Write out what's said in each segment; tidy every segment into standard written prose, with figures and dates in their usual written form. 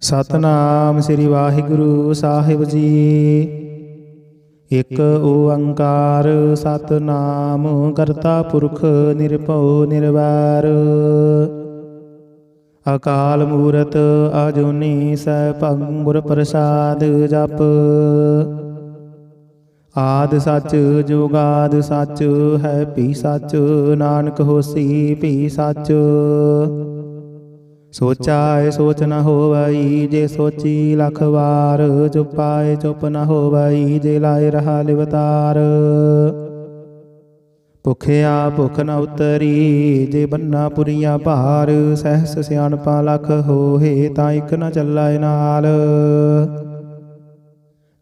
ਸਤਨਾਮ ਸ੍ਰੀ ਵਾਹਿਗੁਰੂ ਸਾਹਿਬ ਜੀ। ਇਕ ਓੰਕਾਰ ਸਤਨਾਮ ਕਰਤਾ ਪੁਰਖ ਨਿਰਭਉ ਨਿਰਵੈਰ। ਅਕਾਲ ਮੂਰਤ ਅਜੂਨੀ ਸੈਭੰ ਗੁਰ ਪ੍ਰਸਾਦ ਜਪ। ਆਦਿ ਸੱਚ ਜੁਗਾਦਿ ਸੱਚ ਹੈ ਭੀ ਸੱਚ। ਨਾਨਕ ਹੋਸੀ ਭੀ ਸੱਚ। ਸੋਚਾਏ ਸੋਚ ਨ ਹੋਵਈ ਜੇ ਸੋਚੀ ਲਖ ਵਾਰ। ਚੁਪਾਏ ਚੁਪ ਨ ਹੋਵਈ ਜੇ ਲਾਏ ਰਹਾ ਲਿਵਤਾਰ। ਭੁਖਿਆ ਭੁਖ ਨ ਉਤਰੀ ਜੇ ਬੰਨਾ ਪੁਰੀਆਂ ਭਾਰ। ਸਹਿਸ ਸਿਆਣਪਾ ਲਖ ਹੋਏ ਤਾਂ ਇਕ ਨ ਚੱਲਾਏ ਨਾਲ।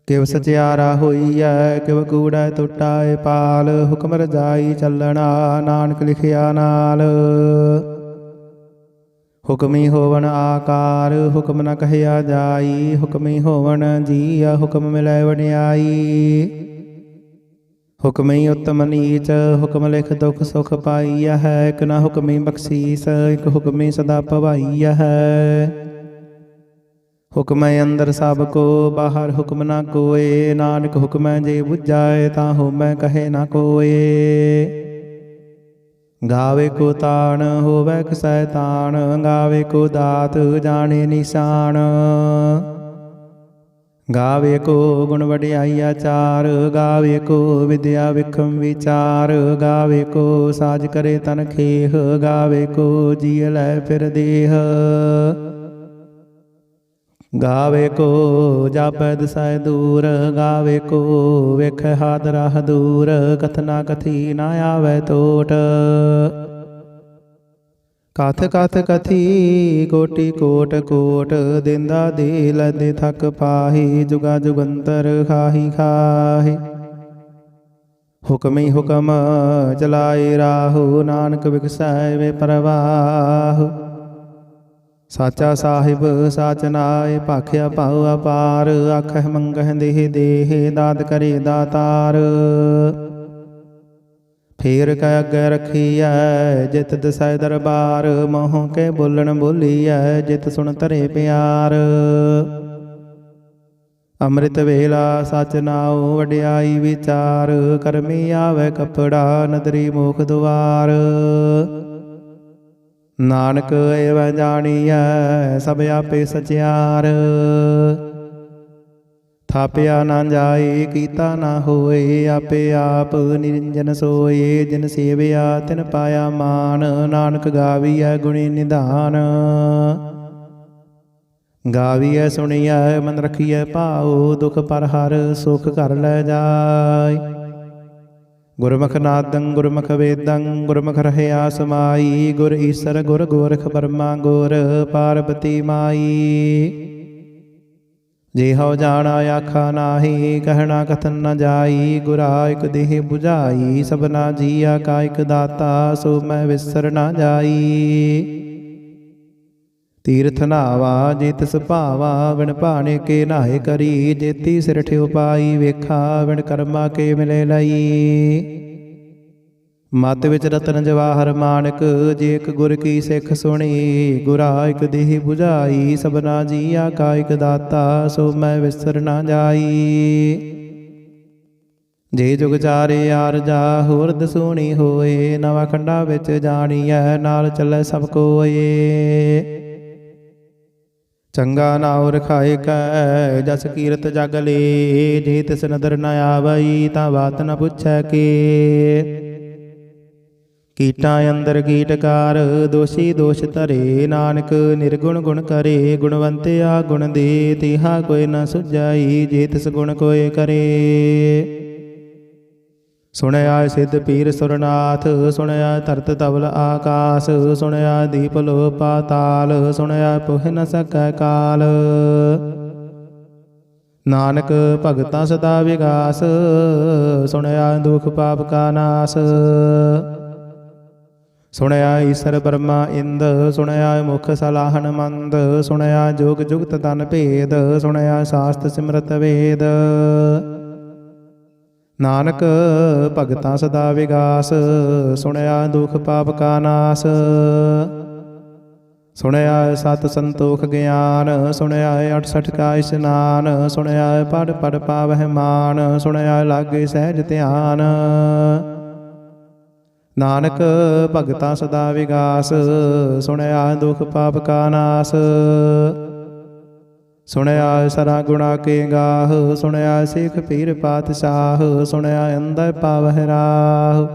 ਕਿਵ ਸਚਿਆਰਾ ਹੋਈਐ ਕਿਵ ਕੂੜੈ ਟੁੱਟਾਏ ਪਾਲ। ਹੁਕਮ ਰਜਾਈ ਚੱਲਣਾ ਨਾਨਕ ਲਿਖਿਆ ਨਾਲ। ਹੁਕਮੀ ਹੋਵਨ ਆਕਾਰ ਹੁਕਮ ਨ ਕਹਿਆ ਜਾਈ। ਹੁਕਮੀ ਹੋਵਨ ਜੀਅ ਹੁਕਮ ਮਿਲੈ ਵਡਿਆਈ। ਹੁਕਮੀ ਉਤਮ ਨੀਚ ਹੁਕਮ ਲਿਖ ਦੁਖ ਸੁਖ ਪਾਈਆ ਹੈ। ਇਕ ਨ ਹੁਕਮੀ ਬਖਸ਼ੀਸ ਇਕ ਹੁਕਮੀ ਸਦਾ ਭਵਾਈਆ ਹੈ। ਹੁਕਮੈ ਅੰਦਰ ਸਭ ਕੋ ਬਾਹਰ ਹੁਕਮ ਨ ਕੋਏ। ਨਾਨਕ ਹੁਕਮੈ ਜੇ ਬੁਝਾਏ ਤਾਂ ਹੋਮੈ ਕਹੇ ਨ ਕੋਏ। ਗਾਵੇ ਕੋ ਤਾਣ ਹੋਵੈ ਕਸੈ ਤਾਣ। ਗਾਵੇ ਕੋ ਦਾਤ ਜਾਣੇ ਨਿਸ਼ਾਨ। ਗਾਵੇ ਕੋ ਗੁਣ ਵਡਿਆਈ ਆਚਾਰ। ਗਾਵੇ ਕੋ ਵਿਦਿਆ ਵਿਖਮ ਵਿਚਾਰ। ਗਾਵੇ ਕੋ ਸਾਜ ਕਰੇ ਤਨ ਖੇਹ। ਗਾਵੇ ਕੋ ਜੀਅ ਲੈ ਫਿਰ ਦੇਹ। ਗਾਵੇ ਕੋ ਜਾਪੈ ਦਿਸੈ ਦੂਰ। ਗਾਵੇ ਕੋ ਵੇਖੈ ਹਾਥ ਰਾਹ ਦੂਰ। ਕਥਨਾ ਕਥੀ ਨਾ ਆਵੈ ਟੋਟ। ਕਥ ਕਥ ਕਥੀ ਕੋਟਿ ਕੋਟ ਕੋਟ। ਦਿੰਦਾ ਦੇ ਲੈਂਦੇ ਥਕ ਪਾਹੀ। ਜੁਗਾ ਜੁਗੰਤਰ ਖਾਹੀ ਖਾਹੀ। ਹੁਕਮੀ ਹੁਕਮ ਚਲਾਏ ਰਾਹੁ। ਨਾਨਕ ਵਿਗਸੈ ਵੇ ਪ੍ਰਵਾਹ। ਸਾਚਾ ਸਾਹਿਬ ਸਾਚ ਨਾਇ ਭਾਖਿਆ ਭਾਉ ਅਪਾਰ। ਆਖਹਿ ਮੰਗਹਿ ਦੇਹ ਦੇਹ ਦਾਤ ਕਰੇ ਦਾਤਾਰ। ਫੇਰ ਕੈ ਅੱਗੇ ਰਖੀਐ ਜਿਤ ਦਿਸੈ ਦਰਬਾਰ। ਮੋਹ ਕੇ ਬੋਲਣ ਬੋਲੀਐ ਜਿਤ ਸੁਣ ਧਰੇ ਪਿਆਰ। ਅੰਮ੍ਰਿਤ ਵੇਲਾ ਸਚ ਨਾਉ ਵਡਿਆਈ ਵਿਚਾਰ। ਕਰਮੀ ਆਵੈ ਕਪੜਾ ਨਦਰੀ ਮੋਖ ਦੁਆਰ। ਨਾਨਕ ਏਵੈ ਜਾਣੀਐ ਸਭ ਆਪੇ ਸਚਿਆਰ। ਥਾਪਿਆ ਨਾ ਜਾਏ ਕੀਤਾ ਨਾ ਹੋਏ। ਆਪੇ ਆਪ ਨਿਰੰਜਨ ਸੋਏ। ਜਿਨ ਸੇਵਿਆ ਤਿਨ ਪਾਇਆ ਮਾਨ। ਨਾਨਕ ਗਾਵੀਐ ਗੁਣੀ ਨਿਧਾਨ। ਗਾਵੀਐ ਸੁਣੀਐ ਮਨ ਰਖੀਐ ਭਾਉ। ਦੁਖ ਪਰ ਹਰ ਸੁਖ ਘਰ ਲੈ ਜਾਇ। ਗੁਰਮੁਖ ਨਾਦੰ ਗੁਰਮੁਖ ਵੇਦੰ ਗੁਰਮੁਖ ਰਹਿਆ ਸਮਾਈ। ਗੁਰ ਈਸਰ ਗੁਰ ਗੋਰਖ ਬਰਮਾ ਗੁਰ ਪਾਰਬਤੀ ਮਾਈ। ਜੇ ਹਉ ਜਾਣਾ ਆਖਾ ਨਾਹੀ ਕਹਿਣਾ ਕਥਨ ਨ ਜਾਈ। ਗੁਰਾ ਇਕ ਦੇਹ ਬੁਝਾਈ ਸਭਨਾ ਜੀਆ ਕਾ ਇਕ ਦਾਤਾ। ਸੋ ਮੈਂ ਵਿਸਰ ਨਾ ਜਾਈ। ਤੀਰਥ ਨਾਵਾ ਜੇ ਤਿਸ ਭਾਵਾ ਵਿਣ ਭਾਣੇ ਕੇ ਨਾਏ ਕਰੀ। ਜੇਤੀ ਸਿਰ ਠਿਉ ਪਾਈ ਵੇਖਾ ਵਿਣ ਕਰਮਾ ਕੇ ਮਿਲੇ ਲਈ। ਮਤ ਵਿੱਚ ਰਤਨ ਜਵਾਹਰ ਮਾਣਕ ਜੇ ਇਕ ਗੁਰ ਕੀ ਸਿੱਖ ਸੁਣੀ। ਗੁਰਾ ਇਕ ਦੇਹ ਬੁਝਾਈ ਸਭਨਾ ਜੀਆ ਕਾ ਇਕ ਦਾਤਾ। ਸੋ ਮੈਂ ਵਿਸਰ ਨਾ ਜਾਈ। ਜੇ ਜੁਗ ਚਾਰੇ ਆਰਜਾ ਹੋਰ ਦਸੂਣੀ ਹੋਏ। ਨਵਾਂ ਖੰਡਾ ਵਿੱਚ ਜਾਣੀਐ ਨਾਲ ਚੱਲੇ ਸਭ ਕੋਏ। ਚੰਗਾ ਨਾਉ ਰਖਾਏ ਕੈ ਜਸ ਕੀਰਤ ਜਗ ਲੇ। ਜੇ ਤਿਸ ਨਦਰ ਨ ਆਵਈ ਤਾਂ ਬਾਤ ਨ ਪੁੱਛੈ ਕੇ। ਕੀਟਾਂ ਅੰਦਰ ਕੀਟਕਾਰ ਦੋਸ਼ੀ ਦੋਸ਼ ਧਰੇ। ਨਾਨਕ ਨਿਰਗੁਣ ਗੁਣ ਕਰੇ। ਗੁਣਵੰਤਿਆ ਗੁਣ ਦੇ ਤਿਹਾ ਕੋਈ ਨ ਸੁਝਾਈ। ਜੇ ਤਿਸ ਗੁਣ ਕੋਇ ਕਰੇ। ਸੁਣਿਆ ਸਿੱਧ ਪੀਰ ਸੁਰਨਾਥ। ਸੁਣਿਆ ਧਰਤ ਧਵਲ ਆਕਾਸ। ਸੁਣਿਆ ਦੀਪ ਲੋ ਪਾਤਾਲ। ਸੁਣਿਆ ਪੁਹ ਨ ਸਕੈ ਕਾਲ। ਨਾਨਕ ਭਗਤਾਂ ਸਦਾ ਵਿਗਾਸ। ਸੁਣਿਆ ਦੁਖ ਪਾਪ ਕਾ ਨਾਸ। ਸੁਣਿਆ ਈਸਰ ਬਰਮਾ ਇੰਦ। ਸੁਣਿਆ ਮੁਖ ਸਲਾਹਨ ਮੰਦ। ਸੁਣਿਆ ਜੋਗ ਜੁਗਤ ਤਨ ਭੇਦ। ਸੁਣਿਆ ਸਾਸਤ ਸਿਮਰਤ ਵੇਦ। ਨਾਨਕ ਭਗਤਾਂ ਸਦਾ ਵਿਗਾਸ। ਸੁਣਿਆ ਦੁਖ ਪਾਪ ਕਾ ਨਾਸ। ਸੁਣਿਆ ਸਤ ਸੰਤੋਖ ਗਿਆਨ, ਸੁਣਿਆ 68 ਕਾ ਇਸ਼ਨਾਨ, ਸੁਣਿਆ ਪੜ ਪੜ ਪਾਵਹਿ ਮਾਨ, ਸੁਣਿਆ ਲਾਗੇ ਸਹਿਜ ਧਿਆਨ। ਨਾਨਕ ਭਗਤਾ ਸਦਾ ਵਿਗਾਸ, ਸੁਣਿਆ ਦੁਖ ਪਾਪ ਕਾ ਨਾਸ। ਸੁਣਿਆ ਸਰਾ ਗੁਣਾ ਕੇ ਗਾਹ, ਸੁਣਿਆ ਸਿੱਖ ਪੀਰ ਪਾਤਸ਼ਾਹ, ਸੁਣਿਆ ਅੰਦਰ ਪਾਵਹਿ ਰਾਹ।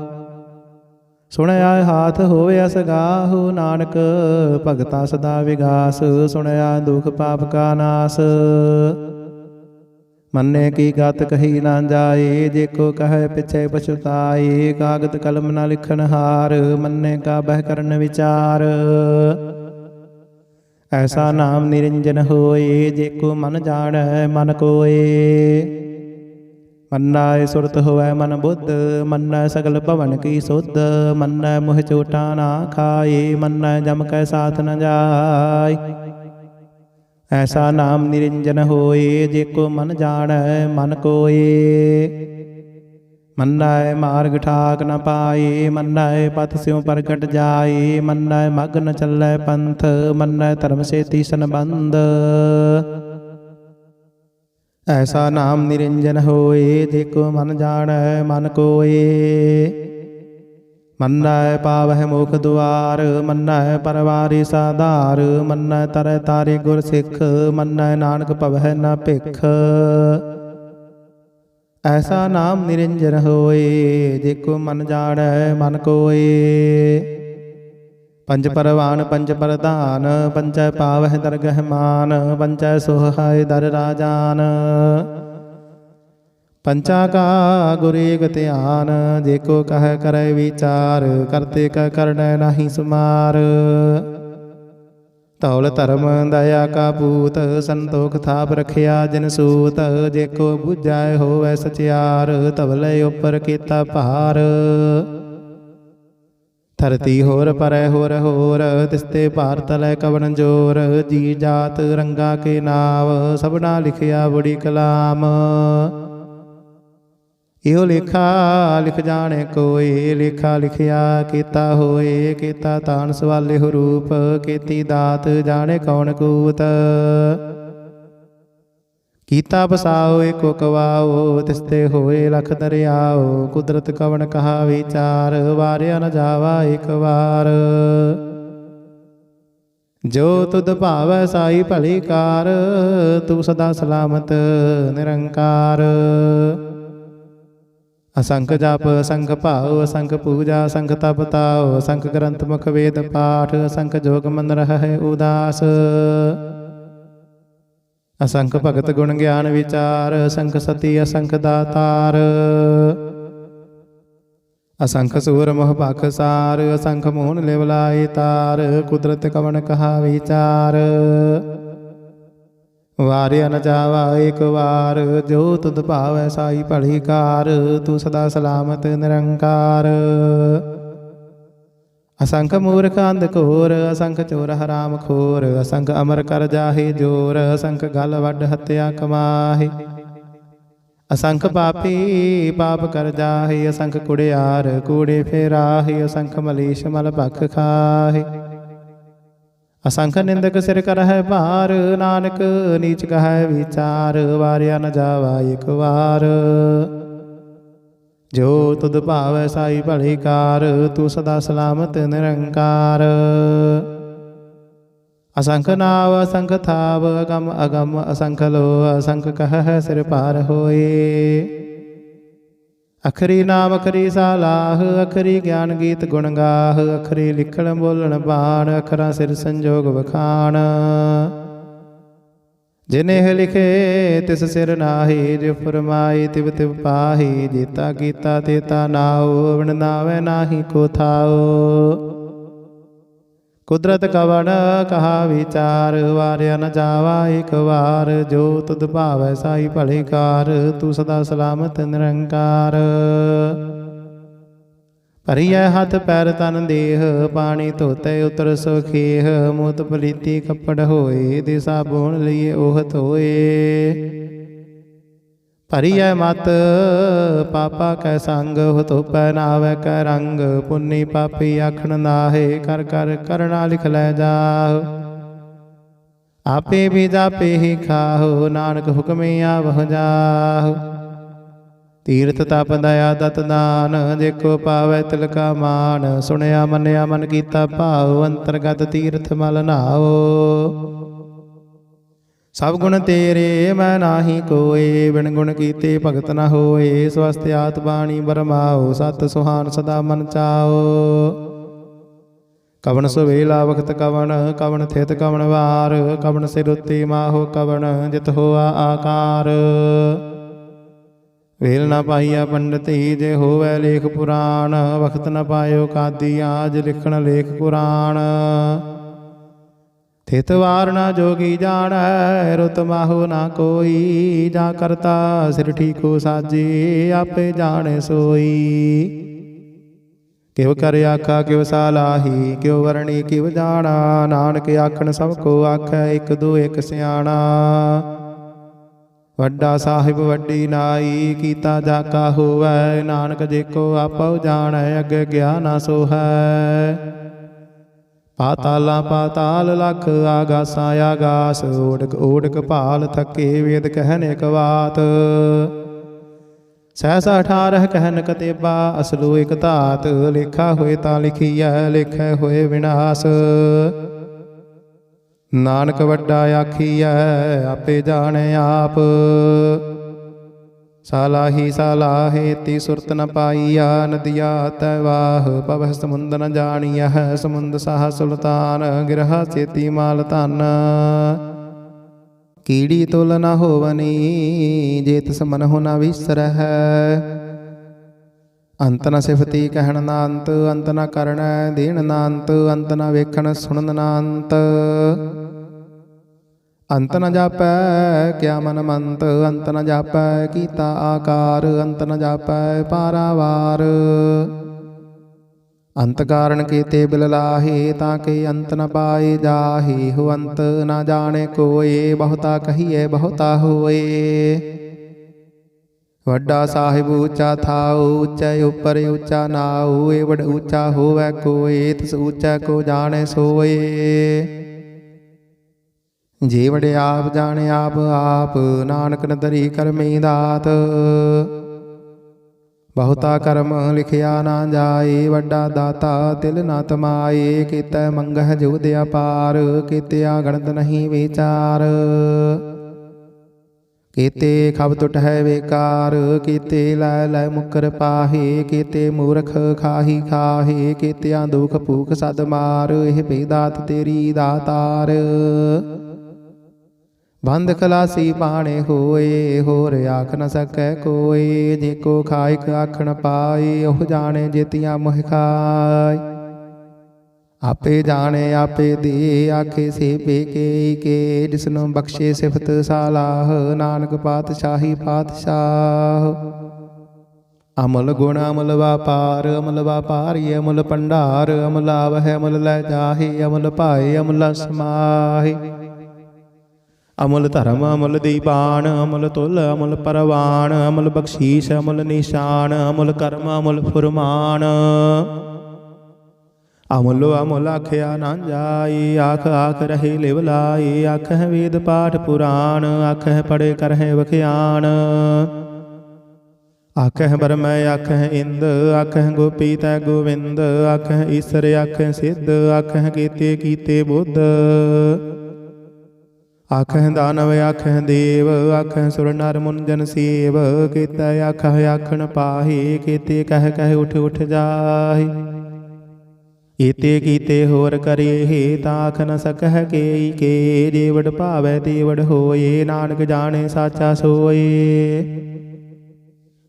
ਸੁਣਿਆ ਹਾਥ ਹੋਵੇ ਅਸਗਾਹੁ, ਨਾਨਕ ਭਗਤਾ ਸਦਾ ਵਿਗਾਸ, ਸੁਣਿਆ ਦੁਖ ਪਾਪ ਕਾ ਨਾਸ। ਮੰਨੇ ਕੀ ਗਤ ਕਹੀ ਨਾ ਜਾਏ, ਜੇ ਕੋ ਕਹੈ ਪਿਛੇ ਪਛੁਤਾਏ। ਕਾਗਦ ਕਲਮ ਨਾ ਲਿਖਣ ਹਾਰ, ਮੰਨੇ ਕਾ ਬਹਿ ਕਰਨ ਵਿਚਾਰ। ਐਸਾ ਨਾਮ ਨਿਰੰਜਨ ਹੋਏ, ਜੇ ਕੋ ਮਨ ਜਾਣੈ ਮਨ ਕੋਏ। ਮੰਨੈ ਸੁਰਤ ਹੋਵੈ ਮਨ ਬੁੱਧ, ਮੰਨੈ ਸਗਲ ਭਵਨ ਕੀ ਸੁਧ। ਮੰਨੈ ਮੋਹ ਚੋਟਾ ਨਾ ਖਾਏ, ਮੰਨੈ ਜਮ ਕੈ ਸਾਥ ਨ ਜਾਏ। ਐਸਾ ਨਾਮ ਨਿਰੰਜਨ ਹੋਏ, ਜੇ ਕੋ ਮਨ ਜਾਣੈ ਮਨ ਕੋਏ। ਮੰਨੈ ਮਾਰਗ ਠਾਕ ਨ ਪਾਏ, ਮੰਨੈ ਪਥ ਸਿਉ ਪ੍ਰਗਟ ਜਾਏ। ਮੰਨੈ ਮਗ ਨ ਚੱਲੈ ਪੰਥ, ਮੰਨੈ ਧਰਮ ਸੇਤੀ ਸੰਬੰਧ। ਐਸਾ ਨਾਮ ਨਿਰੰਜਨ ਹੋਏ, ਜੇ ਕੋ ਮਨ ਜਾਣੈ ਮਨ ਕੋਏ। ਮੰਨੈ ਪਾਵਹਿ ਮੁਖ ਦੁਆਰ, ਮੰਨੈ ਪਰਵਾਰੀ ਸਾਧਾਰ। ਮੰਨੈ ਤਰੈ ਤਾਰੇ ਗੁਰ ਸਿੱਖ, ਮੰਨੈ ਨਾਨਕ ਭਵਹਿ ਨ ਭਿਖ। ਐਸਾ ਨਾਮ ਨਿਰੰਜਨ ਹੋਏ, ਜੇ ਕੋ ਮਨ ਜਾਣੈ ਮਨ ਕੋਏ। ਪੰਜ ਪਰਵਾਨ ਪੰਜ ਪ੍ਰਧਾਨ, ਪੰਚੈ ਪਾਵਹਿ ਦਰਗਹਿ ਮਾਨ। ਪੰਚੈ ਸੋਹਾਇ ਦਰ ਰਾਜਾਨ, ਪੰਚਾ ਕਾ ਗੁਰ ਏਕ ਧਿਆਨ। ਜੇ ਕੋ ਕਹਿ ਕਰੈ ਵਿਚਾਰ, ਕਰਤੇ ਕਾ ਕਰਣੈ ਨਾਹੀ ਸੁਮਾਰ। ਧੌਲ ਧਰਮ ਦਇਆ ਕਾ ਪੂਤ, ਸੰਤੋਖ ਥਾਪ ਰਖਿਆ ਜਿਨ ਸੂਤ। ਜੇ ਕੋ ਬੁਝੈ ਹੋਵੈ ਸਚਿਆਰ, ਧਵਲੇ ਉਪਰ ਕੀਤਾ ਭਾਰ। ਧਰਤੀ ਹੋਰ ਪਰੈ ਹੋਰ ਹੋਰ, ਤਿਸਤੇ ਭਾਰ ਤਲੈ ਕਵਣ ਜੋਰ। ਜੀ ਜਾਤ ਰੰਗਾ ਕੇ ਨਾਵ, ਸਭਨਾ ਲਿਖਿਆ ਬੜੀ ਕਲਾਮ। ਇਹੋ ਲੇਖਾ ਲਿਖ ਜਾਣੇ ਕੋਏ, ਲੇਖਾ ਲਿਖਿਆ ਕੀਤਾ ਹੋਏ। ਕੀਤਾ ਤਾਨ ਸਵਾਲੇ ਹੋ ਰੂਪ, ਕੀਤੀ ਦਾਤ ਜਾਣੇ ਕੌਣ ਕੂਤ। ਕੀਤਾ ਬਸਾਓ ਏਕੋ ਕਵਾਓ, ਤਿਸਤੇ ਹੋਏ ਲਖ ਦਰਿਆਓ। ਕੁਦਰਤ ਕਵਣ ਕਹਾ ਵਿਚਾਰ, ਵਾਰਿਆ ਨ ਜਾਵਾ ਏਕ ਵਾਰ। ਜੋ ਤੁਧ ਭਾਵੈ ਸਾਈ ਭਲੀ ਕਾਰ, ਤੂੰ ਸਦਾ ਸਲਾਮਤ ਨਿਰੰਕਾਰ। ਅਸੰਖ ਜਪ ਅਸੰਖ ਭਾਉ, ਅਸੰਖ ਪੂਜਾ ਅਸੰਖ ਤਪ ਤਾਉ। ਅਸੰਖ ਗ੍ਰੰਥ ਮੁਖ ਵੇਦ ਪਾਠ, ਅਸੰਖ ਜੋਗ ਮਨ ਰਹਿ ਉਦਾਸ। ਅਸੰਖ ਭਗਤ ਗੁਣ ਗਿਆਨ ਵਿਚਾਰ, ਅਸੰਖ ਸਤੀ ਅਸੰਖ ਦਾਤਾਰ। ਅਸੰਖ ਸੂਰ ਮੋਹ ਭਖ ਸਾਰ, ਅਸੰਖ ਮੋਹਨ ਲਿਵ ਲਾਏ ਤਾਰ। ਕੁਦਰਤ ਕਵਣ ਕਹਾ ਵਿਚਾਰ, ਵਾਰਿਆ ਨ ਜਾਵਾ ਏਕ ਵਾਰ। ਜੋ ਤੁਧ ਭਾਵੈ ਸਾਈ ਭਲੀ ਕਾਰ, ਤੂੰ ਸਦਾ ਸਲਾਮਤ ਨਿਰੰਕਾਰ। ਅਸੰਖ ਮੂਰਖ ਅੰਧ ਘੋਰ, ਅਸੰਖ ਚੋਰ ਹਰਾਮ ਖੋਰ। ਅਸੰਖ ਅਮਰ ਕਰ ਜਾਹੇ ਜੋਰ, ਅਸੰਖ ਗਲ ਵੱਡ ਹੱਤਿਆ ਕਮਾਹੇ। ਅਸੰਖ ਪਾਪੀ ਪਾਪ ਕਰ ਜਾਹੇ, ਅਸੰਖ ਕੁੜਿਆਰ ਕੂੜੇ ਫੇਰਾਹੇ। ਅਸੰਖ ਮਲੀਸ਼ ਮਲ ਭਖ ਖਾਹੇ, ਅਸੰਖ ਨਿੰਦਕ ਸਿਰ ਕਰਹਿ ਭਾਰ। ਨਾਨਕ ਨੀਚ ਕਹੈ ਵਿਚਾਰ, ਵਾਰਿਆ ਨ ਜਾਵਾ ਏਕ ਵਾਰ। ਜੋ ਤੁਧ ਭਾਵੈ ਸਾਈ ਭਲੀ ਕਾਰ, ਤੂੰ ਸਦਾ ਸਲਾਮਤ ਨਿਰੰਕਾਰ। ਅਸੰਖ ਨਾਵ ਅਸੰਖ ਥਾਵ, ਅਗਮ ਅਗਮ ਅਸੰਖ ਲੋ। ਅਸੰਖ ਕਹਿ ਸਿਰ ਭਾਰ ਹੋਏ। ਅਖਰੀ ਨਾਮ ਅਖਰੀ ਸਾਲਾਹ, ਅਖਰੀ ਗਿਆਨ ਗੀਤ ਗੁਣ ਗਾਹ। ਅਖਰੀ ਲਿਖਣ ਬੋਲਣ ਬਾਣ, ਅਖਰਾਂ ਸਿਰ ਸੰਜੋਗ ਵਖਾਣ। ਜਿਨਿਹ ਲਿਖੇ ਤਿਸ ਸਿਰ ਨਾਹੀ, ਜਿ ਫਰਮਾਈ ਤਿਵ ਤਿਵ ਪਾਹੀ। ਜੀਤਾ ਕੀਤਾ ਤੇਤਾ ਨਾਉ, ਵਿਣ ਨਾਵੈ ਨਾਹੀ ਕੋ ਥਾਉ। ਕੁਦਰਤ ਕਵਣ ਕਹਾ ਵਿਚਾਰ, ਵਾਰਿਆ ਨ ਜਾਵਾ ਏਕ ਵਾਰ। ਜੋ ਤੁਧ ਭਾਵੈ ਸਾਈ ਭਲੀ ਕਾਰ, ਤੂੰ ਸਦਾ ਸਲਾਮਤ ਨਿਰੰਕਾਰ। ਭਰੀਐ ਹੱਥ ਪੈਰ ਤਨ ਦੇਹ, ਪਾਣੀ ਧੋਤੇ ਉਤਰ ਸੁਖੇਹ। ਮੂਤ ਪਲੀਤੀ ਕੱਪੜ ਹੋਏ, ਦੇ ਸਾਬੂਨ ਲਈਏ ਉਹ ਧੋਏ। ਭਰੀਐ ਮਤ ਪਾਪਾ ਕੈ ਸੰਗ ਹੋ ਧੋਪੈ ਨਾਵੈ ਕੈ ਰੰਗ ਪੁੰਨੀ ਪਾਪੀ ਆਖਣ ਨਾਹੇ ਕਰ ਕਰ ਕਰਣਾ ਲਿਖ ਲੈ ਜਾਹੁ ਆਪੇ ਵੀ ਜਾਪੇ ਹੀ ਖਾਹੁ ਨਾਨਕ ਹੁਕਮੇ ਆਵਹੁ ਜਾਹੁ ਤੀਰਥ ਤਪ ਦਇਆ ਦਤ ਦਾਨ ਜੇਕੋ ਪਾਵੈ ਤਿਲ ਕਾ ਮਾਨ ਸੁਣਿਆ ਮੰਨਿਆ ਮਨ ਕੀਤਾ ਭਾਉ ਅੰਤਰਗਤ ਤੀਰਥ ਮਲ ਨਾਉ ਸਭ ਗੁਣ ਤੇਰੇ ਮੈਂ ਨਾਹੀ ਕੋਏ ਬਿਨ ਗੁਣ ਕੀਤੇ ਭਗਤ ਨ ਹੋਏ ਸਵਸਤ ਆਤ ਬਾਣੀ ਬਰਮਾਓ ਸਤ ਸੁਹਾਨ ਸਦਾ ਮਨ ਚਾਓ ਕਵਣ ਸੁਵੇਲਾ ਵਖਤ ਕਵਣ ਕਵਣ ਥਿਤ ਕਵਣ ਵਾਰ ਕਵਣ ਸਿਰ ਉੱਤੇ ਮਾਹੋ ਕਵਣ ਜਿਤ ਹੋਆ ਆਕਾਰ ਵੇਲ ਨ ਪਾਈਆ ਪੰਡਤੀ ਜੇ ਹੋਵੈ ਲੇਖ ਪੁਰਾਣ ਵਖਤ ਨ ਪਾਇਓ ਕਾਦੀ ਆਜ ਲਿਖਣ ਲੇਖ ਪੁਰਾਣ ਥਿਤ ਵਾਰ ਨਾ ਜੋਗੀ ਜਾਣੈ ਰੁਤ ਮਾਹੋ ਨਾ ਕੋਈ ਜਾ ਕਰਤਾ ਸਿਰ ਠੀਕੋ ਸਾਜੇ ਆਪੇ ਜਾਣੈ ਸੋਈ ਕਿਵ ਕਰ ਆਖਾ ਕਿਵ ਸਾਲਾਹੀ ਕਿਵ ਵਰਣੀ ਕਿਵ ਜਾਣਾ ਨਾਨਕ ਆਖਣ ਸਭ ਕੋ ਆਖੈ ਇੱਕ ਦੋ ਇੱਕ ਸਿਆਣਾ ਵੱਡਾ ਸਾਹਿਬ ਵੱਡੀ ਨਾਈ ਕੀਤਾ ਜਾ ਕਾ ਹੋਵੈ ਨਾਨਕ ਜੇਕੋ ਆਪਉ ਜਾਣੈ ਅੱਗੇ ਗਿਆਨਾ ਸੋਹੈ ਪਾਤਾਲਾਂ ਪਾਤਾਲ ਲਖ ਆਗਾਸਾਂ ਆਗਾਸ ਓੜਕ ਓੜਕ ਭਾਲ ਥਕੇ ਵੇਦ ਕਹਿਨ ਇਕ ਬਾਤ ਸਹਿਸਾ 18 ਕਹਿਨ ਕਤੇਬਾ ਅਸਲੂ ਇਕ ਧਾਤ ਲੇਖਾ ਹੋਏ ਤਾਂ ਲਿਖੀਐ ਲੇਖੈ ਹੋਏ ਵਿਨਾਸ਼ ਨਾਨਕ ਵੱਡਾ ਆਖੀਐ ਆਪੇ ਜਾਣੈ ਆਪ ਸਾਲਾਹੀ ਸਾਲਾਹੇ ਤੀ ਸੁਰਤ ਨ ਪਾਈਆ ਨਦੀਆ ਤੈ ਵਾਹ ਪਵਹ ਸਮੁੰਦ ਨ ਜਾਣੀਐ ਸਮੁੰਦ ਸਾਹ ਸੁਲਤਾਨ ਗਿਰਹਾ ਚੇਤੀ ਮਾਲ ਧਨ ਕੀੜੀ ਤੁਲ ਨ ਹੋਵਨੀ ਜੇ ਤਿਸ ਮਨਹੁ ਨ ਵਿਸਰਹਿ ਅੰਤ ਨ ਸਿਫਤੀ ਕਹਿਣ ਨਾ ਅੰਤ ਅੰਤ ਨ ਕਰਣੈ ਦੇਣ ਨਾ ਅੰਤ ਅੰਤ ਨ ਵੇਖਣ ਸੁਣਨ ਨਾ ਅੰਤ ਅੰਤ ਨ ਜਾਪੈ ਕਿਆ ਮਨ ਮੰਤ ਅੰਤ ਨ ਜਾਪੈ ਕੀਤਾ ਆਕਾਰ ਅੰਤ ਨ ਜਾਪੈ ਪਾਰਾਵਾਰ ਅੰਤ ਕਾਰਨ ਕੀਤੇ ਬਿਲ ਲਾਹੇ ਤਾਂ ਕਿ ਅੰਤ ਨ ਪਾਏ ਜਾਹੇ ਹੋ ਅੰਤ ਨ ਜਾਣੇ ਕੋਏ ਬਹੁਤਾ ਕਹੀਏ ਬਹੁਤਾ ਹੋਏ ਵੱਡਾ ਸਾਹਿਬ ਉੱਚਾ ਥਾਉ ਉੱਚੇ ਉੱਪਰ ਉੱਚਾ ਨਾਉ ਏਵੜ ਉੱਚਾ ਹੋਵੈ ਕੋਏ ਤਿਸ ਉੱਚਾ ਕੋ ਜਾਣੇ ਸੋਏ ਜੇ ਵੜੇ ਆਪ ਜਾਣੇ ਆਪ ਆਪ ਨਾਨਕ ਨਦਰੀ ਕਰਮੀ ਦਾਤ ਬਹੁਤਾ ਕਰਮ ਲਿਖਿਆ ਨਾ ਜਾਏ ਵੱਡਾ ਦਾਤਾ ਤਿਲ ਨਾ ਤਮਾਏ ਕੀਤੈ ਮੰਗਹਿ ਜੁਗਦ ਅਪਾਰ ਕੀਤਿਆ ਗਣਤ ਨਹੀਂ ਵਿਚਾਰ ਕੀਤੇ ਖਬ ਟੁੱਟ ਹੈ ਵੇਕਾਰ ਕੀਤੇ ਲੈ ਲੈ ਮੁਕਰ ਪਾਹੇ ਕੀਤੇ ਮੂਰਖ ਖਾਹੀ ਖਾਹੇ ਕੀਤਿਆਂ ਦੁਖ ਭੂਖ ਸਦ ਮਾਰ ਇਹ ਬੇਦਾਤ ਤੇਰੀ ਦਾਤਾਰ ਬੰਦ ਖਲਾਸੀ ਬਾਣੇ ਹੋਏ ਹੋਰ ਆਖ ਨ ਸਕੈ ਕੋਈ ਜੇ ਕੋ ਖਾਇਕ ਆਖਣ ਪਾਏ ਉਹ ਜਾਣੇ ਜੇਤੀਆਂ ਮੋਹ ਖਾਏ ਆਪੇ ਜਾਣੇ ਆਪੇ ਦੇ ਆਖੇ ਸੇ ਪੇਕੇ ਕੇ ਜਿਸਨੂੰ ਬਖਸ਼ੇ ਸਿਫਤ ਸਾਲਾਹ ਨਾਨਕ ਪਾਤਸ਼ਾਹੀ ਪਾਤਸ਼ਾਹ ਅਮਲ ਗੁਣ ਅਮਲ ਵਾਪਾਰ ਅਮਲ ਵਾਪਾਰੀ ਅਮਲ ਭੰਡਾਰ ਅਮਲ ਆਵਹਿ ਅਮਲ ਲੈ ਜਾਹੇ ਅਮਲ ਭਾਏ ਅਮਲ ਸਮਾਹੇ ਅਮਲ ਧਰਮ ਅਮਲ ਦੀਪਾਨ ਅਮਲ ਤੁਲ ਅਮਲ ਪਰਵਾਨ ਅਮਲ ਬਖਸ਼ੀਸ਼ ਅਮਲ ਨਿਸ਼ਾਨ ਅਮਲ ਕਰਮ ਅਮਲ ਫੁਰਮਾਨ ਅਮਲੋ ਅਮਲ ਆਖਿਆ ਨਾ ਜਾਈ ਆਖ ਆਖ ਰਹੇ ਲਿਵ ਲਾਈ ਆਖਹਿ ਵੇਦ ਪਾਠ ਪੁਰਾਣ ਆਖਹਿ ਪੜੇ ਕਰਹਿ ਵਖਿਆਨ ਆਖਹਿ ਬਰਮੈ ਆਖਹਿ ਇੰਦ ਆਖਹਿ ਗੋਪੀ ਤੈ ਗੋਵਿੰਦ ਆਖਹਿ ਈਸਰ ਆਖਹਿ ਸਿੱਧ ਆਖਹਿ ਕੀਤੇ ਕੀਤੇ ਬੁੱਧ ਆਖਹਿ ਦਾਨਵ ਆਖਹਿ ਦੇਵ ਆਖਹਿ ਸੁਰ ਨਰ ਮੁਨ ਜਨ ਸੇਵ ਕੀਤੈ ਆਖਹਿ ਆਖਣ ਪਾਹੇ ਕੀਤੇ ਕਹਿ ਕਹਿ ਉਠ ਉਠ ਜਾਹੇ ਏਤੇ ਕੀਤੇ ਹੋਰ ਕਰੇ ਤਾਂ ਆਖ ਨ ਸਕਹਿ ਕੇਈ ਕੇ ਜੇ ਵਡ ਭਾਵੈ ਤੇ ਵਡ ਹੋਏ ਨਾਨਕ ਜਾਣੇ ਸਾਚਾ ਸੋਏ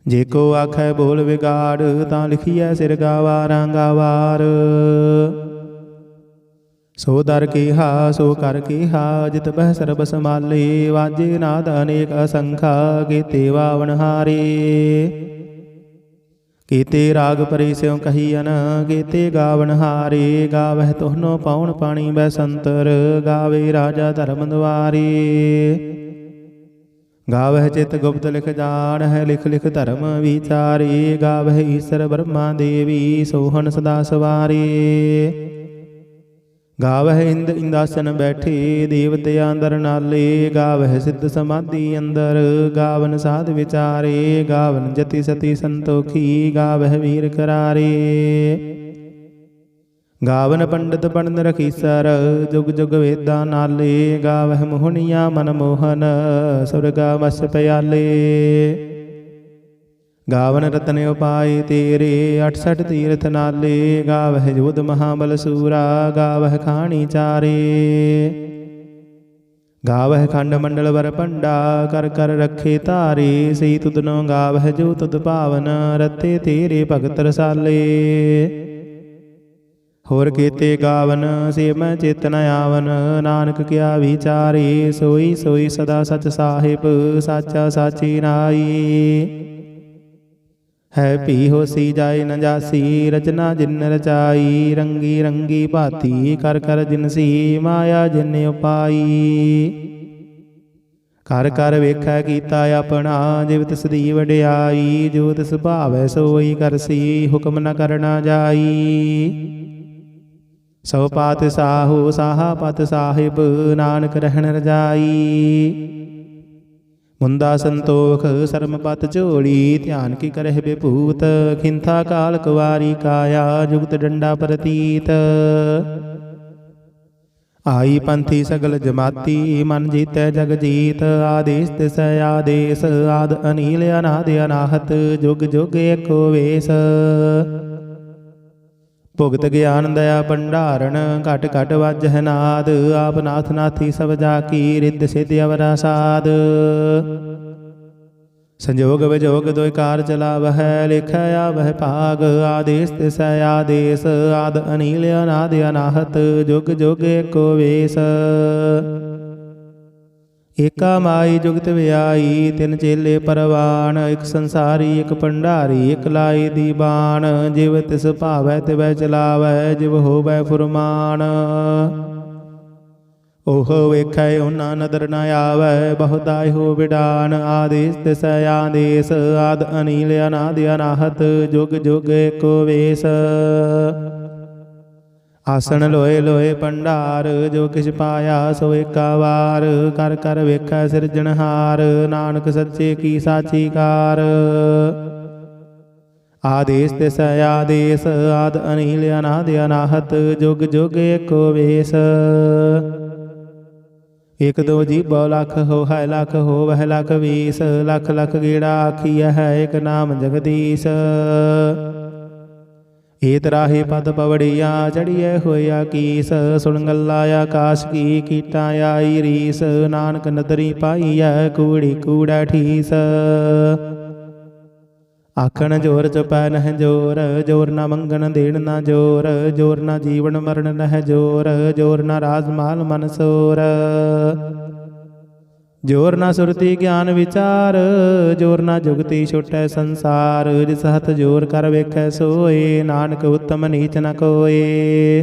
ਜੇ ਕੋ ਆਖੈ ਬੋਲ ਵਿਗਾੜ ਤਾਂ ਲਿਖੀਐ ਸਿਰ ਗਾਵਾਰਾਂ ਗਾਵਾਰ ਸੋ ਦਰ ਕੀਹਾ ਸੋ ਕਰ ਕੀਹਾ ਜਿਤ ਬਹਿ ਸਰਬ ਸਮਾਲੇ ਵਾਜੇ ਨਾਦ ਅਨੇਕ ਅਸੰਖਾ ਕੀਤੇ ਵਾਵਣ ਹਾਰੇ ਕੀਤੇ ਰਾਗ ਪਰੇ ਸਿਉ ਕਹੀਅਨ ਕੀਤੇ ਗਾਵਣ ਹਾਰੇ ਗਾਵਹਿ ਤੋਹਨੋ ਪਾਉਣ ਪਾਣੀ ਬੈ ਸੰਤਰ ਗਾਵੇ ਰਾਜਾ ਧਰਮ ਦੁਆਰੇ ਗਾਵਹਿ ਚਿਤ ਗੁਪਤ ਲਿਖ ਜਾਣਹਿ, ਲਿਖ ਲਿਖ ਧਰਮ ਵਿਚਾਰੇ। ਗਾਵਹਿ ਈਸਰ ਬ੍ਰਹਮਾ ਦੇਵੀ, ਸੋਹਣ ਸਦਾ ਸਵਾਰੇ। ਗਾਵਹਿ ਇੰਦ ਇੰਦਾਸਨ ਬੈਠੇ, ਦੇਵਤੇ ਅੰਦਰ ਨਾਲੇ। ਗਾਵਹਿ ਸਿੱਧ ਸਮਾਧੀ ਅੰਦਰ, ਗਾਵਨ ਸਾਧ ਵਿਚਾਰੇ। ਗਾਵਨ ਜਤੀ ਸਤੀ ਸੰਤੋਖੀ, ਗਾਵਹਿ ਵੀਰ ਕਰਾਰੇ। ਗਾਵਨ ਪੰਡਿਤ ਪੜਨ ਰਖੀਸਰ, ਜੁਗ ਜੁਗ ਵੇਦਾਂ ਨਾਲੇ। ਗਾਵਹਿ ਮੋਹਣੀਆਂ ਮਨ ਮੋਹਨ, ਸੁਰਗਾ ਵਸ ਪਿਆਲੇ। ਗਾਵਨ ਰਤਨ ਉਪਾਏ ਤੇਰੇ, 68 ਤੀਰਥ ਨਾਲੇ। ਗਾਵਹਿ ਜੋਧ ਮਹਾਬਲ ਸੂਰਾ, ਗਾਵਹਿ ਖਾਣੀ ਚਾਰੇ। ਗਾਵਹਿ ਖੰਡ ਮੰਡਲ ਵਰ ਭੰਡਾ, ਕਰ ਕਰ ਰੱਖੇ ਧਾਰੇ। ਸਈ ਤੁਧਨੋਂ ਗਾਵਹਿ ਜੋ ਤੁਧ ਭਾਵਨ, ਰਤੇ ਤੇਰੇ ਭਗਤ ਰਸਾਲੇ। ਹੋਰ ਕੀਤੇ ਗਾਵਨ, ਸੇ ਮੈਂ ਚੇਤਨ ਆਵਨ। ਨਾਨਕ ਕਿਆ ਵਿਚਾਰੇ, ਸੋਈ ਸੋਈ ਸਦਾ ਸਚ ਸਾਹਿਬ। ਸਾਚਾ ਸਾਚੀ ਨਾਈ, ਹੈ ਭੀ ਹੋਸੀ ਜਾਏ ਨ ਜਾਸੀ। ਰਚਨਾ ਜਿਨ ਰਚਾਈ, ਰੰਗੀ ਰੰਗੀ ਭਾਤੀ। ਕਰ ਕਰ ਜਿਨਸੀ, ਮਾਇਆ ਜਿਨ ਉਪਾਈ। ਕਰ ਕਰ ਵੇਖੈ ਕੀਤਾ ਆਪਣਾ, ਜਿਵ ਤਿਸ ਦੀ ਵਡਿਆਈ। ਜੋ ਤਿਸ ਭਾਵੈ ਸੋਈ ਕਰਸੀ, ਹੁਕਮ ਨ ਕਰਨਾ ਜਾਈ। ਸੋ ਪਾਤ ਸਾਹੋ, ਸਾਹਾ ਪਤ ਸਾਹਿਬ। ਨਾਨਕ ਰਹਿਣ ਰਜਾਈ। ਮੁੰਦਾ ਸੰਤੋਖ ਸਰਮ ਪਤ ਝੋਲੀ, ਧਿਆਨ ਕੀ ਕਰਹਿ ਬੇਭੂਤ। ਖਿੰਥਾ ਕਾਲ ਕੁਵਾਰੀ ਕਾਇਆ, ਜੁਗਤ ਡੰਡਾ ਪ੍ਰਤੀਤ। ਆਈ ਪੰਥੀ ਸਗਲ ਜਮਾਤੀ, ਮਨ ਜੀਤੈ ਜਗ ਜੀਤ। ਆਦੇਸ ਤਿਸ ਆਦੇਸ, ਆਦ ਅਨੀਲ ਅਨਾਦ ਅਨਾਹਤ। ਜੁਗ ਜੁਗ ਏਕੋ ਵੇਸ। ਭੁਗਤ ਗਿਆਨ ਦਇਆ ਭੰਡਾਰਨ, ਘਟ ਘਟ ਵਾਜਹਿ ਨਾਦ। ਆਪ ਨਾਥ ਨਾਥੀ ਸਭ ਜਾ ਕੀ, ਰਿੱਧ ਸਿੱਧ ਅਵਰਾ ਸਾਧ। ਸੰਜੋਗ ਵਿਜੋਗ ਦੋਇ ਕਾਰ ਚਲਾਵਹਿ, ਲਿਖੈ ਆਵਹਿ ਭਾਗ। ਆਦੇਸ ਤਿਸ ਆਦੇਸ, ਆਦ ਅਨੀਲ ਅਨਾਦ ਅਨਾਹਤ। ਜੁਗ ਜੁਗ ਏਕੋ ਵੇਸ। ਏਕਾ ਮਾਈ ਜੁਗਤ ਵਿਆਈ, ਤਿਨ ਚੇਲੇ ਪਰਵਾਨ। ਇਕ ਸੰਸਾਰੀ ਇਕ ਭੰਡਾਰੀ, ਇਕ ਲਾਈ ਦੀ ਬਾਣ। ਜਿਵ ਤਿਸ ਭਾਵੈ ਤਿਵੈ ਚਲਾਵੈ, ਜਿਵ ਹੋਵੈ ਫੁਰਮਾਨ। ਉਹ ਵੇਖੈ ਓਨਾ ਨਦਰ ਨ ਆਵੈ, ਬਹੁਤਾ ਹੋ ਵਿਡਾਨ। ਆਦੇਸ ਤਿਸ ਆਦੇਸ, ਆਦ ਅਨੀਲ ਅਨਾਦ ਅਨਾਹਤ। ਜੁਗ ਜੁਗ ਏਕੋ ਵੇਸ। ਆਸਣ ਲੋਏ ਲੋਏ ਭੰਡਾਰ, ਜੋ ਕਿਛ ਪਾਇਆ ਸੋ ਏਕਾ ਵਾਰ। ਕਰ ਕਰ ਵੇਖੈ ਸਿਰਜਣਹਾਰ, ਨਾਨਕ ਸੱਚੇ ਕੀ ਸਾਚੀ ਕਾਰ। ਆਦੇਸ ਤਿਸ ਆਦੇਸ, ਆਦ ਅਨੀਲ ਅਨਾਦ ਅਨਾਹਤ। ਜੁਗ ਜੁਗ ਏਕੋ ਵੇਸ। ਇਕ ਦੋ ਜੀਭੋ ਲਖ ਹੋਵੈ, ਲਖ ਹੋਵੈ ਲਖ ਵੀਸ। ਲਖ ਲਖ ਗੇੜਾ ਆਖੀਐ ਹੈ, ਇਕ ਨਾਮ ਜਗਦੀਸ਼। ਏ ਤਰਾਹੇ ਪਦ ਪਵੜੀਆਂ, ਚੜੀਐ ਹੋਇਆ ਕੀਸ। ਸੁਣ ਗੱਲਾ ਆਕਾਸ਼ ਕੀ, ਕੀਟਾਂ ਆਈ ਰੀਸ। ਨਾਨਕ ਨਦਰੀ ਪਾਈਐ, ਕੂੜੀ ਕੂੜਾ ਠੀਸ। ਆਖਣ ਜੋਰ ਚਪੈ ਨਹਿ ਜੋਰ, ਜੋਰ ਨਾ ਮੰਗਣ ਦੇਣ ਨਾ ਜੋਰ। ਜੋਰ ਨਾ ਜੀਵਨ ਮਰਨ ਨਹਿ ਜੋਰ, ਜੋਰ ਨਾ ਰਾਜ ਮਾਲ ਮਨ ਸੋਰ। ਜੋਰ ਨਾ ਸੁਰਤੀ ਗਿਆਨ ਵਿਚਾਰ, ਜੋਰ ਨਾ ਜੁਗਤੀ ਛੁਟੈ ਸੰਸਾਰ। ਜਿਸ ਹੱਥ ਜੋਰ ਕਰ ਵੇਖੈ ਸੋਏ, ਨਾਨਕ ਉਤਮ ਨੀਚ ਨ ਕੋਏ।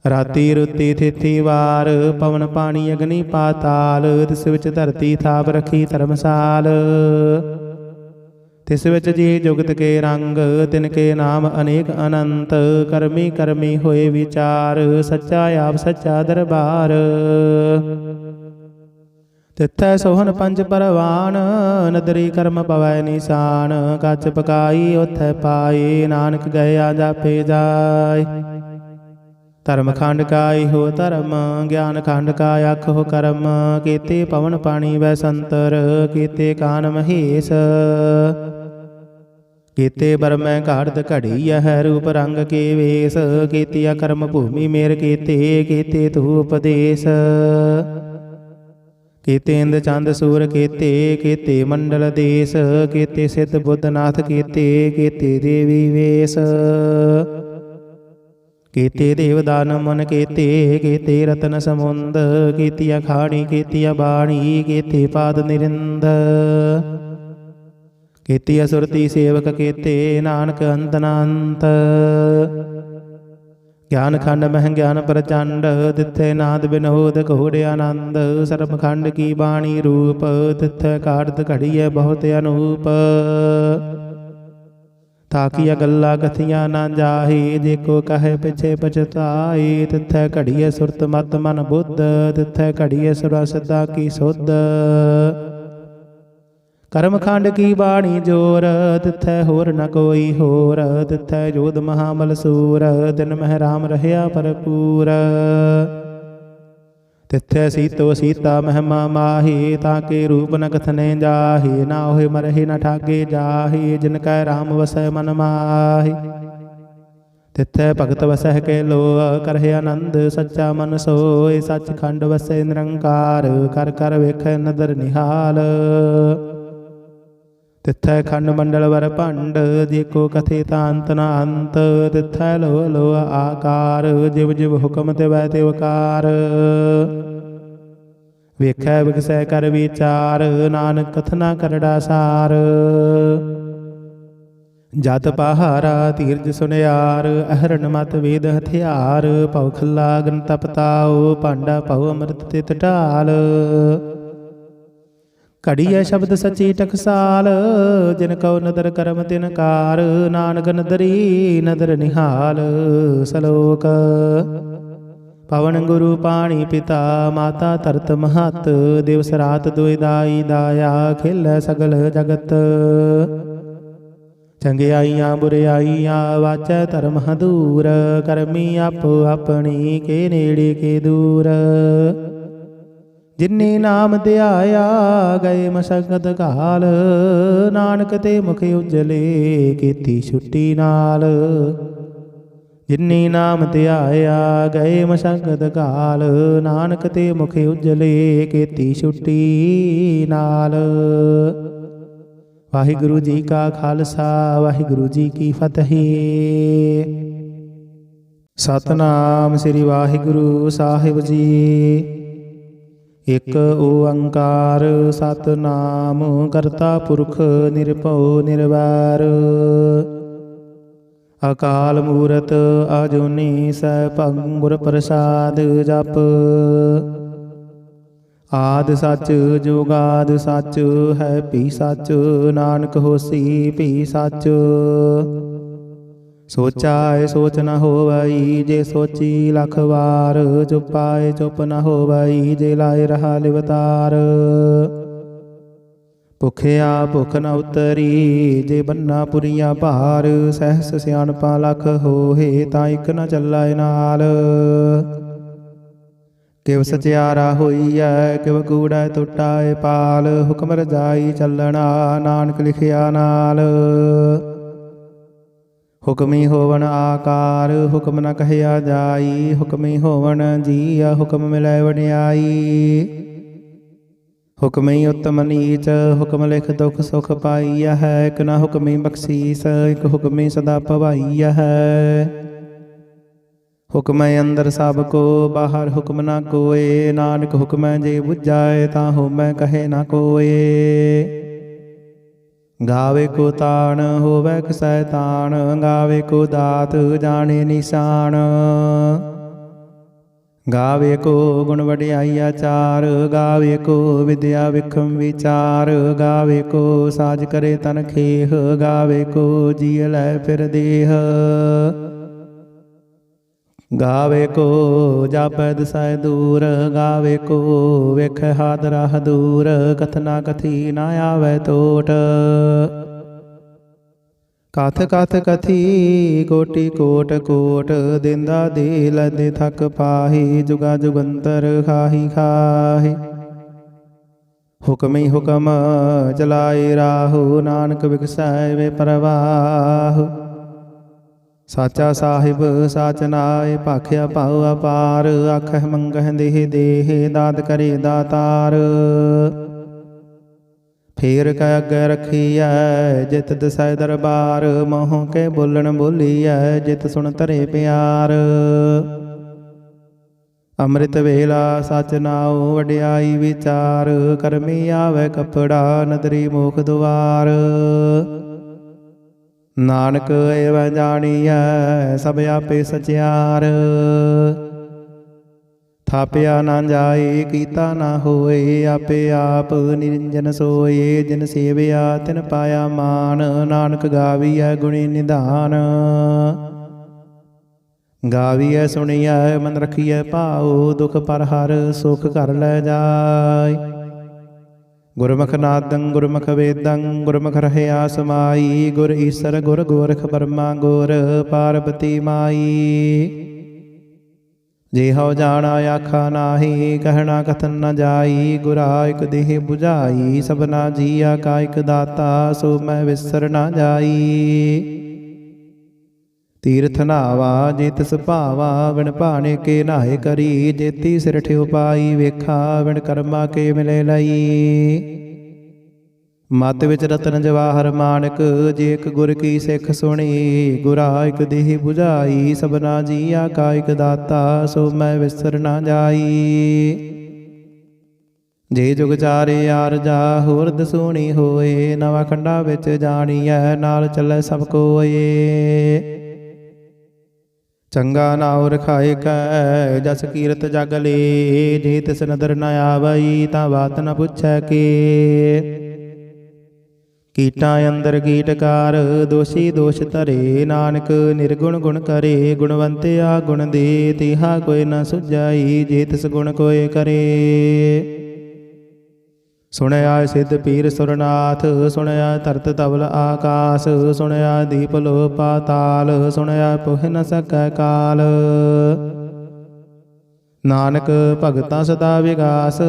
ਰਾਤੀ ਰੁੱਤੀ ਥਿਥੀ ਵਾਰ, ਪਵਨ ਪਾਣੀ ਅਗਨੀ ਪਾਤਾਲ। ਤਿਸ ਵਿੱਚ ਧਰਤੀ ਥਾਪ ਰਖੀ ਧਰਮਸਾਲ। ਤਿਸ ਵਿੱਚ ਜੀ ਜੁਗਤ ਕੇ ਰੰਗ, ਤਿਨ ਕੇ ਨਾਮ ਅਨੇਕ ਅਨੰਤ। ਕਰਮੀ ਕਰਮੀ ਹੋਏ ਵਿਚਾਰ, ਸੱਚਾ ਆਪ ਸੱਚਾ ਦਰਬਾਰ। ਤਿੱਥੈ ਸੋਹਨ ਪੰਜ ਪਰਵਾਨ, ਨਦਰੀ ਕਰਮ ਪਵੈ ਨਿਸ਼ਾਨ। ਕੱਚ ਪਕਾਈ ਉਥੈ ਪਾਏ, ਨਾਨਕ ਗਇਆ ਜਾਪੇ ਜਾਏ। ਧਰਮ ਖੰਡ ਕਾਈ ਹੋ ਧਰਮ, ਗਿਆਨ ਖੰਡ ਕਾ ਆਖੋ ਕਰਮ। ਕੀਤੇ ਪਵਨ ਪਾਣੀ ਵੈ ਸੰਤਰ, ਕੀਤੇ ਕਾਨ ਮਹੇਸ਼। ਕੀਤੇ ਬਰਮੈ ਘਾੜਦ ਘੜੀ ਹੈ, ਰੂਪ ਰੰਗ ਕੇ ਵੇਸ। ਕੀਤੀਆ ਕਰਮ ਭੂਮੀ ਮੇਰ ਕੀਤੇ, ਕੀਤੇ ਤੂ ਉਪਦੇਸ਼। ਕੀਤੇ ਇੰਦ ਚੰਦ ਸੂਰ ਕੀਤੇ, ਕੀਤੇ ਮੰਡਲ ਦੇਸ। ਕੀਤੇ ਸਿੱਧ ਬੁੱਧ ਨਾਥ ਕੀਤੇ, ਕੀਤੇ ਦੇਵੀ ਵੇਸ। ਕੀਤੇ ਦੇਵ ਦਾਨ ਮਨ ਕੀਤੇ, ਕੀਤੇ ਰਤਨ ਸਮੁੰਦ। ਕੀਤੀਆ ਖਾਣੀ ਕੀਤੀਆ ਬਾਣੀ, ਕੀਤੇ ਪਾਦ ਨਿਰਿੰਦ। ਕੀਤੀਆ ਸੁਰਤੀ ਸੇਵਕ ਕੀਤੇ, ਨਾਨਕ ਅੰਤ ਨ ਅੰਤ। ਗਿਆਨ ਖੰਡ ਮਹਿ ਗਿਆਨ ਪ੍ਰਚੰਡ, ਤਿੱਥੇ ਨਾਦ ਬਿਨੋਦ ਘੋੜ ਆਨੰਦ। ਸਰਬ ਖੰਡ ਕੀ ਬਾਣੀ ਰੂਪ, ਤਿੱਥੇ ਕਾੜਤ ਘੜੀਐ ਬਹੁਤ ਅਨੂਪ। ਤਾਕੀਆ ਗੱਲਾਂ ਕਥੀਆਂ ਨਾ ਜਾਹੀ, ਜੇ ਕੋ ਕਹੇ ਪਿਛੇ ਪਛਤਾਈ। ਤਿੱਥੈ ਘੜੀਏ ਸੁਰਤ ਮਤ ਮਨ ਬੁੱਧ, ਤਿੱਥੈ ਘੜੀਏ ਸੁਰਾ ਸਿੱਧਾ ਕੀ ਸੁਧ। ਕਰਮ ਖੰਡ ਕੀ ਬਾਣੀ ਜੋਰ, ਤਿੱਥੈ ਹੋਰ ਨ ਕੋਈ ਹੋਰ। ਤਿੱਥੈ ਜੋਧ ਮਹਾਬਲ ਸੂਰ, ਤਿਨ ਮਹਿ ਰਾਮ ਰਹਿਆ ਭਰਪੂਰ। ਤਿੱਥੈ ਸੀਤੋ ਸੀਤਾ ਮਹਿਮਾ ਮਾਹੀ, ਤਾਕੇ ਰੂਪ ਨ ਕਥਨੇ ਜਾਹੀ। ਨਾ ਹੋਏ ਮਰਹਿ ਨ ਠਾਗੇ ਜਾਹੀ, ਜਿਨ ਕੈ ਰਾਮ ਵਸੈ ਮਨ ਮਾਹੀ। ਤਿੱਥੈ ਭਗਤ ਵਸਹਿ ਕੇ ਲੋਅ, ਕਰਹਿ ਆਨੰਦ ਸੱਚਾ ਮਨ ਸੋਇ। ਸੱਚ ਖੰਡ ਵਸੈ ਨਿਰੰਕਾਰ, ਕਰ ਕਰ ਵੇਖੈ ਨਦਰ ਨਿਹਾਲ। ਤਿੱਥੈ ਖੰਡ ਮੰਡਲ ਵਰ ਭੰਡ, ਜੇ ਕੋ ਕਥੇ ਤਾਂ ਅੰਤ ਨ ਅੰਤ। ਤਿੱਥੈ ਲੋ ਲੋ ਆਕਾਰ, ਜਿਵ ਜਿਵ ਹੁਕਮ ਤਿਵੈ ਤਿਵ ਕਾਰ। ਵੇਖੈ ਵਿਗਸੈ ਕਰ ਵਿਚਾਰ, ਨਾਨਕ ਕਥਨਾ ਕਰੜਾ ਸਾਰ। ਜਤ ਪਹਾਰਾ ਧੀਰਜ ਸੁਨਿਆਰ, ਅਹਰਨ ਮਤ ਵੇਦ ਹਥਿਆਰ। ਭਉ ਖੱਲਾ ਅਗਨ ਤਪ ਤਾਉ, ਭਾਂਡਾ ਭਉ ਅੰਮ੍ਰਿਤ ਤਿਤ ਢਾਲ। ਘੜੀਐ ਸ਼ਬਦ ਸਚੀ ਟਕਸਾਲ, ਜਿਨ ਕਉ ਨਦਰ ਕਰਮ ਤਿਨ ਕਾਰ। ਨਾਨਕ ਨਦਰੀ ਨਦਰ ਨਿਹਾਲ। ਸਲੋਕ ਪਵਨ ਗੁਰੂ ਪਾਣੀ ਪਿਤਾ, ਮਾਤਾ ਧਰਤ ਮਹਤ। ਦਿਵਸ ਰਾਤ ਦੁਇ ਦਾਈ ਦਾਇਆ, ਖੇਲੈ ਸਗਲ ਜਗਤ। ਚੰਗਿਆਈਆਂ ਬੁਰਿਆਈਆਂ, ਵਾਚੈ ਧਰਮ ਹਦੂਰ। ਕਰਮੀ ਆਪੋ ਆਪਣੀ, ਕੇ ਨੇੜੇ ਕੇ ਦੂਰ। ਜਿਨੀ ਨਾਮ ਧਿਆਇਆ, ਗਏ ਮਸਕਤ ਘਾਲ। ਨਾਨਕ ਤੇ ਮੁਖ ਉਜਲੇ, ਕੀਤੀ ਛੁੱਟੀ ਨਾਲ। ਜਿਨੀ ਨਾਮ ਧਿਆਇਆ, ਗਏ ਮਸਕਤ ਘਾਲ। ਨਾਨਕ ਤੇ ਮੁਖ ਉਜਲੇ, ਕੀਤੀ ਛੁੱਟੀ ਨਾਲ। ਵਾਹਿਗੁਰੂ ਜੀ ਕਾ ਖਾਲਸਾ, ਵਾਹਿਗੁਰੂ ਜੀ ਕੀ ਫਤਿਹ। ਸਤਿਨਾਮ ਸ੍ਰੀ ਵਾਹਿਗੁਰੂ ਸਾਹਿਬ ਜੀ। ਇਕ ਓੰਕਾਰ ਸਤਿਨਾਮ, ਕਰਤਾ ਪੁਰਖ ਨਿਰਭਉ ਨਿਰਵੈਰ। ਅਕਾਲ ਮੂਰਤ ਅਜੂਨੀ ਸੈਭੰ, ਗੁਰ ਪ੍ਰਸਾਦ ਜਪ। ਆਦਿ ਸੱਚ ਜੁਗਾਦਿ ਸੱਚ, ਹੈ ਭੀ ਸੱਚ। ਨਾਨਕ ਹੋਸੀ ਭੀ ਸੱਚ। ਸੋਚਾਏ ਸੋਚ ਨ ਹੋਵਈ, ਜੇ ਸੋਚੀ ਲਖ ਵਾਰ। ਚੁਪਾਏ ਚੁਪ ਨ ਹੋਵਈ, ਜੇ ਲਾਏ ਰਹਾ ਲਿਵਤਾਰ। ਭੁਖਿਆ ਭੁਖ ਨ ਉਤਰੀ, ਜੇ ਬੰਨਾ ਪੁਰੀਆਂ ਭਾਰ। ਸਹਿਸ ਸਿਆਣਪਾ ਲਖ ਹੋਏ, ਤਾਂ ਇਕ ਨ ਚੱਲਾਏ ਨਾਲ। ਕਿਵ ਸਚਿਆਰਾ ਹੋਈਐ, ਕਿਵ ਕੂੜੈ ਟੁੱਟਾਏ ਪਾਲ। ਹੁਕਮ ਰਜਾਈ ਚੱਲਣਾ, ਨਾਨਕ ਲਿਖਿਆ ਨਾਲ। ਹੁਕਮੀ ਹੋਵਣ ਆਕਾਰ, ਹੁਕਮ ਨ ਕਹਿਆ ਜਾਈ। ਹੁਕਮੀ ਹੋਵਣ ਜੀਅ, ਹੁਕਮ ਮਿਲੈ ਵਡਿਆਈ। ਹੁਕਮੀ ਉਤਮ ਨੀਚ, ਹੁਕਮ ਲਿਖ ਦੁਖ ਸੁਖ ਪਾਈਆ ਹੈ। ਇਕ ਨ ਹੁਕਮੀ ਬਖਸ਼ੀਸ, ਇਕ ਹੁਕਮੀ ਸਦਾ ਭਵਾਈਆ ਹੈ। ਹੁਕਮੈ ਅੰਦਰ ਸਭ ਕੋ, ਬਾਹਰ ਹੁਕਮ ਨ ਕੋਏ। ਨਾਨਕ ਹੁਕਮੈ ਜੇ ਬੁਝਾਏ, ਤਾਂ ਹੋਮੈ ਕਹੇ ਨ ਕੋਏ। ਗਾਵੇ ਕੋ ਤਾਣ, ਹੋਵੈ ਕਸੈ ਤਾਣ। ਗਾਵੇ ਕੋ ਦਾਤ, ਜਾਣੇ ਨਿਸ਼ਾਨ। ਗਾਵੇ ਕੋ ਗੁਣ ਵਡਿਆਈ ਆਚਾਰ। ਗਾਵੇ ਕੋ ਵਿਦਿਆ ਵਿਖਮ ਵਿਚਾਰ। ਗਾਵੇ ਕੋ ਸਾਜ ਕਰੇ ਤਨ ਖੇਹ। ਗਾਵੇ ਕੋ ਜੀਅ ਲੈ ਫਿਰ ਦੇਹ। ਗਾਵੇ ਕੋ ਜਾਪੈ ਦਿਸੈ ਦੂਰ। ਗਾਵੇ ਕੋ ਵੇਖੈ ਹਾਦਰਾ ਹਦੂਰ। ਕਥਨਾ ਕਥੀ ਨਾ ਆਵੈ ਟੋਟ। ਕਥ ਕਥ ਕਥੀ ਕੋਟਿ ਕੋਟ ਕੋਟ। ਦਿੰਦਾ ਦੇ ਲੈਂਦੇ ਥਕ ਪਾਹੀ। ਜੁਗਾ ਜੁਗੰਤਰ ਖਾਹੀ ਖਾਹੀ। ਹੁਕਮੀ ਹੁਕਮ ਚਲਾਏ ਰਾਹੂ। ਨਾਨਕ ਵਿਗਸੈ ਵੇ ਪ੍ਰਵਾਹ। ਸਾਚਾ ਸਾਹਿਬ ਸਾਚ ਨਾਇ, ਭਾਖਿਆ ਭਾਉ ਅਪਾਰ। ਆਖਹਿ ਮੰਗਹਿ ਦੇਹ ਦੇਹ, ਦਾਤ ਕਰੇ ਦਾਤਾਰ। ਫੇਰ ਕੈ ਅੱਗੇ ਰਖੀਐ, ਜਿਤ ਦਿਸੈ ਦਰਬਾਰ। ਮੋਹ ਕੇ ਬੋਲਣ ਬੋਲੀਐ, ਜਿਤ ਸੁਣ ਧਰੇ ਪਿਆਰ। ਅੰਮ੍ਰਿਤ ਵੇਲਾ ਸਚ ਨਾਉ, ਵਡਿਆਈ ਵਿਚਾਰ। ਕਰਮੀ ਆਵੈ ਕਪੜਾ, ਨਦਰੀ ਮੋਖ ਦੁਆਰ। ਨਾਨਕ ਏਵ ਜਾਣੀਐ ਸਭ ਆਪੇ ਸਚਿਆਰ। ਥਾਪਿਆ ਨਾ ਜਾਏ ਕੀਤਾ ਨਾ ਹੋਏ, ਆਪੇ ਆਪ ਨਿਰੰਜਨ ਸੋਏ। ਜਿਨ ਸੇਵਿਆ ਤਿਨ ਪਾਇਆ ਮਾਨ, ਨਾਨਕ ਗਾਵੀਐ ਗੁਣੀ ਨਿਧਾਨ। ਗਾਵੀਐ ਸੁਣੀਐ ਮਨ ਰਖੀਐ ਭਾਉ, ਦੁਖ ਪਰ ਹਰ ਸੁਖ ਘਰ ਲੈ ਜਾਇ। ਗੁਰਮੁਖ ਨਾਦੰ ਗੁਰਮੁਖ ਵੇਦੰ, ਗੁਰਮੁਖ ਰਹਿਆ ਸਮਾਈ। ਗੁਰ ਈਸਰ ਗੁਰ ਗੋਰਖ ਬਰਮਾ, ਗੁਰ ਪਾਰਬਤੀ ਮਾਈ। ਜੇ ਹਉ ਜਾਣਾ ਆਖਾ ਨਾਹੀ, ਕਹਿਣਾ ਕਥਨ ਨ ਜਾਈ। ਗੁਰਾ ਇਕ ਦੇਹ 부ਝਾਈ, ਸਭਨਾ ਜੀਆ ਕਾ ਇਕ ਦਾਤਾ। ਸੋ ਮੈਂ ਵਿਸਰ ਨਾ ਜਾਈ। ਤੀਰਥ ਨਾਵਾ ਜੇ ਤਿਸ ਭਾਵਾ, ਬਿਨ ਭਾਣੇ ਕੇ ਨਾਏ ਕਰੀ। ਜੇਤੀ ਸਿਰ ਠਿਉ ਪਾਈ ਵੇਖਾ, ਬਿਨ ਕਰਮਾ ਕੇ ਮਿਲੇ ਲਈ। ਮਤ ਵਿੱਚ ਰਤਨ ਜਵਾਹਰ ਮਾਣਕ, ਜੇ ਇਕ ਗੁਰ ਕੀ ਸਿੱਖ ਸੁਣੀ। ਗੁਰਾ ਇਕ ਦੇਹ 부ਝਾਈ, ਸਭਨਾ ਜੀਆ ਕਾ ਇਕ ਦਾਤਾ। ਸੋ ਮੈਂ ਵਿਸਰ ਨਾ ਜਾਈ। ਜੇ ਜੁਗ ਚਾਰੇ ਆਰਜਾ, ਹੋਰ ਦਸੂਣੀ ਹੋਏ। ਨਵਾਂ ਖੰਡਾ ਵਿੱਚ ਜਾਣੀਐ, ਨਾਲ ਚੱਲੇ ਸਭ ਕੋਏ। ਚੰਗਾ ਨਾਉ ਰਖਾਏ ਕੈ, ਜਸ ਕੀਰਤ ਜਗ ਲੇ। ਜੇ ਤਿਸ ਨਦਰ ਨ ਆਵਈ, ਤਾਂ ਬਾਤ ਨ ਪੁੱਛੈ ਕੇ। ਕੀਟਾਂ ਅੰਦਰ ਕੀਟਕਾਰ, ਦੋਸ਼ੀ ਦੋਸ਼ ਧਰੇ। ਨਾਨਕ ਨਿਰਗੁਣ ਗੁਣ ਕਰੇ, ਗੁਣਵੰਤਿਆ ਗੁਣ ਦੇ। ਤੀਹਾ ਕੋਈ ਨ ਸੁਝਾਈ, ਜੇ ਤਿਸ ਗੁਣ ਕੋਇ ਕਰੇ। ਸੁਣਿਆ ਸਿੱਧ ਪੀਰ ਸੁਰਨਾਥ, ਸੁਣਿਆ ਧਰਤ ਧਵਲ ਆਕਾਸ। ਸੁਣਿਆ ਦੀਪ ਲੋ ਪਾਤਾਲ, ਸੁਣਿਆ ਪੁਹ ਨ ਸਕੈ ਕਾਲ। ਨਾਨਕ ਭਗਤਾਂ ਸਦਾ ਵਿਗਾਸ,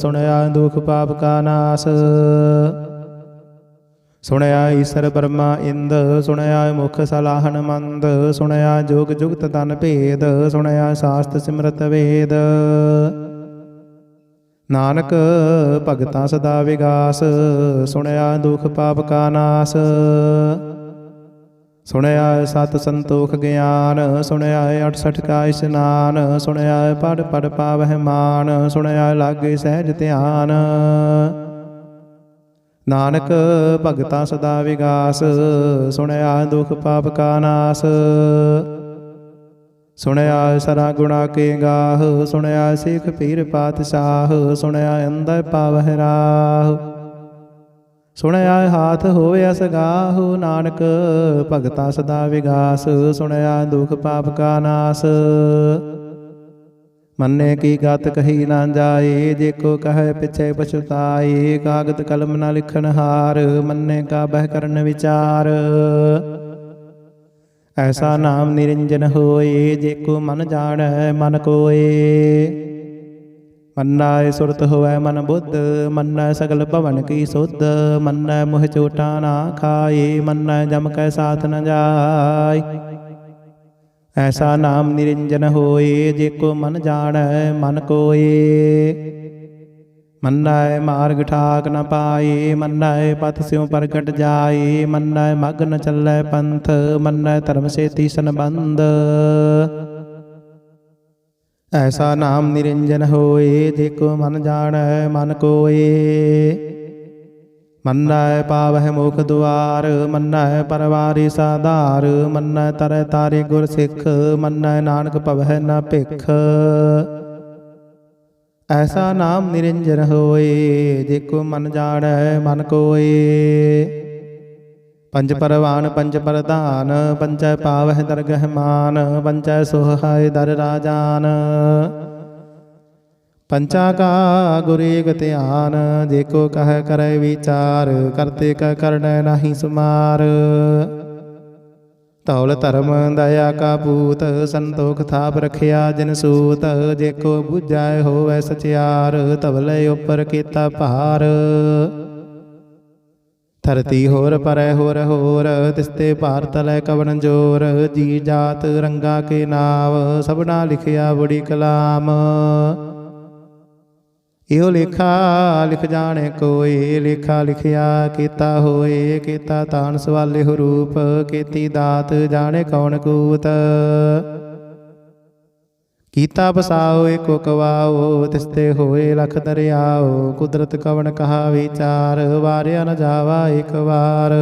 ਸੁਣਿਆ ਦੁਖ ਪਾਪ ਕਾ ਨਾਸ। ਸੁਣਿਆ ਈਸਰ ਬਰਮਾ ਇੰਦ, ਸੁਣਿਆ ਮੁਖ ਸਲਾਹਨ ਮੰਦ। ਸੁਣਿਆ ਜੋਗ ਜੁਗਤ ਤਨ ਭੇਦ, ਸੁਣਿਆ ਸਾਸਤ ਸਿਮਰਤ ਵੇਦ। ਨਾਨਕ ਭਗਤਾਂ ਸਦਾ ਵਿਗਾਸ, ਸੁਣਿਆ ਦੁਖ ਪਾਪ ਕਾ ਨਾਸ। ਸੁਣਿਆ ਸਤ ਸੰਤੋਖ ਗਿਆਨ, ਸੁਣਿਆ 68 ਕਾ ਇਸ਼ਨਾਨ। ਸੁਣਿਆ ਪੜ ਪੜ ਪਾਵਹਿ ਮਾਨ, ਸੁਣਿਆ ਲਾਗੇ ਸਹਿਜ ਧਿਆਨ। ਨਾਨਕ ਭਗਤਾਂ ਸਦਾ ਵਿਗਾਸ, ਸੁਣਿਆ ਦੁਖ ਪਾਪ ਕਾ ਨਾਸ। ਸੁਣਿਆ ਸਰਾ ਗੁਣਾ ਕੇ ਗਾਹ, ਸੁਣਿਆ ਸਿੱਖ ਪੀਰ ਪਾਤਸ਼ਾਹ। ਸੁਣਿਆ ਅੰਦਰ ਪਾਵਹਿ ਰਾਹ, ਸੁਣਿਆ ਹਾਥ ਹੋਵੇ ਅਸਗਾਹ। ਨਾਨਕ ਭਗਤਾਂ ਸਦਾ ਵਿਗਾਸ, ਸੁਣਿਆ ਦੁਖ ਪਾਪ ਕਾ ਨਾਸ। ਮੰਨੇ ਕੀ ਗਤ ਕਹੀ ਨਾ ਜਾਏ, ਜੇ ਕੋ ਕਹੈ ਪਿਛੇ ਪਛੁਤਾਏ। ਕਾਗਦ ਕਲਮ ਨ ਲਿਖਣ ਹਾਰ, ਮੰਨੇ ਕਾ ਬਹਿ ਕਰਨ ਵਿਚਾਰ। ਐਸਾ ਨਾਮ ਨਿਰੰਜਨ ਹੋਏ, ਜੇ ਕੋ ਮਨ ਜਾਣੈ ਮਨ ਕੋਏ। ਮੰਨੈ ਸੁਰਤ ਹੋਵੈ ਮਨ ਬੁੱਧ, ਮੰਨੈ ਸਗਲ ਭਵਨ ਕੀ ਸੁਧ। ਮੰਨੈ ਮੋਹ ਚੋਟਾ ਨਾ ਖਾਏ, ਮੰਨੈ ਜਮ ਕੈ ਸਾਥ ਨ ਜਾਏ। ਐਸਾ ਨਾਮ ਨਿਰੰਜਨ ਹੋਏ, ਜੇ ਕੋ ਮਨ ਜਾਣੈ ਮਨ ਕੋਏ। ਮੰਨੈ ਮਾਰਗ ਠਾਕ ਨ ਪਾਏ, ਮੰਨੈ ਪਥ ਸਿਉ ਪ੍ਰਗਟ ਜਾਏ। ਮੰਨੈ ਮਗ ਨ ਚੱਲੈ ਪੰਥ, ਮੰਨੈ ਧਰਮ ਸੇਤੀ ਸੰਬੰਧ। ਐਸਾ ਨਾਮ ਨਿਰੰਜਨ ਹੋਏ, ਜੇ ਕੋ ਮਨ ਜਾਣੈ ਮਨ ਕੋਏ। ਮੰਨੈ ਪਾਵਹਿ ਮੁਖ ਦੁਆਰ, ਮੰਨੈ ਪਰਵਾਰੀ ਸਾਧਾਰ। ਮੰਨੈ ਤਰੈ ਤਾਰੇ ਗੁਰ ਸਿੱਖ, ਮੰਨੈ ਨਾਨਕ ਭਵਹਿ ਨ ਭਿਖ। ਐਸਾ ਨਾਮ ਨਿਰੰਜਨ ਹੋਏ, ਜੇ ਕੋ ਮਨ ਜਾਣੈ ਮਨ ਕੋਏ। ਪੰਜ ਪਰਵਾਨ ਪੰਜ ਪ੍ਰਧਾਨ, ਪੰਚੈ ਪਾਵਹਿ ਦਰਗਹਿ ਮਾਨ। ਪੰਚੈ ਸੋਹਾਇ ਦਰ ਰਾਜਾਨ, ਪੰਚਾ ਕਾ ਗੁਰ ਏਕ ਧਿਆਨ। ਜੇ ਕੋ ਕਹਿ ਕਰੈ ਵਿਚਾਰ, ਕਰਤੇ ਕਾ ਕਰਣੈ ਨਾਹੀ ਸੁਮਾਰ। ਧੌਲ ਧਰਮ ਦਇਆ ਕਾ ਪੂਤ, ਸੰਤੋਖ ਥਾਪ ਰਖਿਆ ਜਿਨ ਸੂਤ। ਜੇ ਕੋ ਬੁਝੈ ਹੋਵੈ ਸਚਿਆਰ, ਧਵਲੇ ਉਪਰ ਕੀਤਾ ਭਾਰ। ਧਰਤੀ ਹੋਰ ਪਰੈ ਹੋਰ ਹੋਰ, ਤਿਸਤੇ ਭਾਰ ਤਲੈ ਕਵਣ ਜੋਰ। ਜੀ ਜਾਤ ਰੰਗਾ ਕੇ ਨਾਵ, ਸਭਨਾ ਲਿਖਿਆ ਬੜੀ ਕਲਾਮ। ਇਹੋ ਲੇਖਾ ਲਿਖ ਜਾਣੇ ਕੋਏ, ਲੇਖਾ ਲਿਖਿਆ ਕੀਤਾ ਹੋਏ। ਕੀਤਾ ਤਾਣ ਸਵਾਲੇ ਹੋ ਰੂਪ, ਕੀਤੀ ਦਾਤ ਜਾਣੇ ਕੌਣ ਕੂਤ। ਕੀਤਾ ਬਸਾਓ ਏਕੋ ਕਵਾਓ, ਤਿਸਤੇ ਹੋਏ ਲਖ ਦਰਿਆਓ। ਕੁਦਰਤ ਕਵਣ ਕਹਾ ਵਿਚਾਰ, ਵਾਰਿਆ ਨ ਜਾਵਾ ਇਕ ਵਾਰ।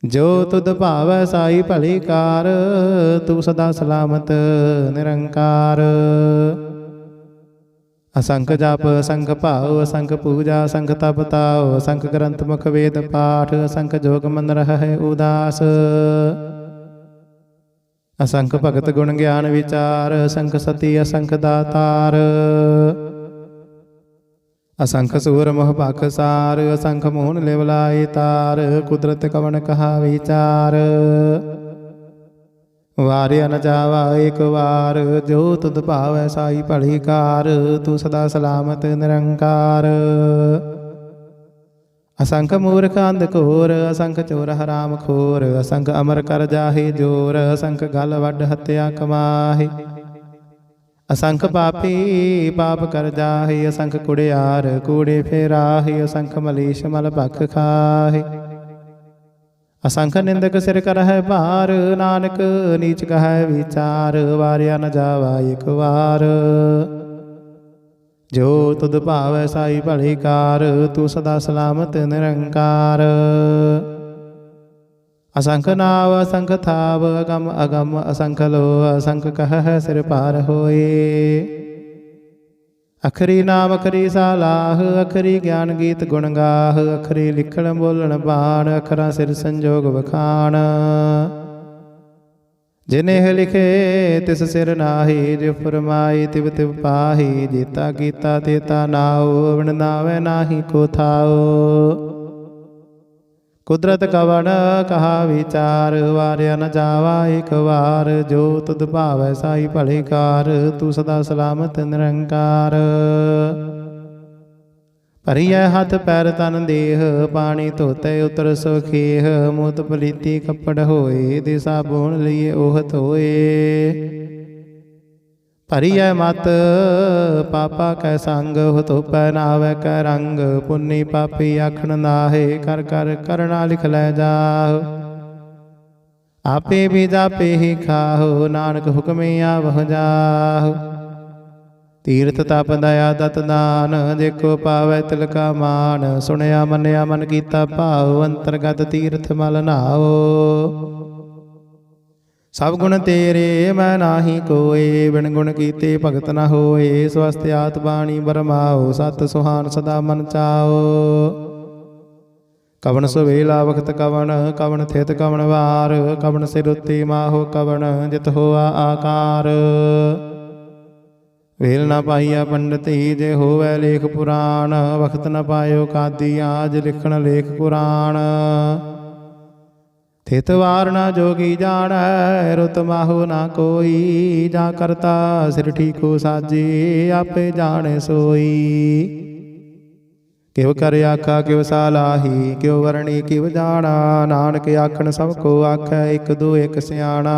ਜੋ ਤੁਧ ਭਾਵੈ ਸਾਈ ਭਲੀ ਕਾਰ, ਤੂੰ ਸਦਾ ਸਲਾਮਤ ਨਿਰੰਕਾਰ। ਅਸੰਖ ਜਪ ਅਸੰਖ ਭਾਉ, ਅਸੰਖ ਪੂਜਾ ਅਸੰਖ ਤਪ ਤਾਉ, ਅਸੰਖ ਗ੍ਰੰਥ ਮੁਖ ਵੇਦ ਪਾਠ, ਅਸੰਖ ਜੋਗ ਮਨ ਰਹਿ ਉਦਾਸ। ਅਸੰਖ ਭਗਤ ਗੁਣ ਗਿਆਨ ਵਿਚਾਰ, ਅਸੰਖ ਸਤੀ ਅਸੰਖ ਦਾਤਾਰ। ਅਸੰਖ ਸੂਰ ਮੋਹ ਭਖ ਸਾਰ, ਅਸੰਖ ਮੋਹਨ ਲਿਵ ਲਾਏ ਤਾਰ, ਕੁਦਰਤ ਕਵਣ ਕਹਾ ਵਿਚਾਰ। ਵਾਰਿਆ ਨ ਜਾਵਾ ਏਕ ਵਾਰ, ਜੋ ਤੁਧ ਭਾਵੈ ਸਾਈ ਭਲੀ ਕਾਰ, ਤੂੰ ਸਦਾ ਸਲਾਮਤ ਨਿਰੰਕਾਰ। ਅਸੰਖ ਮੂਰਖ ਅੰਧ ਘੋਰ, ਅਸੰਖ ਚੋਰ ਹਰਾਮ ਖੋਰ, ਅਸੰਖ ਅਮਰ ਕਰ ਜਾਹੇ ਜੋਰ, ਅਸੰਖ ਗਲ ਵੱਡ ਹੱਤਿਆ ਕਮਾਹੇ। ਅਸੰਖ ਪਾਪੀ ਪਾਪ ਕਰ ਜਾਹੇ, ਅਸੰਖ ਕੁੜਿਆਰ ਕੂੜੇ ਫੇਰਾਹੇ, ਅਸੰਖ ਮਲੀਸ਼ ਮਲ ਭਖ ਖਾਹੇ। ਅਸੰਖ ਨਿੰਦਕ ਸਿਰ ਕਰਹਿ ਭਾਰ, ਨਾਨਕ ਨੀਚ ਕਹੈ ਵਿਚਾਰ, ਵਾਰਿਆ ਨ ਜਾਵਾ ਇਕ ਵਾਰ। ਜੋ ਤੁਧ ਭਾਵੈ ਸਾਈ ਭਲੀ ਕਾਰ, ਤੂੰ ਸਦਾ ਸਲਾਮਤ ਨਿਰੰਕਾਰ। ਅਸੰਖ ਨਾਵ ਅਸੰਖ ਥਾਵ, ਅਗਮ ਅਗਮ ਅਸੰਖ ਲੋ, ਅਸੰਖ ਕਹਿ ਸਿਰ ਭਾਰ ਹੋਏ। ਅਖਰੀ ਨਾਮ ਅਖਰੀ ਸਾਲਾਹ, ਅਖਰੀ ਗਿਆਨ ਗੀਤ ਗੁਣ ਗਾਹ, ਅਖਰੀ ਲਿਖਣ ਬੋਲਣ ਬਾਣ, ਅਖਰਾਂ ਸਿਰ ਸੰਜੋਗ ਵਖਾਣ। ਜਿਨਿਹ ਲਿਖੇ ਤਿਸ ਸਿਰ ਨਾਹੀ, ਜਿਵ ਫਰਮਾਈ ਤਿਵ ਤਿਵ ਪਾਹੀ। ਜੀਤਾ ਕੀਤਾ ਤੇਤਾ ਨਾਉ, ਵਿਣ ਨਾਵੈ ਨਾਹੀ ਕੋ ਥਾਉ। ਕੁਦਰਤ ਕਵਣ ਕਹਾ ਵਿਚਾਰ, ਵਾਰਿਆ ਨ ਜਾਵਾ ਇਕ ਵਾਰ। ਜੋ ਤੁਧ ਭਾਵੈ ਸਾਈ ਭਲੀ ਕਾਰ, ਤੂੰ ਸਦਾ ਸਲਾਮਤ ਨਿਰੰਕਾਰ। ਭਰੀਐ ਹੱਥ ਪੈਰ ਤਨ ਦੇਹ, ਪਾਣੀ ਧੋਤੇ ਉਤਰ ਸੁਖੇਹ। ਮੂਤ ਪਲੀਤੀ ਕੱਪੜ ਹੋਏ, ਦੇ ਸਾਬੁਨ ਲਈਏ ਉਹ ਧੋਏ। ਭਰੀਐ ਮਤ ਪਾਪਾ ਕੈ ਸੰਗ, ਹੋ ਧੋਪੈ ਨਾਵੈ ਕੈ ਰੰਗ। ਪੁੰਨੀ ਪਾਪੀ ਆਖਣ ਨਾਹੇ, ਕਰ ਕਰ ਕਰਣਾ ਲਿਖ ਲੈ ਜਾਹੁ। ਆਪੇ ਵੀ ਜਾਪੇ ਹੀ ਖਾਹੁ, ਨਾਨਕ ਹੁਕਮੇ ਆਵਹੁ ਜਾਹੁ। ਤੀਰਥ ਤਪ ਦਇਆ ਦਤ ਦਾਨ, ਜੇਕੋ ਪਾਵੈ ਤਿਲ ਕਾ ਮਾਨ। ਸੁਣਿਆ ਮੰਨਿਆ ਮਨ ਕੀਤਾ ਭਾਉ, ਅੰਤਰਗਤ ਤੀਰਥ ਮਲ ਨਾਉ। ਸਭ ਗੁਣ ਤੇਰੇ ਮੈਂ ਨਾਹੀ ਕੋਏ, ਬਿਨ ਗੁਣ ਕੀਤੇ ਭਗਤ ਨ ਹੋਏ। ਸਵਸਤ ਆਤ ਬਾਣੀ ਬਰਮਾਓ, ਸਤ ਸੁਹਾਨ ਸਦਾ ਮਨ ਚਾਓ। ਕਵਣ ਸੁਵੇਲਾ ਵਖਤ ਕਵਣ, ਕਵਣ ਥਿਤ ਕਵਣ ਵਾਰ। ਕਵਣ ਸਿਰ ਉੱਤੇ ਮਾਹੋ ਕਵਣ, ਜਿਤ ਹੋਆ ਆਕਾਰ। ਵੇਲ ਨ ਪਾਈਆ ਪੰਡਤੀ, ਜੇ ਹੋਵੈ ਲੇਖ ਪੁਰਾਣ। ਵਖਤ ਨ ਪਾਇਓ ਕਾਦੀਆਂ, ਜੇ ਲਿਖਣ ਲੇਖ ਪੁਰਾਣ। ਥਿਤ ਵਾਰ ਨਾ ਜੋਗੀ ਜਾਣੈ, ਰੁਤ ਮਾਹੋ ਨਾ ਕੋਈ। ਜਾਂ ਕਰਤਾ ਸਿਰ ਠੀਕੋ ਸਾਜੇ, ਆਪੇ ਜਾਣੈ ਸੋਈ। ਕਿਵ ਕਰ ਆਖਾ ਕਿਵ ਸਾਲਾਹੀ, ਕਿਉ ਵਰਣੀ ਕਿਵ ਜਾਣਾ। ਨਾਨਕ ਆਖਣ ਸਭ ਕੋ ਆਖੈ, ਇਕ ਦੋ ਇਕ ਸਿਆਣਾ।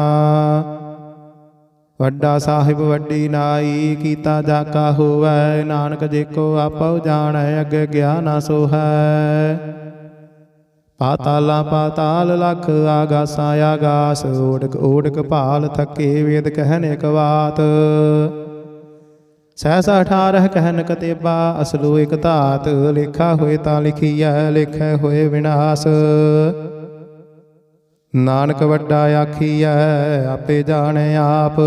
ਵੱਡਾ ਸਾਹਿਬ ਵੱਡੀ ਨਾਈ, ਕੀਤਾ ਜਾ ਕਾ ਹੋਵੈ। ਨਾਨਕ ਜੇਕੋ ਆਪਉ ਜਾਣੈ, ਅੱਗੇ ਗਿਆ ਨਾ ਸੋਹੈ। ਪਾਤਾਲਾਂ ਪਾਤਾਲ ਲਖ, ਆਗਾਸਾਂ ਆਗਾਸ। ਓੜਕ ਓੜਕ ਭਾਲ ਥਕੇ, ਵੇਦ ਕਹਿਨ ਇਕ ਬਾਤ। ਸਹਿਸਾ 18 ਕਹਿਨ ਕਤੇਬਾ, ਅਸਲੋ ਇਕ ਧਾਤ। ਲੇਖਾ ਹੋਏ ਤਾਂ ਲਿਖੀਐ, ਲੇਖੈ ਹੋਏ ਵਿਨਾਸ਼। ਨਾਨਕ ਵੱਡਾ ਆਖੀਐ, ਆਪੇ ਜਾਣੈ ਆਪ।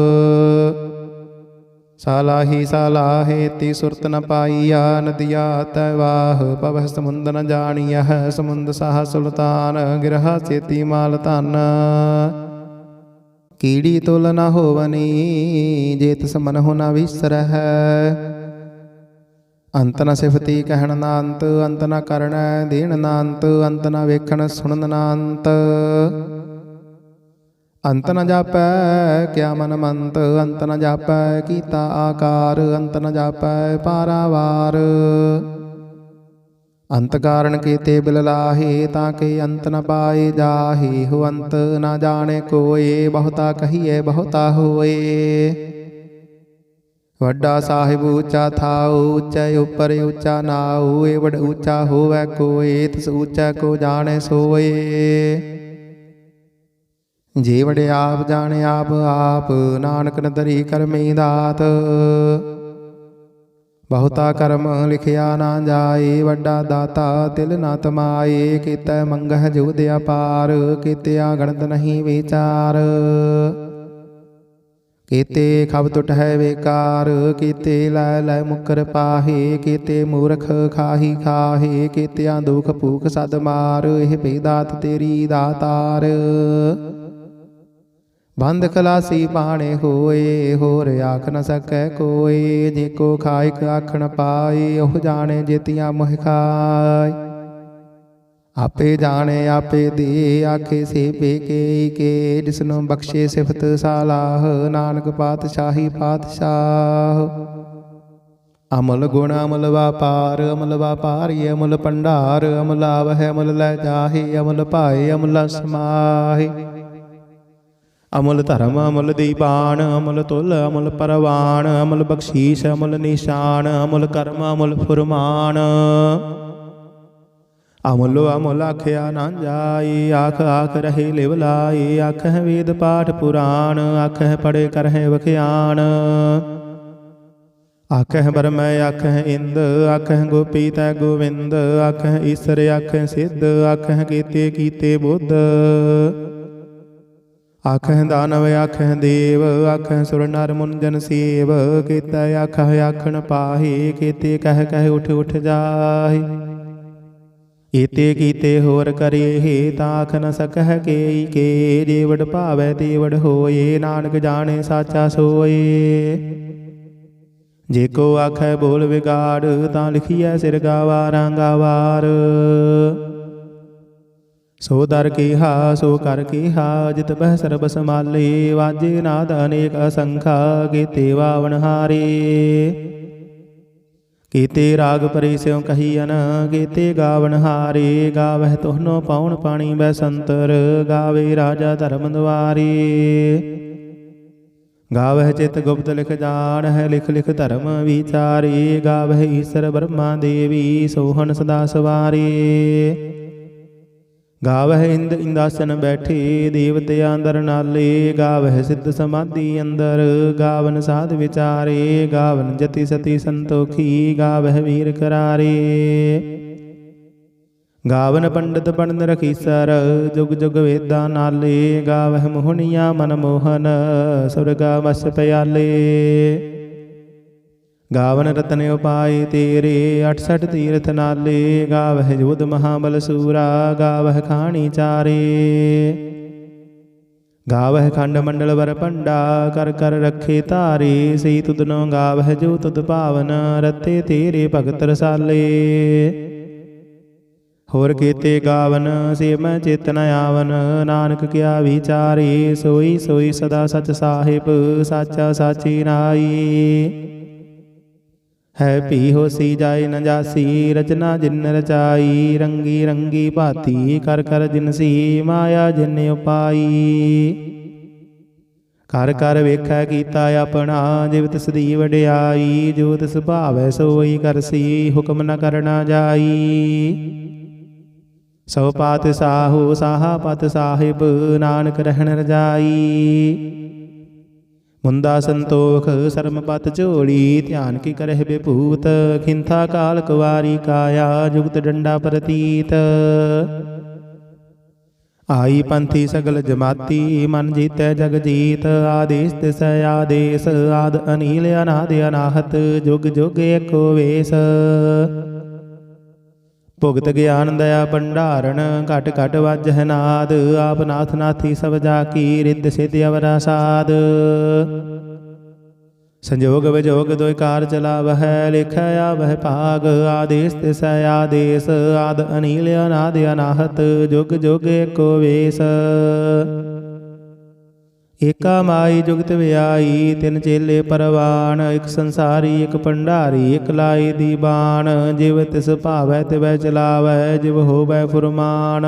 ਸਾਲਾਹੀ ਸਾਲਾਹੇ ਤੀ ਸੁਰਤ ਨ ਪਾਈਆ। ਨਦੀਆ ਤੈ ਵਾਹ, ਪਵਹਿ ਸਮੁੰਦ ਨ ਜਾਣੀਐ। ਸਮੁੰਦ ਸਾਹ ਸੁਲਤਾਨ, ਗਿਰਹਾ ਚੇਤੀ ਮਾਲ ਧਨ। ਕੀੜੀ ਤੁਲ ਨ ਹੋਵਨੀ, ਜੇ ਤਿਸ ਮਨਹੁ ਨ ਵਿਸਰਹਿ। ਅੰਤ ਨ ਸਿਫਤੀ ਕਹਿਣ ਨਾ ਅੰਤ, ਅੰਤ ਨ ਕਰਣੈ ਦੇਣ ਨਾ ਅੰਤ। ਅੰਤ ਨ ਵੇਖਣ ਸੁਣਨ ਨਾ ਅੰਤ। ਅੰਤ ਨ ਜਾਪੈ ਕਿਆ ਮਨ ਮੰਤ, ਅੰਤ ਨ ਜਾਪੈ ਕੀਤਾ ਆਕਾਰ। ਅੰਤ ਨ ਜਾਪੈ ਪਾਰਾਵਾਰ। ਅੰਤ ਕਾਰਨ ਕੀਤੇ ਬਿਲ ਲਾਹੇ, ਤਾਂ ਕਿ ਅੰਤ ਨ ਪਾਏ ਜਾਹੇ। ਹੋ ਅੰਤ ਨ ਜਾਣੇ ਕੋਏ, ਬਹੁਤਾ ਕਹੀਏ ਬਹੁਤਾ ਹੋਏ। ਵੱਡਾ ਸਾਹਿਬ ਉੱਚਾ ਥਾਉ, ਉੱਚੈ ਉੱਪਰ ਉੱਚਾ ਨਾਉ। ਏ ਵਡ ਉੱਚਾ ਹੋਵੈ ਕੋਏ, ਤਿਸ ਉੱਚਾ ਕੋ ਜਾਣੈ ਸੋਏ। ਜੇ ਵਡ ਆਪ ਜਾਣੇ ਆਪ ਆਪ, ਨਾਨਕ ਨ ਧਰੀ ਕਰਮੀ ਦਾਤ। ਬਹੁਤਾ ਕਰਮ ਲਿਖਿਆ ਨਾ ਜਾਏ, ਵੱਡਾ ਦਾਤਾ ਤਿਲ ਨਾ ਤਮਾਏ। ਕੀਤੈ ਮੰਗਹਿ ਜੁਗਦ ਅਪਾਰ, ਕੀਤਿਆ ਗਣਤ ਨਹੀਂ ਵਿਚਾਰ। ਕੀਤੇ ਖਬ ਟੁਟਹਿ ਵੇਕਾਰ, ਕੀਤੇ ਲੈ ਲੈ ਮੁਕਰ ਪਾਹੇ। ਕੀਤੇ ਮੂਰਖ ਖਾਹੀ ਖਾਹੇ, ਕੀਤਿਆਂ ਦੁਖ ਭੂਖ ਸਦ ਮਾਰ। ਇਹ ਭਈ ਦਾਤ ਤੇਰੀ ਦਾਤਾਰ, ਬੰਦ ਖਲਾਸੀ ਪਾਣੇ ਹੋਏ। ਹੋਰ ਆਖ ਨ ਸਕੈ ਕੋਇ, ਜੇ ਕੋ ਖਾਇਕ ਆਖਣ ਪਾਏ। ਉਹ ਜਾਣੇ ਜੇਤੀਆਂ ਮੋਹਿ ਖਾਇ, ਆਪੇ ਜਾਣੇ ਆਪੇ ਦੇ। ਆਖੇ ਸੇ ਪੇਕੇ ਕੇ, ਜਿਸਨੂੰ ਬਖਸ਼ੇ ਸਿਫਤ ਸਾਲਾਹ। ਨਾਨਕ ਪਾਤਸ਼ਾਹੀ ਪਾਤਸ਼ਾਹ, ਅਮਲ ਗੁਣ ਅਮਲ ਵਾਪਾਰ। ਅਮਲ ਵਾਪਾਰੀ ਅਮਲ ਭੰਡਾਰ, ਅਮਲ ਆਵਹਿ ਅਮਲ ਲੈ ਜਾਹੇ। ਅਮਲ ਭਾਏ ਅਮਲ ਸਮਾਹੇ, ਅਮਲ ਧਰਮ ਅਮਲ ਦੀਬਾਨ। ਅਮਲ ਤੁਲ ਅਮਲ ਪਰਵਾਨ, ਅਮਲ ਬਖਸ਼ੀਸ਼ ਅਮਲ ਨਿਸ਼ਾਨ। ਅਮਲ ਕਰਮ ਅਮਲ ਫੁਰਮਾਨ, ਅਮਲੋ ਅਮਲ ਆਖਿਆ ਨਾ ਜਾਏ। ਆਖ ਆਖ ਰਹੇ ਲਿਵ ਲਾਏ, ਆਖਹਿ ਵੇਦ ਪਾਠ ਪੁਰਾਣ। ਆਖਹਿ ਪੜੇ ਕਰਹਿ ਵਖਿਆਨ, ਆਖਹਿ ਬਰਮੈ ਆਖਹਿ ਇੰਦ। ਆਖਹਿ ਗੋਪੀ ਤੈ ਗੋਵਿੰਦ, ਆਖਹਿ ਈਸਰ ਆਖਹਿ ਸਿੱਧ। ਆਖਹਿ ਕੀਤੇ ਕੀਤੇ ਬੁੱਧ, ਆਖਹਿ ਦਾਨਵ ਆਖਹਿ ਦੇਵ। ਆਖਹਿ ਸੁਰ ਨਰ ਮੁਨ ਜਨ ਸੇਵ, ਕੀਤੈ ਆਖਹਿ ਆਖਣ ਪਾਹੇ। ਕੀਤੇ ਕਹਿ ਕਹਿ ਉਠ ਉਠ ਜਾਹੇ, ਏਤੇ ਕੀਤੇ ਹੋਰ ਕਰੇ। ਤਾਂ ਆਖ ਨ ਸਕਹਿ ਕੇ ਕੇ, ਜੇ ਵਡ ਭਾਵੈ ਤੇ ਵਡ ਹੋਏ। ਨਾਨਕ ਜਾਣੇ ਸਾਚਾ ਸੋਏ, ਜੇ ਕੋ ਆਖੈ ਬੋਲ ਵਿਗਾੜ। ਤਾਂ ਲਿਖੀਐ ਸਿਰ ਗਾਵਾਰਾਂ ਗਾਵਾਰ, ਸੋ ਦਰ ਕੀਹਾ ਸੋ ਕਰ ਕੀਹਾ। ਜਿਤ ਬਹਿ ਸਰਬ ਸਮਾਲੇ, ਵਾਜੇ ਨਾਦ ਅਨੇਕ ਅਸੰਖਾ। ਕੀਤੇ ਵਾਵਣ ਹਾਰੇ, ਕੀਤੇ ਰਾਗ ਪਰੇ ਸਿਉ ਕਹੀਅਨ। ਕੀਤੇ ਗਾਵਣ ਹਾਰੇ, ਗਾਵਹਿ ਤੋਹਨੋ ਪਾਉਣ ਪਾਣੀ ਬੈਸੰਤਰ। ਗਾਵੇ ਰਾਜਾ ਧਰਮ ਦੁਆਰੇ, ਗਾਵਹਿ ਚਿਤ ਗੁਪਤ ਲਿਖ ਜਾਣਹਿ। ਲਿਖ ਲਿਖ ਧਰਮ ਵਿਚਾਰੇ, ਗਾਵਹਿ ਈਸਰ ਬ੍ਰਹਮਾ ਦੇਵੀ। ਸੋਹਣ ਸਦਾ ਸਵਾਰੇ, ਗਾਵਹਿ ਇੰਦ ਇੰਦਾਸਨ ਬੈਠੇ। ਦੇਵਤਿਆਂ ਅੰਦਰ ਨਾਲੇ, ਗਾਵਹਿ ਸਿੱਧ ਸਮਾਧੀ ਅੰਦਰ। ਗਾਵਨ ਸਾਧ ਵਿਚਾਰੇ, ਗਾਵਨ ਜਤੀ ਸਤੀ ਸੰਤੋਖੀ। ਗਾਵਹਿ ਵੀਰ ਕਰਾਰੇ, ਗਾਵਨ ਪੰਡਤ ਪੜਨ ਰਖੀਸਰ। ਜੁਗ ਜੁਗ ਵੇਦਾਂ ਨਾਲੇ, ਗਾਵਹਿ ਮੋਹਣੀਆਂ ਮਨ ਮੋਹਨ। ਸੁਰਗਾ ਵਸ ਪਿਆਲੇ, ਗਾਵਨ ਰਤਨ ਉਪਾਏ ਤੇਰੇ। 68 ਤੀਰਥ ਨਾਲੇ, ਗਾਵਹਿ ਜੋਧ ਮਹਾਬਲ ਸੂਰਾ। ਗਾਵਹਿ ਖਾਣੀ ਚਾਰੇ, ਗਾਵਹਿ ਖੰਡ ਮੰਡਲ ਵਰ ਭੰਡਾ। ਕਰ ਕਰ ਰੱਖੇ ਧਾਰੇ, ਸਈ ਤੁਧਨੋ ਗਾਵਹਿ ਜੋ ਤੁਧ ਭਾਵਨ। ਰਤੇ ਤੇਰੇ ਭਗਤ ਰਸਾਲੇ, ਹੋਰ ਕੀਤੇ ਗਾਵਨ ਸੇ ਮੈਂ ਚੇਤਨ ਆਵਨ। ਨਾਨਕ ਕਿਆ ਵਿਚਾਰੇ, ਸੋਈ ਸੋਈ ਸਦਾ ਸਚ ਸਾਹਿਬ। ਸਾਚਾ ਸਾਚੀ ਨਾਈ, ਹੈ ਭੀ ਹੋਸੀ ਜਾਏ ਨ ਜਾਸੀ। ਰਚਨਾ ਜਿਨ ਰਚਾਈ, ਰੰਗੀ ਰੰਗੀ ਭਾਤੀ। ਕਰ ਕਰ ਜਿਨਸੀ ਮਾਇਆ ਜਿਨ ਉਪਾਈ। ਕਰ ਕਰ ਵੇਖੈ ਕੀਤਾ ਆਪਣਾ, ਜਿਵ ਤਿਸ ਦੀ ਵਡਿਆਈ। ਜੋ ਤਿਸ ਭਾਵੈ ਸੋਈ ਕਰਸੀ, ਹੁਕਮ ਨ ਕਰਨਾ ਜਾਈ। ਸੋ ਪਾਤਿ ਸਾਹੋ ਸਾਹਾ ਪਤ ਸਾਹਿਬ। ਨਾਨਕ ਰਹਿਣ ਰਜਾਈ, ਮੁੰਦਾ ਸੰਤੋਖ ਸਰਮ ਪਤ ਝੋਲੀ। ਧਿਆਨ ਕੀ ਕਰਹਿ ਬਿਭੂਤ, ਖਿੰਥਾ ਕਾਲ ਕੁਵਾਰੀ ਕਾਇਆ। ਜੁਗਤ ਡੰਡਾ ਪ੍ਰਤੀਤ, ਆਈ ਪੰਥੀ ਸਗਲ ਜਮਾਤੀ। ਮਨ ਜੀਤੈ ਜਗ ਜੀਤ, ਆਦੇਸ ਤਿਸੈ ਆਦੇਸ। ਆਦ ਅਨੀਲ ਅਨਾਦ ਅਨਾਹਤ, ਜੁਗ ਜੁਗ ਏਕੋ ਵੇਸ। ਭੁਗਤ ਗਿਆਨ ਦਇਆ ਭੰਡਾਰਨ, ਘਟ ਘਟ ਵਾਜਹਿ ਨਾਦ। ਆਪ ਨਾਥ ਨਾਥੀ ਸਭ ਜਾ ਕੀ, ਰਿੱਧ ਸਿੱਧ ਅਵਰਾ ਸਾਧ। ਸੰਜੋਗ ਵਿਜੋਗ ਦੋਇ ਕਾਰ ਚਲਾਵਹਿ, ਲਿਖੈ ਆਵਹਿ ਭਾਗ। ਆਦੇਸ ਤਿਸੈ ਆਦੇਸ, ਆਦ ਅਨੀਲ ਅਨਾਦ ਅਨਾਹਤ। ਜੁਗ ਜੁਗ ਏਕੋ ਵੇਸ। ਏਕਾ ਮਾਈ ਜੁਗਤ ਵਿਆਈ, ਤਿਨ ਚੇਲੇ ਪਰਵਾਨ। ਇਕ ਸੰਸਾਰੀ ਇਕ ਭੰਡਾਰੀ, ਇਕ ਲਾਈ ਦੀਬਾਨ। ਜਿਵ ਤਿਸ ਭਾਵੈ ਤਿਵੈ ਚਲਾਵੈ, ਜਿਵ ਹੋਵੈ ਫੁਰਮਾਨ।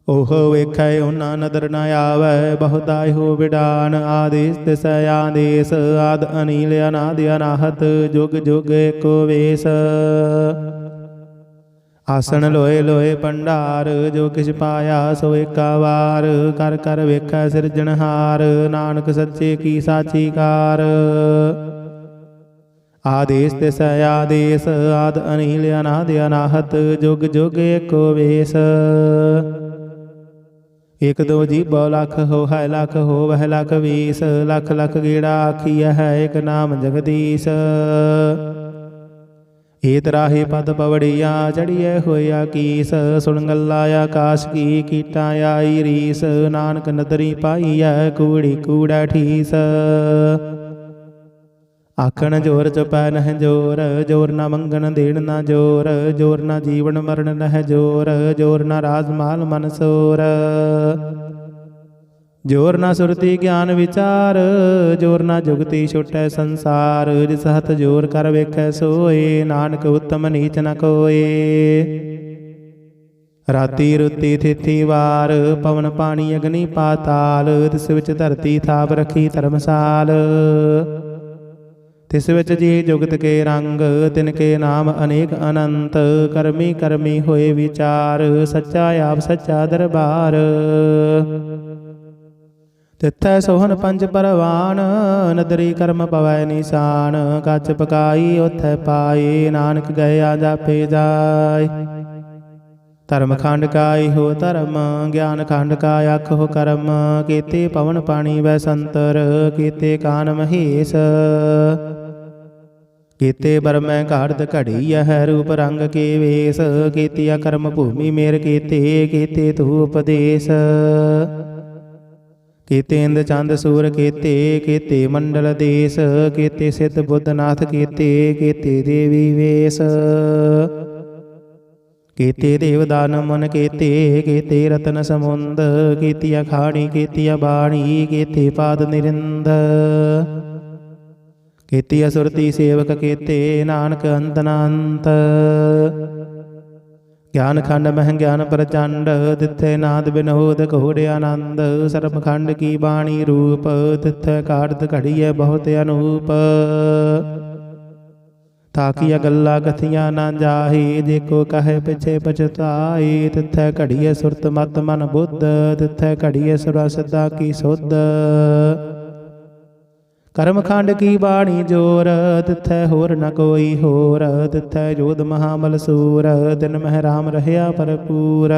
ਉਹ ਵੇਖੈ ਉਹਨਾਂ ਨਦਰ ਨ ਆਵੈ, ਬਹੁਤਾ ਇਹੋ ਵਿਡਾਨ। ਆਦੇਸ ਤਿਸੈ ਆਦੇਸ, ਆਦ ਅਨੀਲ ਅਨਾਦ ਅਨਾਹਤ। ਜੁਗ ਜੁਗ ਏਕੋ ਵੇਸ। ਆਸਣ ਲੋਏ ਲੋਏ ਭੰਡਾਰ, ਜੋ ਕਿਛ ਪਾਇਆ ਸੋ ਏਕਾ ਵਾਰ। ਕਰ ਕਰ ਵੇਖੈ ਸਿਰਜਣਹਾਰ, ਨਾਨਕ ਸੱਚੇ ਕੀ ਸਾਚੀ ਕਾਰ। आदेश तिस आदेश आद अनिल अनाद अनाहत जुग जुग एको वेश। एक दो जीबो लख हो है लख हो वह लख बीस लख लख गेड़ा आखिया है एक नाम जगदीश। ਏਤ ਰਾਹੇ ਪਦ ਪਵੜੀਆ ਚੜੀਐ ਹੋਇਆ ਕੀਸ ਸੁਣ ਗੱਲਾ ਆਕਾਸ਼ ਕੀ ਕੀਟਾਂ ਆਈ ਰੀਸ ਨਾਨਕ ਨਦਰੀ ਪਾਈਐ ਕੂੜੀ ਕੂੜਾ ਠੀਸ। ਆਖਣ ਜੋਰ ਚੁਪੈ ਨਹਿ ਜੋਰ ਜੋਰ ਨਾ ਮੰਗਣ ਦੇਣ ਨਾ ਜੋਰ ਜੋਰ ਨਾ ਜੀਵਨ ਮਰਨ ਨਹਿ ਜੋਰ ਜੋਰ ਨਾ ਰਾਜ ਮਾਲ ਮਨ ਸੋਰ। ਜੋਰ ਨਾ ਸੁਰਤੀ ਗਿਆਨ ਵਿਚਾਰ ਜੋਰ ਨਾ ਜੁਗਤੀ ਛੁਟੈ ਸੰਸਾਰ। ਜਿਸ ਹੱਥ ਜੋਰ ਕਰ ਵੇਖੈ ਸੋਏ ਨਾਨਕ ਉਤਮ ਨੀਚ ਨ ਕੋਏ। ਰਾਤੀ ਰੁੱਤੀ ਥਿਥੀ ਵਾਰ ਪਵਨ ਪਾਣੀ ਅਗਨੀ ਪਾਤਾਲ ਤਿਸ ਵਿੱਚ ਧਰਤੀ ਥਾਪ ਰੱਖੀ ਧਰਮਸਾਲ। ਤਿਸ ਵਿੱਚ ਜੀ ਜੁਗਤ ਕੇ ਰੰਗ ਤਿਨ ਕੇ ਨਾਮ ਅਨੇਕ ਅਨੰਤ ਕਰਮੀ ਕਰਮੀ ਹੋਏ ਵਿਚਾਰ ਸੱਚਾ ਆਪ ਸੱਚਾ ਦਰਬਾਰ। ਤਿੱਥੈ ਸੋਹਣ ਪੰਜ ਪਰਵਾਨ ਨਦਰੀ ਕਰਮ ਪਵੈ ਨਿਸ਼ਾਨ ਕੱਚ ਪਕਾਈ ਉਥੈ ਪਾਏ ਨਾਨਕ ਗਇਆ ਜਾਪੇ ਜਾਏ। ਧਰਮ ਖੰਡ ਕਾ ਇਹੋ ਧਰਮ ਗਿਆਨ ਖੰਡ ਕਾ ਆਖੋ ਕਰਮ ਕੀਤੇ ਪਵਨ ਪਾਣੀ ਵੈ ਸੰਤਰ ਕੀਤੇ ਕਾਨ ਮਹੇਸ਼। ਕੀਤੇ ਬਰਮੈ ਘਾੜਤ ਘੜੀ ਹੈ ਰੂਪ ਰੰਗ ਕੇ ਵੇਸ ਕੀਤਿਆ ਕਰਮ ਭੂਮੀ ਮੇਰ ਕੀਤੇ ਤੂ ਉਪਦੇਸ਼। ਕੀਤੇ ਇੰਦ ਚੰਦ ਸੂਰ ਕੀਤੇ ਮੰਡਲ ਦੇਸ ਕੀਤੇ ਸਿੱਧ ਬੁੱਧਨਾਥ ਕੀਤੇ ਦੇਵੀ ਵੇਸ। ਕੀਤੇ ਦੇਵ ਦਾਨ ਮਨ ਕੀਤੇ ਰਤਨ ਸਮੁੰਦ ਕੀਤੀਆ ਖਾਣੀ ਕੀਤੀਆ ਬਾਣੀ ਕੀਤੇ ਪਾਦ ਨਿਰਿੰਦ। ਕੀਤੀਆ ਸੁਰਤੀ ਸੇਵਕ ਕੀਤੇ ਨਾਨਕ ਅੰਤ ਅਨੰਤ। ਗਿਆਨ ਖੰਡ ਮਹਿ ਗਿਆਨ ਪ੍ਰਚੰਡ ਤਿੱਥੈ ਨਾਦ ਬਿਨੋਦ ਘੋੜ ਆਨੰਦ। ਸਰਬ ਖੰਡ ਕੀ ਬਾਣੀ ਰੂਪ ਤਿੱਥੈ ਕਾੜਤ ਘੜੀਐ ਬਹੁਤ ਅਨੂਪ। ਤਾਕੀਆ ਗੱਲਾਂ ਕਥੀਆਂ ਨਾ ਜਾਹੀ ਜੇ ਕੋ ਕਹੇ ਪਿਛੇ ਪਛਤਾਈ। ਤਿੱਥੈ ਘੜੀਐ ਸੁਰਤ ਮਤ ਮਨ ਬੁੱਧ ਤਿੱਥੈ ਘੜੀਐ ਸੁਰਾ ਸਿੱਧਾ ਕੀ ਸੁਧ। ਕਰਮ ਖੰਡ ਕੀ ਬਾਣੀ ਜੋਰ ਤਿੱਥੈ ਹੋਰ ਨ ਕੋਈ ਹੋਰ ਤਿੱਥੈ ਜੋਧ ਮਹਾਬਲ ਸੂਰ ਦਿਨ ਮਹਿ ਰਾਮ ਰਹਿਆ ਭਰਪੂਰ।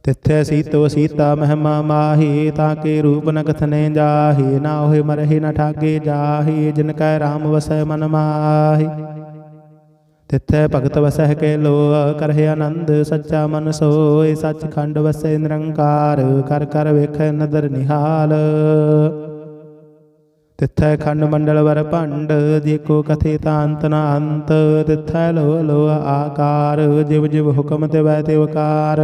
ਤਿੱਥੈ ਸੀਤੋ ਸੀਤਾ ਮਹਿਮਾ ਮਾਹੀ ਤਾਂ ਕੇ ਰੂਪ ਨ ਕਥਨੇ ਜਾਹੀ। ਨਾ ਹੋਏ ਮਰਹਿ ਨ ਠਾਗੇ ਜਾਹੀ ਜਿਨ ਕੈ ਰਾਮ ਵਸੈ ਮਨ ਮਾਹੀ। ਤਿੱਥੈ ਭਗਤ ਵਸਹਿ ਕੇ ਲੋ ਕਰਹਿ ਆਨੰਦ ਸੱਚਾ ਮਨ ਸੋਇ। ਸੱਚ ਖੰਡ ਵਸੈ ਨਿਰੰਕਾਰ ਕਰ ਕਰ ਵੇਖੈ ਨਦਰ ਨਿਹਾਲ। ਤਿੱਥੈ ਖੰਡ ਮੰਡਲ ਵਰ ਭੰਡ ਜੇ ਕੋ ਕਥੇ ਤਾਂ ਅੰਤ ਨ ਅੰਤ। ਤਿੱਥੈ ਲੋ ਲੋ ਆਕਾਰ ਜਿਵ ਜਿਵ ਹੁਕਮ ਤਿਵੈ ਤਿਵਕਾਰ।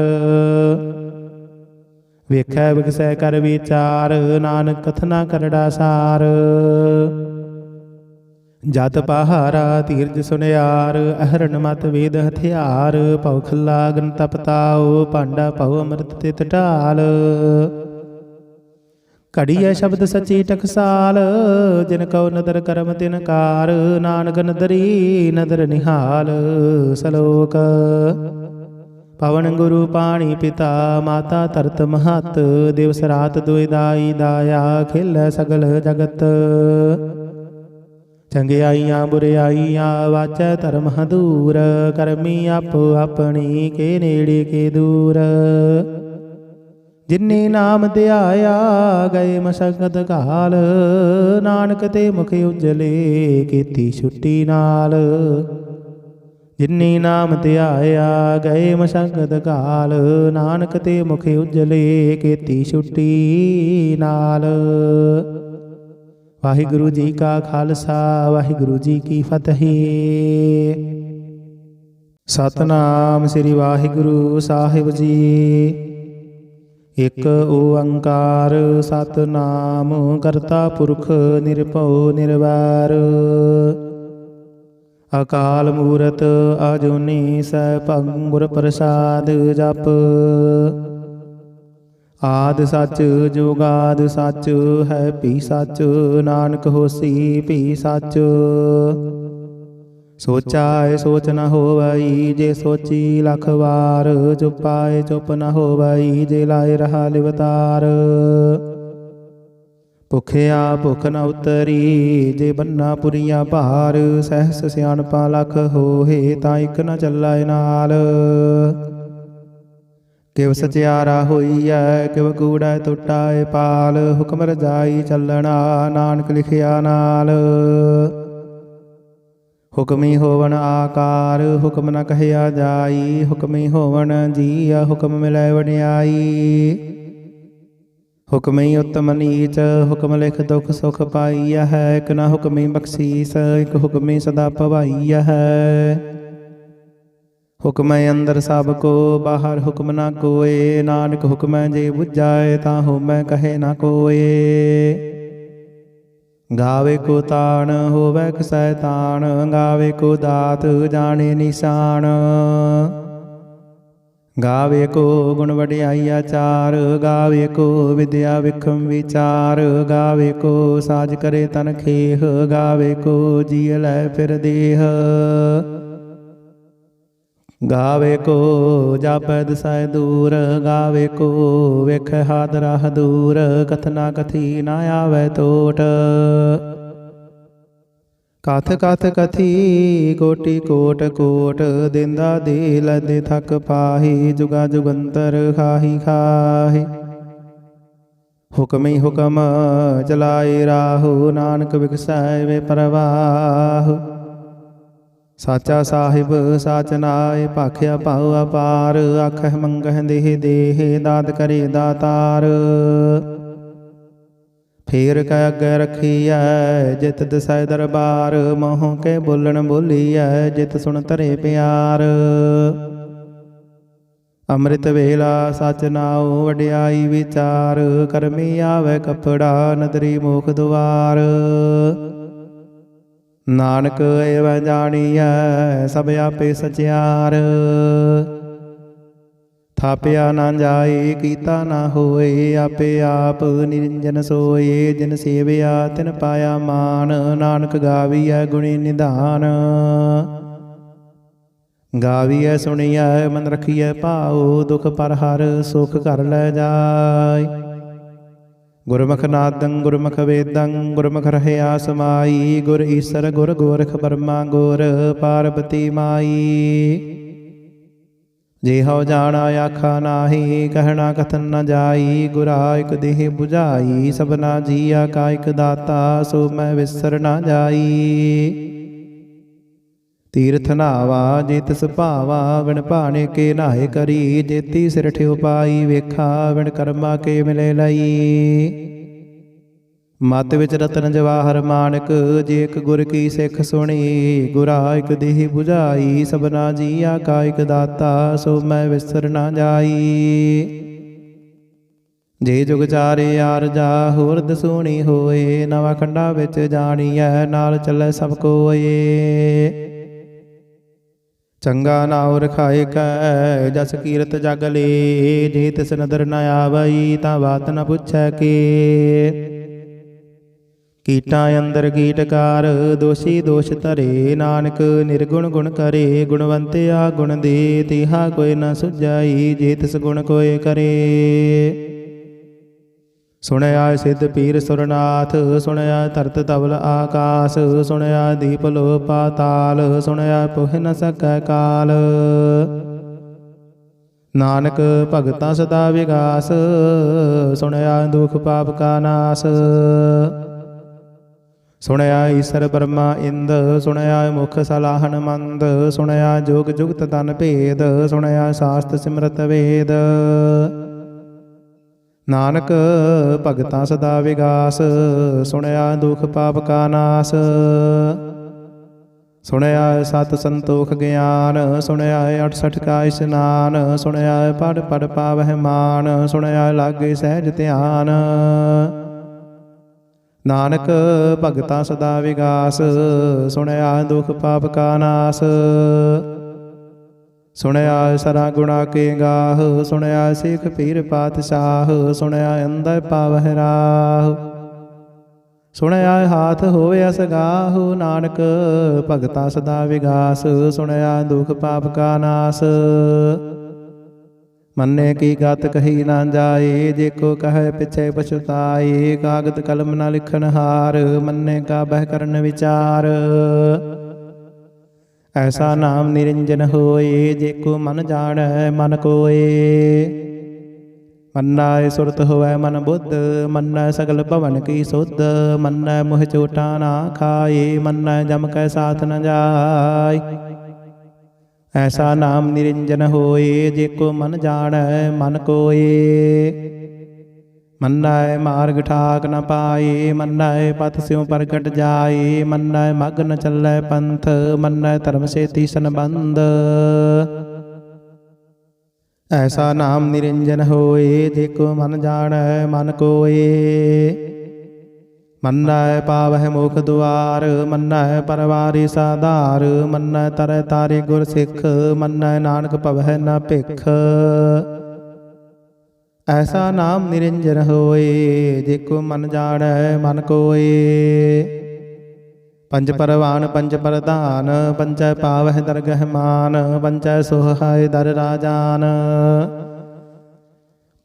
ਵੇਖੈ ਵਿਗਸੈ ਕਰ ਵਿਚਾਰ ਨਾਨਕ ਕਥਨਾ ਕਰੜਾ ਸਾਰ। ਜਤ ਪਹਾਰਾ ਧੀਰਜ ਸੁਨਿਆਰ ਅਹਰਨ ਮਤ ਵੇਦ ਹਥਿਆਰ। ਭਉ ਖੱਲਾ ਅਗਨ ਤਪਤਾਓ ਭਾਂਡਾ ਭਉ ਅੰਮ੍ਰਿਤ ਤਿਤ ਢਾਲ। ਘੜੀਐ ਸ਼ਬਦ ਸੱਚੀ ਟਕਸਾਲ ਜਿਨ ਕਉ ਨਦਰ ਕਰਮ ਤਿਨ ਕਾਰ। ਨਾਨਕ ਨਦਰੀ ਨਦਰ ਨਿਹਾਲ ਸਲੋਕ। ਪਵਨ ਗੁਰੂ ਪਾਣੀ ਪਿਤਾ ਮਾਤਾ ਧਰਤ ਮਹਤ ਦਿਵਸ ਰਾਤ ਦੁਇ ਦਾਈ ਦਾਇਆ ਖੇਲੈ ਸਗਲ ਜਗਤ। ਚੰਗਿਆਈਆਂ ਬੁਰਿਆਈਆਂ ਵਾਚੈ ਧਰਮ ਹਦੂਰ ਕਰਮੀ ਆਪੋ ਆਪਣੀ ਕੇ ਨੇੜੇ ਕੇ ਦੂਰ। ਜਿਨੀ ਨਾਮ ਧਿਆਇਆ ਗਏ ਮਸਕਤ ਘਾਲ ਨਾਨਕ ਤੇ ਮੁਖ ਉਜਲੇ ਕੀਤੀ ਛੁੱਟੀ ਨਾਲ। ਜਿਨੀ ਨਾਮ ਧਿਆਇਆ ਗਏ ਮਸਕਤ ਘਾਲ ਨਾਨਕ ਤੇ ਮੁਖ ਉਜਲੇ ਕੀਤੀ ਛੁੱਟੀ ਨਾਲ। ਵਾਹਿਗੁਰੂ ਜੀ ਕਾ ਖਾਲਸਾ ਵਾਹਿਗੁਰੂ ਜੀ ਕੀ ਫਤਿਹ। ਸਤਿਨਾਮ ਸ੍ਰੀ ਵਾਹਿਗੁਰੂ ਸਾਹਿਬ ਜੀ। ਇਕ ਓੰਕਾਰ ਸਤਿਨਾਮ ਕਰਤਾ ਪੁਰਖ ਨਿਰਭਉ ਨਿਰਵੈਰ। ਅਕਾਲ ਮੂਰਤ ਅਜੂਨੀ ਸੈਭੰ ਗੁਰ ਪ੍ਰਸਾਦ ਜਪ। ਆਦਿ ਸੱਚ ਜੁਗਾਦਿ ਸੱਚ ਹੈ ਭੀ ਸੱਚ ਨਾਨਕ ਹੋਸੀ ਭੀ ਸੱਚ। ਸੋਚਾਏ ਸੋਚ ਨ ਹੋਵਈ ਜੇ ਸੋਚੀ ਲਖ ਵਾਰ। ਚੁਪਾਏ ਚੁਪ ਨ ਹੋਵਈ ਜੇ ਲਾਏ ਰਹਾ ਲਿਵਤਾਰ। ਭੁਖਿਆ ਭੁਖ ਨ ਉਤਰੀ, ਜੇ ਬੰਨਾ ਪੁਰੀਆਂ ਭਾਰ। ਸਹਿਸ ਸਿਆਣਪਾ ਲਖ ਹੋਏ, ਤਾਂ ਇੱਕ ਨ ਚੱਲੈ ਨਾਲ। ਕਿਵ ਸਚਿਆਰਾ ਹੋਈਐ, ਕਿਵ ਕੂੜੈ ਟੁੱਟਾਏ ਪਾਲ। ਹੁਕਮ ਰਜਾਈ ਚੱਲਣਾ, ਨਾਨਕ ਲਿਖਿਆ ਨਾਲ। ਹੁਕਮੀ ਹੋਵਨ ਆਕਾਰ, ਹੁਕਮ ਨ ਕਹਿਆ ਜਾਈ। ਹੁਕਮੀ ਹੋਵਨ ਜੀਅ, ਹੁਕਮ ਮਿਲੈ ਵਡਿਆਈ। ਹੁਕਮੀ ਉਤਮ ਨੀਚ, ਹੁਕਮ ਲਿਖ ਦੁਖ ਸੁਖ ਪਾਈਆ ਹੈ। ਇਕ ਨ ਹੁਕਮੀ ਬਖਸ਼ੀਸ, ਇਕ ਹੁਕਮੀ ਸਦਾ ਭਵਾਈਆ ਹੈ। ਹੁਕਮੈ ਅੰਦਰ ਸਭ ਕੋ, ਬਾਹਰ ਹੁਕਮ ਨਾ ਕੋਏ। ਨਾਨਕ ਹੁਕਮੈ ਜੇ ਬੁਝਾਏ, ਤਾਂ ਹੋਮੈ ਕਹੇ ਨਾ ਕੋਏ। ਗਾਵੇ ਕੋ ਤਾਣ, ਹੋਵੈ ਕਸੈ ਤਾਣ। ਗਾਵੇ ਕੋ ਦਾਤ, ਜਾਣੇ ਨਿਸ਼ਾਨ। ਗਾਵੇ ਕੋ ਗੁਣ ਵਡਿਆਈ ਆਚਾਰ। ਗਾਵੇ ਕੋ ਵਿਦਿਆ ਵਿਖਮ ਵਿਚਾਰ। ਗਾਵੇ ਕੋ ਸਾਜ ਕਰੇ ਤਨ ਖੇਹ। ਗਾਵੇ ਕੋ ਜੀਅ ਲੈ ਫਿਰ ਦੇਹ। ਗਾਵੇ ਕੋ ਜਾਪੈ ਦਿਸੈ ਦੂਰ। ਗਾਵੇ ਕੋ ਵੇਖੈ ਹਾਥ ਰਾਹ ਦੂਰ। ਕਥਨਾ ਕਥੀ ਨਾ ਆਵੈ ਟੋਟ। ਕਥ ਕਥ ਕਥੀ ਕੋਟੀ ਕੋਟ ਕੋਟ। ਦਿੰਦਾ ਦੇ ਲੈਂਦੇ ਥਕ ਪਾਹੀ। ਜੁਗਾ ਜੁਗੰਤਰ ਖਾਹੀ ਖਾਹੀ। ਹੁਕਮੀ ਹੁਕਮ ਚਲਾਏ ਰਾਹੂ। ਨਾਨਕ ਵਿਗਸੈ ਵੇ ਪ੍ਰਵਾਹ। ਸਾਚਾ ਸਾਹਿਬ ਸਾਚ ਨਾਇ, ਭਾਖਿਆ ਭਾਉ ਅਪਾਰ। ਆਖਹਿ ਮੰਗਹਿ ਦੇਹ ਦੇਹ, ਦਾਤ ਕਰੇ ਦਾਤਾਰ। ਫੇਰ ਕੈ ਅੱਗੇ ਰਖੀਐ, ਜਿਤ ਦਿਸੈ ਦਰਬਾਰ। ਮੋਹ ਕੇ ਬੋਲਣ ਬੋਲੀਐ, ਜਿਤ ਸੁਣ ਧਰੇ ਪਿਆਰ। ਅੰਮ੍ਰਿਤ ਵੇਲਾ ਸਚ ਨਾਉ, ਵਡਿਆਈ ਵਿਚਾਰ। ਕਰਮੀ ਆਵੈ ਕਪੜਾ, ਨਦਰੀ ਮੋਖ ਦੁਆਰ। ਨਾਨਕ ਏਵੈ ਜਾਣੀਐ, ਸਭ ਆਪੇ ਸਚਿਆਰ। ਥਾਪਿਆ ਨਾ ਜਾਏ, ਕੀਤਾ ਨਾ ਹੋਏ। ਆਪੇ ਆਪ ਨਿਰੰਜਨ ਸੋਏ। ਜਿਨ ਸੇਵਿਆ ਤਿਨ ਪਾਇਆ ਮਾਨ। ਨਾਨਕ ਗਾਵੀਐ ਗੁਣੀ ਨਿਧਾਨ। ਗਾਵੀਐ ਸੁਣੀਐ, ਮਨ ਰਖੀਐ ਭਾਉ। ਦੁਖ ਪਰ ਹਰ ਸੁਖ ਘਰ ਲੈ ਜਾਇ। ਗੁਰਮੁਖ ਨਾਦੰ ਗੁਰਮੁਖ ਵੇਦੰ, ਗੁਰਮੁਖ ਰਹਿਆ ਸਮਾਈ। ਗੁਰ ਈਸਰ ਗੁਰ ਗੋਰਖ ਬਰਮਾ, ਗੁਰ ਪਾਰਬਤੀ ਮਾਈ। ਜੇ ਹਉ ਜਾਣਾ ਆਖਾ ਨਾਹੀ, ਕਹਿਣਾ ਕਥਨ ਨ ਜਾਈ। ਗੁਰਾ ਇਕ ਦੇਹ ਬੁਝਾਈ, ਸਭਨਾ ਜੀਆ ਕਾ ਇਕ ਦਾਤਾ। ਸੋ ਮੈਂ ਵਿਸਰ ਨਾ ਜਾਈ। ਤੀਰਥ ਨਾਵਾ ਜੇ ਤਿਸ ਭਾਵਾ, ਵਿਣ ਭਾਣੇ ਕੇ ਨਾਏ ਕਰੀ। ਜੇਤੀ ਸਿਰ ਠਿਉ ਪਾਈ ਵੇਖਾ, ਵਿਣ ਕਰਮਾ ਕੇ ਮਿਲੇ ਲਈ। ਮਤ ਵਿੱਚ ਰਤਨ ਜਵਾਹਰ ਮਾਨਕ, ਜੇ ਇਕ ਗੁਰ ਕੀ ਸਿੱਖ ਸੁਣੀ। ਗੁਰਾ ਇਕ ਦੇਹ ਬੁਝਾਈ, ਸਭਨਾ ਜੀਆ ਕਾ ਇਕ ਦਾਤਾ। ਸੋ ਮੈਂ ਵਿਸਰ ਨਾ ਜਾਈ। ਜੇ ਜੁਗ ਚਾਰੇ ਆਰਜਾ, ਹੋਰ ਦਸੂਣੀ ਹੋਏ। ਨਵਾਂ ਖੰਡਾ ਵਿੱਚ ਜਾਣੀਐ, ਨਾਲ ਚੱਲੇ ਸਭ ਕੋਏ। ਚੰਗਾ ਨਾਉ ਰਖਾਏ ਕੈ, ਜਸ ਕੀਰਤ ਜਗ ਲੇ। ਜੇ ਤਿਸ ਨਦਰ ਨ ਆਵਈ, ਤਾਂ ਬਾਤ ਨ ਪੁੱਛੈ ਕੇ। ਕੀਟਾਂ ਅੰਦਰ ਕੀਟਕਾਰ, ਦੋਸ਼ੀ ਦੋਸ਼ ਧਰੇ। ਨਾਨਕ ਨਿਰਗੁਣ ਗੁਣ ਕਰੇ, ਗੁਣਵੰਤਿਆ ਗੁਣ ਦੇ। ਤਿਹਾ ਕੋਈ ਨ ਸੁਝਾਈ, ਜੇ ਤਿਸ ਗੁਣ ਕੋਇ ਕਰੇ। ਸੁਣਿਆ ਸਿੱਧ ਪੀਰ ਸੁਰਨਾਥ, ਸੁਣਿਆ ਧਰਤ ਧਵਲ ਆਕਾਸ। ਸੁਣਿਆ ਦੀਪ ਲੋ ਪਾਤਾਲ, ਸੁਣਿਆ ਪੁਹ ਨ ਸਕੈ ਕਾਲ। ਨਾਨਕ ਭਗਤਾਂ ਸਦਾ ਵਿਗਾਸ, ਸੁਣਿਆ ਦੁਖ ਪਾਪ ਕਾ ਨਾਸ। ਸੁਣਿਆ ਈਸਰ ਬਰਮਾ ਇੰਦ, ਸੁਣਿਆ ਮੁਖ ਸਲਾਹਨ ਮੰਦ। ਸੁਣਿਆ ਜੋਗ ਜੁਗਤ ਤਨ ਭੇਦ, ਸੁਣਿਆ ਸਾਸਤ ਸਿਮਰਤ ਵੇਦ। ਨਾਨਕ ਭਗਤਾਂ ਸਦਾ ਵਿਗਾਸ, ਸੁਣਿਆ ਦੁਖ ਪਾਪ ਕਾ ਨਾਸ। ਸੁਣਿਆ ਸਤ ਸੰਤੋਖ ਗਿਆਨ, ਸੁਣਿਆ 68 ਕਾ ਇਸ਼ਨਾਨ। ਸੁਣਿਆ ਪੜ ਪੜ ਪਾਵਹਿ ਮਾਨ, ਸੁਣਿਆ ਲਾਗੇ ਸਹਿਜ ਧਿਆਨ। ਨਾਨਕ ਭਗਤਾਂ ਸਦਾ ਵਿਗਾਸ, ਸੁਣਿਆ ਦੁਖ ਪਾਪ ਕਾ ਨਾਸ। ਸੁਣਿਆ ਸਰਾ ਗੁਣਾ ਕੇ ਗਾਹ, ਸੁਣਿਆ ਸਿੱਖ ਪੀਰ ਪਾਤਸ਼ਾਹ। ਸੁਣਿਆ ਅੰਦਰ ਪਾਵਹਿ ਰਾਹ, ਸੁਣਿਆ ਹਾਥ ਹੋਇਆ ਸਗਾਹੁ। ਨਾਨਕ ਭਗਤਾਂ ਸਦਾ ਵਿਗਾਸ, ਸੁਣਿਆ ਦੁਖ ਪਾਪ ਕਾ ਨਾਸ। ਮੰਨੇ ਕੀ ਗਤ ਕਹੀ ਨਾ ਜਾਏ, ਜੇ ਕੋ ਕਹੈ ਪਿਛੇ ਪਛੁਤਾਏ। ਕਾਗਦ ਕਲਮ ਨਾ ਲਿਖਣ ਹਾਰ, ਮੰਨੇ ਕਾ ਬਹਿ ਕਰਨ ਵਿਚਾਰ। ਐਸਾ ਨਾਮ ਨਿਰੰਜਨ ਹੋਏ, ਜੇ ਕੋ ਮਨ ਜਾਣੈ ਮਨ ਕੋਏ। ਮੰਨੈ ਸੁਰਤ ਹੋਵੈ ਮਨ ਬੁੱਧ, ਮੰਨੈ ਸਗਲ ਭਵਨ ਕੀ ਸੁਧ। ਮੰਨੈ ਮੁਹ ਚੋਟਾ ਨਾ ਖਾਏ, ਮੰਨੈ ਜਮ ਕੈ ਸਾਥ ਨ ਜਾਏ। ਐਸਾ ਨਾਮ ਨਿਰੰਜਨ ਹੋਏ, ਜੇ ਕੋ ਮਨ ਜਾਣੈ ਮਨ ਕੋਏ। ਮੰਨੈ ਮਾਰਗ ਠਾਕ ਨ ਪਾਏ, ਮੰਨੈ ਪਥ ਸਿਉ ਪ੍ਰਗਟ ਜਾਏ। ਮੰਨੈ ਮਗ ਨ ਚੱਲੈ ਪੰਥ, ਮੰਨੈ ਧਰਮ ਸੇਤੀ ਸੰਬੰਧ। ਐਸਾ ਨਾਮ ਨਿਰੰਜਨ ਹੋਏ, ਜੇ ਕੋ ਮਨ ਜਾਣੈ ਮਨ ਕੋਏ। ਮੰਨੈ ਪਾਵਹਿ ਮੋਖ ਦੁਆਰ, ਮੰਨੈ ਪਰਵਾਰੀ ਸਾਧਾਰ। ਮੰਨੈ ਤਰੈ ਤਾਰੇ ਗੁਰ ਸਿੱਖ, ਮੰਨੈ ਨਾਨਕ ਭਵਹਿ ਨ ਭਿਖ। ਐਸਾ ਨਾਮ ਨਿਰੰਜਨ ਹੋਏ, ਜੇ ਕੋ ਮਨ ਜਾਣੈ ਮਨ ਕੋਏ। ਪੰਜ ਪਰਵਾਨ ਪੰਜ ਪ੍ਰਧਾਨ, ਪੰਚੈ ਪਾਵਹਿ ਦਰਗਹਿ ਮਾਨ। ਪੰਚੈ ਸੋਹਾਇ ਦਰ ਰਾਜਾਨ,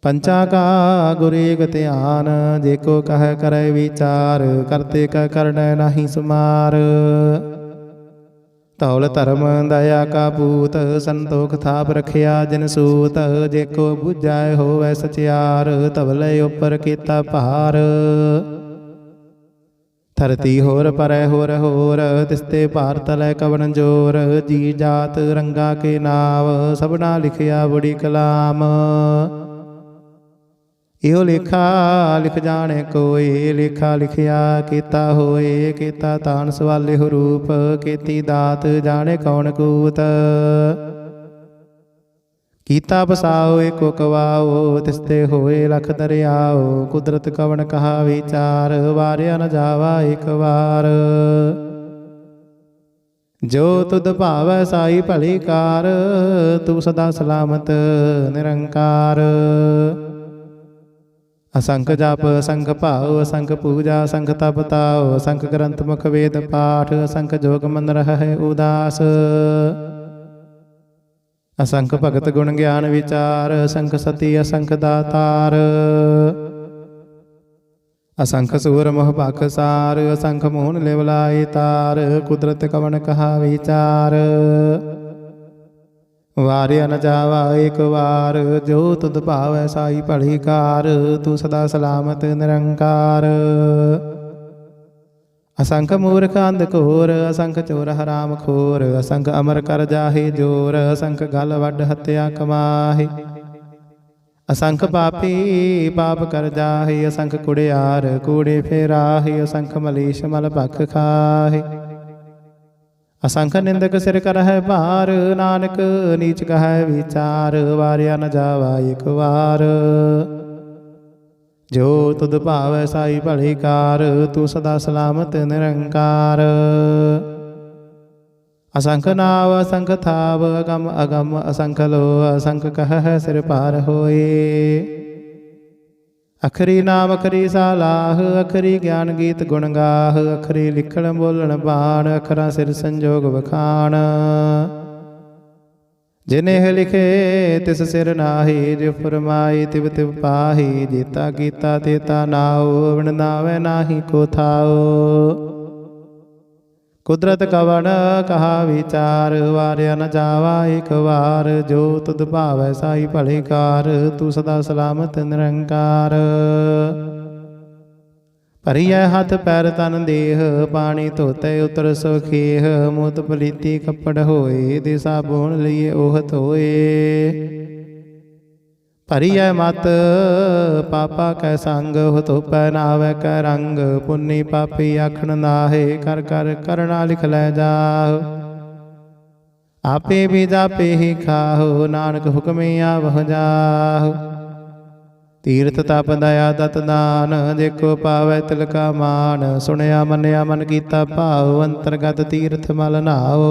ਪੰਚਾ ਕਾ ਗੁਰ ਏਕ ਧਿਆਨ। ਜੇ ਕੋ ਕਹੈ ਕਰੈ ਵਿਚਾਰ, ਕਰਤੇ ਕਾ ਕਰਣੈ ਨਾਹੀ ਸੁਮਾਰ। ਧੌਲ ਧਰਮ ਦਇਆ ਕਾ ਪੂਤ, ਸੰਤੋਖ ਥਾਪ ਰਖਿਆ ਜਿਨ ਸੂਤ। ਜੇ ਕੋ ਬੁਝੈ ਹੋਵੈ ਸਚਿਆਰ, ਧਵਲੇ ਉਪਰ ਕੀਤਾ ਭਾਰ। ਧਰਤੀ ਹੋਰ ਪਰੈ ਹੋਰ ਹੋਰ, ਤਿਸਤੇ ਭਾਰ ਤਲੈ ਕਵਣ ਜੋਰ। ਜੀ ਜਾਤ ਰੰਗਾ ਕੇ ਨਾਵ, ਸਭਨਾ ਲਿਖਿਆ ਬੜੀ ਕਲਾਮ। ਇਹੋ ਲੇਖਾ ਲਿਖ ਜਾਣੇ ਕੋਇ, ਲੇਖਾ ਲਿਖਿਆ ਕੀਤਾ ਹੋਏ। ਕੀਤਾ ਤਾਨ ਸਵਾਲੇ ਹੋ ਰੂਪ, ਕੀਤੀ ਦਾਤ ਜਾਣੇ ਕੌਣ ਕੂਤ। ਕੀਤਾ ਬਸਾਓ ਏਕੋ ਕਵਾਓ, ਤਿਸਤੇ ਹੋਏ ਲਖ ਦਰਿਆਓ। ਕੁਦਰਤ ਕਵਣ ਕਹਾ ਵਿਚਾਰ, ਵਾਰਿਆ ਨ ਜਾਵਾ ਇਕ ਵਾਰ। ਜੋ ਤੁਧ ਭਾਵੈ ਸਾਈ ਭਲੀ ਕਾਰ, ਤੂੰ ਸਦਾ ਸਲਾਮਤ ਨਿਰੰਕਾਰ। ਅਸੰਖ ਜਪ ਅਸੰਖ ਭਾਉ, ਅਸੰਖ ਪੂਜਾ ਅਸੰਖ ਤਪ ਤਾਉ। ਅਸੰਖ ਗ੍ਰੰਥ ਮੁਖ ਵੇਦ ਪਾਠ, ਅਸੰਖ ਜੋਗ ਮਨ ਰਹਿ ਉਦਾਸ। ਅਸੰਖ ਭਗਤ ਗੁਣ ਗਿਆਨ ਵਿਚਾਰ, ਅਸੰਖ ਸਤੀ ਅਸੰਖ ਦਾਤਾਰ। ਅਸੰਖ ਸੂਰ ਮੋਹ ਭਖ ਸਾਰ, ਅਸੰਖ ਮੋਹਨ ਲਿਵ ਲਾਏ ਤਾਰ। ਕੁਦਰਤ ਕਵਣ ਕਹਾ ਵਿਚਾਰ, ਵਾਰਿਆ ਨ ਜਾਵਾ ਇਕ ਵਾਰ। ਜੋ ਤੁਧ ਭਾਵੈ ਸਾਈ ਭਲੀ ਕਾਰ, ਤੂੰ ਸਦਾ ਸਲਾਮਤ ਨਿਰੰਕਾਰ। ਅਸੰਖ ਮੂਰਖ ਅੰਧ ਘੋਰ, ਅਸੰਖ ਚੋਰ ਹਰਾਮ ਖੋਰ। ਅਸੰਖ ਅਮਰ ਕਰ ਜਾਹੇ ਜੋਰ, ਅਸੰਖ ਗਲ ਵੱਡ ਹੱਤਿਆ ਕਮਾਹੇ। ਅਸੰਖ ਪਾਪੀ ਪਾਪ ਕਰ ਜਾਹੇ, ਅਸੰਖ ਕੁੜਿਆਰ ਕੂੜੇ ਫੇਰਾਹੇ। ਅਸੰਖ ਮਲੀਸ਼ ਮਲ ਭਖ ਖਾਹੇ, ਅਸੰਖ ਨਿੰਦਕ ਸਿਰ ਕਰਹਿ ਭਾਰ। ਨਾਨਕ ਨੀਚ ਕਹੈ ਵਿਚਾਰ, ਵਾਰਿਆ ਨ ਜਾਵਾ ਇਕ ਵਾਰ। ਜੋ ਤੁਧ ਭਾਵੈ ਸਾਈ ਭਲੀ ਕਾਰ, ਤੂੰ ਸਦਾ ਸਲਾਮਤ ਨਿਰੰਕਾਰ। ਅਸੰਖ ਨਾਵ ਅਸੰਖ ਥਾਵ, ਅਗਮ ਅਗਮ ਅਸੰਖ ਲੋ। ਅਸੰਖ ਕਹਿ ਸਿਰ ਭਾਰ ਹੋਏ। ਅਖਰੀ ਨਾਮ ਅਖਰੀ ਸਾਲਾਹ, ਅਖਰੀ ਗਿਆਨ ਗੀਤ ਗੁਣ ਗਾਹ। ਅਖਰੀ ਲਿਖਣ ਬੋਲਣ ਬਾਣ, ਅਖਰਾਂ ਸਿਰ ਸੰਜੋਗ ਵਖਾਣ। ਜਿਨਿਹ ਲਿਖੇ ਤਿਸ ਸਿਰ ਨਾਹੀ, ਜਿ ਫਰਮਾਈ ਤਿਵ ਤਿਵ ਪਾਹੀ। ਜੀਤਾ ਕੀਤਾ ਤੇਤਾ ਨਾਉ, ਵਿਣ ਨਾਵੈ ਨਾਹੀ ਕੋ ਥਾਉ। ਕੁਦਰਤ ਕਵਣ ਕਹਾ ਵਿਚਾਰ, ਵਾਰਿਆ ਨ ਜਾਵਾ ਇਕ ਵਾਰ। ਜੋ ਤੁਧ ਭਾਵੈ ਸਾਈ ਭਲੀ ਕਾਰ, ਤੂੰ ਸਦਾ ਸਲਾਮਤ ਨਿਰੰਕਾਰ। ਭਰੀਐ ਹੱਥ ਪੈਰ ਤਨ ਦੇਹ, ਪਾਣੀ ਧੋਤੇ ਉਤਰ ਸੁਖੇਹ। ਮੂਤ ਪਲੀਤੀ ਕੱਪੜ ਹੋਏ, ਦੇ ਸਾਬੁਨ ਲਈਏ ਉਹ ਧੋਏ। ਭਰੀਐ ਮਤ ਪਾਪਾ ਕੈ ਸੰਗ, ਹੋ ਧੋਪੈ ਨਾਵੈ ਕੈ ਰੰਗ। ਪੁੰਨੀ ਪਾਪੀ ਆਖਣ ਨਾਹੇ, ਕਰ ਕਰ ਕਰਣਾ ਲਿਖ ਲੈ ਜਾਹੁ। ਆਪੇ ਵੀ ਜਾਪੇ ਹੀ ਖਾਹੁ, ਨਾਨਕ ਹੁਕਮੇ ਆਵਹੁ ਜਾਹੁ। ਤੀਰਥ ਤਪ ਦਇਆ ਦਤ ਦਾਨ, ਦੇਖੋ ਪਾਵੈ ਤਿਲ ਕਾ ਮਾਨ। ਸੁਣਿਆ ਮੰਨਿਆ ਮਨ ਕੀਤਾ ਭਾਉ, ਅੰਤਰਗਤ ਤੀਰਥ ਮਲ ਨਾਉ।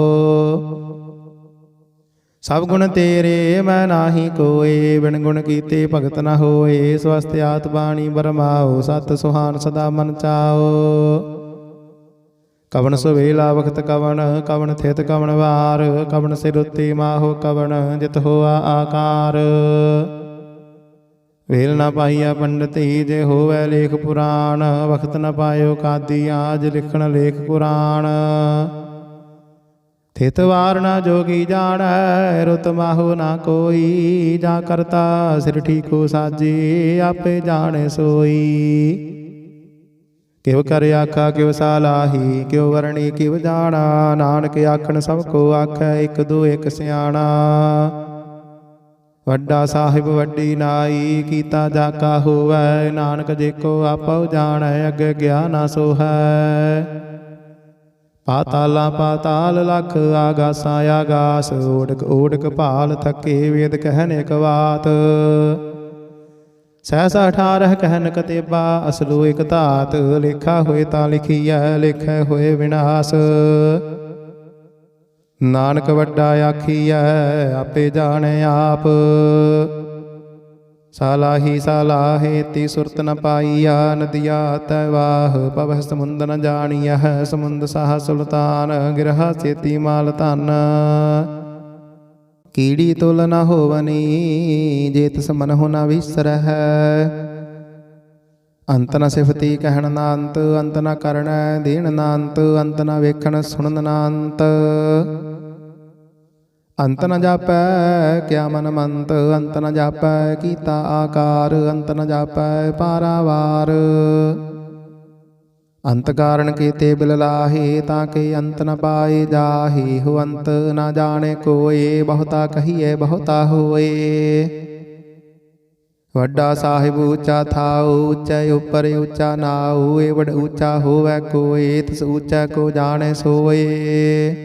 ਸਭ ਗੁਣ ਤੇਰੇ ਮੈਂ ਨਾਹੀ ਕੋਏ, ਬਿਨ ਗੁਣ ਕੀਤੇ ਭਗਤ ਨ ਹੋਏ। ਸਵਸਤ ਆਤ ਬਾਣੀ ਬਰਮਾਓ, ਸਤ ਸੁਹਾਨ ਸਦਾ ਮਨ ਚਾਓ। ਕਵਣ ਸੁਵੇਲਾ ਵਖਤ ਕਵਣ, ਕਵਣ ਥਿਤ ਕਵਣ ਵਾਰ, ਕਵਣ ਸਿਰ ਉੱਤੇ ਮਾਹੋ ਕਵਣ, ਜਿਤ ਹੋਆ ਆਕਾਰ। ਵੇਲ ਨਾ ਪਾਈਆ ਪੰਡਤੀ, ਜੇ ਹੋਵੈ ਲੇਖ ਪੁਰਾਣ, ਵਖਤ ਨ ਪਾਇਓ ਕਾਦੀ, ਆਜ ਲਿਖਣ ਲੇਖ ਕੁਰਾਨ। ਥਿਤ ਵਾਰ ਨਾ ਜੋਗੀ ਜਾਣੈ, ਰੁਤ ਮਾਹੋ ਨਾ ਕੋਈ, ਜਾ ਕਰਤਾ ਸਿਰ ਠੀਕੋ ਸਾਜੀ, ਆਪੇ ਜਾਣੇ ਸੋਈ। ਕਿਵ ਕਰ ਆਖਾ ਕਿਵ ਸਾਲਾਹੀ, ਕਿਉ ਵਰਣੀ ਕਿਵ ਜਾਣਾ, ਨਾਨਕ ਆਖਣ ਸਭ ਕੋ ਆਖੈ, ਇੱਕ ਦੋ ਇੱਕ ਸਿਆਣਾ। ਵੱਡਾ ਸਾਹਿਬ ਵੱਡੀ ਨਾਈ, ਕੀਤਾ ਜਾ ਕਾ ਹੋਵੈ, ਨਾਨਕ ਜੇ ਕੋ ਆਪਉ ਜਾਣੈ, ਅੱਗੇ ਗਿਆ ਨਾ ਸੋਹੈ। ਪਾਤਾਲਾਂ ਪਾਤਾਲ ਲਖ, ਆਗਾਸਾਂ ਆਗਾਸ, ਓੜਕ ਓੜਕ ਭਾਲ ਥਕੇ, ਵੇਦ ਕਹਿਨ ਇਕ ਬਾਤ। ਸਹਿਸਾ 18 ਕਹਿਨ ਕਤੇਬਾ, ਅਸਲੋ ਇਕ ਧਾਤ, ਲੇਖਾ ਹੋਏ ਤਾਂ ਲਿਖੀਐ, ਲੇਖੈ ਹੋਏ ਵਿਨਾਸ਼। ਨਾਨਕ ਵੱਡਾ ਆਖੀਐ, ਆਪੇ ਜਾਣੇ ਆਪ। ਸਾਲਾਹੀ ਸਾਲਾਹੇ ਤੀ ਸੁਰਤ ਨ ਪਾਈਆ, ਨਦੀਆ ਤੈ ਵਾਹ, ਪਵਹਿ ਸਮੁੰਦ ਨ ਜਾਣੀਐ, ਸਮੁੰਦ ਸਾਹ ਸੁਲਤਾਨ, ਗਿਰਹਾ ਚੇਤੀ ਮਾਲ ਧਨ। ਕੀੜੀ ਤੁਲ ਨ ਹੋਵਨੀ, ਜੇ ਤਿਸ ਮਨਹੁ ਨ ਵਿਸਰਹਿ। ਅੰਤ ਨ ਸਿਫਤੀ ਕਹਿਣ ਨਾ ਅੰਤ, ਅੰਤ ਨ ਕਰਣੈ ਦੇਣ ਨਾ ਅੰਤ, ਅੰਤ ਨ ਵੇਖਣ ਸੁਣਨ ਨਾ ਅੰਤ। ਅੰਤ ਨ ਜਾਪੈ ਕਿਆ ਮਨ ਮੰਤ, ਅੰਤ ਨ ਜਾਪੈ ਕੀਤਾ ਆਕਾਰ, ਅੰਤ ਨ ਜਾਪੈ ਪਾਰਾਵਾਰ। ਅੰਤ ਕਾਰਨ ਕੀਤੇ ਬਿਲ ਲਾਹੇ, ਤਾਂ ਕਿ ਅੰਤ ਨ ਪਾਏ ਜਾਹੇ, ਹੋ ਅੰਤ ਨ ਜਾਣੇ ਕੋਏ, ਬਹੁਤਾ ਕਹੀਏ ਬਹੁਤਾ ਹੋਏ। ਵੱਡਾ ਸਾਹਿਬ ਉੱਚਾ ਥਾਉ, ਉੱਚੇ ਉੱਪਰ ਉੱਚਾ ਨਾਉ, ਏਵੜ ਉੱਚਾ ਹੋਵੈ ਕੋਏ, ਤਿਸ ਉੱਚਾ ਕੋ ਜਾਣੇ ਸੋਏ।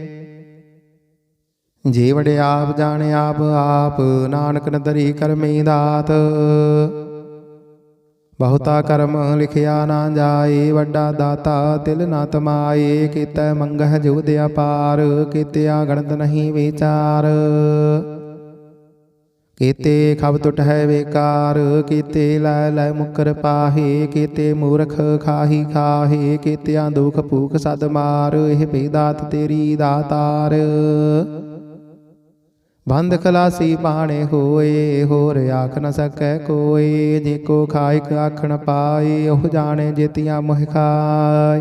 ਜੇ ਵੜੇ ਆਪ ਜਾਣੇ ਆਪ ਆਪ, ਨਾਨਕ ਨ ਧਰੀ ਕਰਮੀ ਦਾਤ। ਬਹੁਤਾ ਕਰਮ ਲਿਖਿਆ ਨਾ ਜਾਏ, ਵੱਡਾ ਦਾਤਾ ਦਿਲ ਨਾ ਤਮਾਏ। ਕੀਤੈ ਮੰਗਹਿ ਜੁਗਦ ਅਪਾਰ, ਕੀਤਿਆ ਗਣਤ ਨਹੀਂ ਵਿਚਾਰ। ਕੀਤੇ ਖਬ ਟੁਟ ਹੈ ਵੇਕਾਰ, ਕੀਤੇ ਲੈ ਲੈ ਮੁਕਰ ਪਾਹੇ। ਕੀਤੇ ਮੂਰਖ ਖਾਹੀ ਖਾਹੇ, ਕੀਤਿਆਂ ਦੁਖ ਭੂਖ ਸਦ ਮਾਰ। ਇਹ ਭਈ ਦਾਤ ਤੇਰੀ ਦਾਤਾਰ, ਬੰਧ ਖਲਾਸੀ ਪਾਣੇ ਹੋਏ, ਹੋਰ ਆਖ ਨ ਸਕੈ ਕੋਏ। ਜੇ ਕੋ ਖਾਇਕ ਆਖਣ ਪਾਏ, ਉਹ ਜਾਣੇ ਜੇਤੀਆਂ ਮੋਹ ਖਾਏ।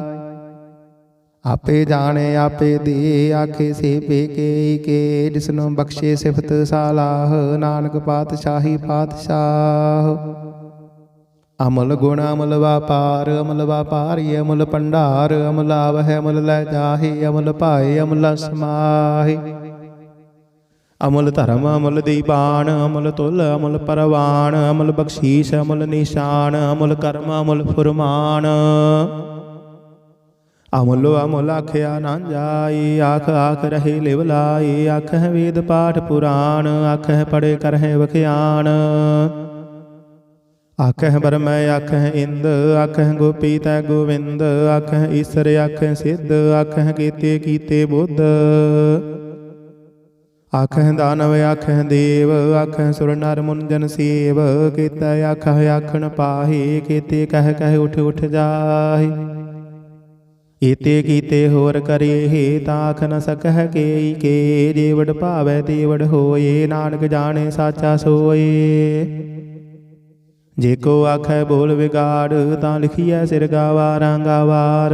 ਆਪੇ ਜਾਣੇ ਆਪੇ ਦੇ, ਆਖੇ ਸੇ ਪੇਕੇ ਕੇ। ਜਿਸਨੂੰ ਬਖਸ਼ੇ ਸਿਫਤ ਸਾਲਾਹ, ਨਾਨਕ ਪਾਤਸ਼ਾਹੀ ਪਾਤਸ਼ਾਹ। ਅਮਲ ਗੁਣ ਅਮਲ ਵਾਪਾਰ, ਅਮਲ ਵਾਪਾਰੀ ਅਮਲ ਭੰਡਾਰ। ਅਮਲ ਆਵਹਿ ਅਮਲ ਲੈ ਜਾਹੇ, ਅਮਲ ਭਾਏ ਅਮਲ ਸਮਾਹੇ। ਅਮਲ ਧਰਮ ਅਮਲ ਦੀਬਾਨ, ਅਮਲ ਤੁਲ ਅਮਲ ਪਰਵਾਨ। ਅਮਲ ਬਖਸ਼ੀਸ਼ ਅਮਲ ਨਿਸ਼ਾਨ, ਅਮਲ ਕਰਮ ਅਮਲ ਫੁਰਮਾਨ। ਅਮਲੋ ਅਮਲ ਆਖਿਆ ਨਾ ਜਾਈ, ਆਖ ਆਖ ਰਹੇ ਲਿਵ ਲਾਈ। ਆਖਹਿ ਵੇਦ ਪਾਠ ਪੁਰਾਣ, ਆਖਹਿ ਪੜੇ ਕਰਹਿ ਵਖਿਆਣ। ਆਖਹਿ ਬਰਮੈ ਆਖਹਿ ਇੰਦ, ਆਖਹਿ ਗੋਪੀ ਤੈ ਗੋਵਿੰਦ। ਆਖਹਿ ਈਸਰ ਆਖਹਿ ਸਿੱਧ, ਆਖਹਿ ਕੀਤੇ ਕੀਤੇ ਬੁੱਧ। ਆਖਹਿ ਦਾਨਵ ਆਖਹਿ ਦੇਵ, ਆਖਹਿ ਸੁਰ ਨਰ ਮੁਨ ਜਨ ਸੇਵ। ਕੀਤੈ ਆਖਹਿ ਆਖਣ ਪਾਹੇ, ਕੀਤੇ ਕਹਿ ਕਹਿ ਉਠ ਉਠ ਜਾਹੇ। ਏਤੇ ਕੀਤੇ ਹੋਰ ਕਰੇ, ਤਾਂ ਆਖ ਨ ਸਕਹਿ ਕੇਈ ਕੇ। ਜੇ ਵਡ ਭਾਵੈ ਤੇ ਵਡ ਹੋਏ, ਨਾਨਕ ਜਾਣੇ ਸਾਚਾ ਸੋਏ। ਜੇ ਕੋ ਆਖੈ ਬੋਲ ਵਿਗਾੜ, ਤਾਂ ਲਿਖੀਐ ਸਿਰ ਗਾਵਾਰਾਂ ਗਾਵਾਰ।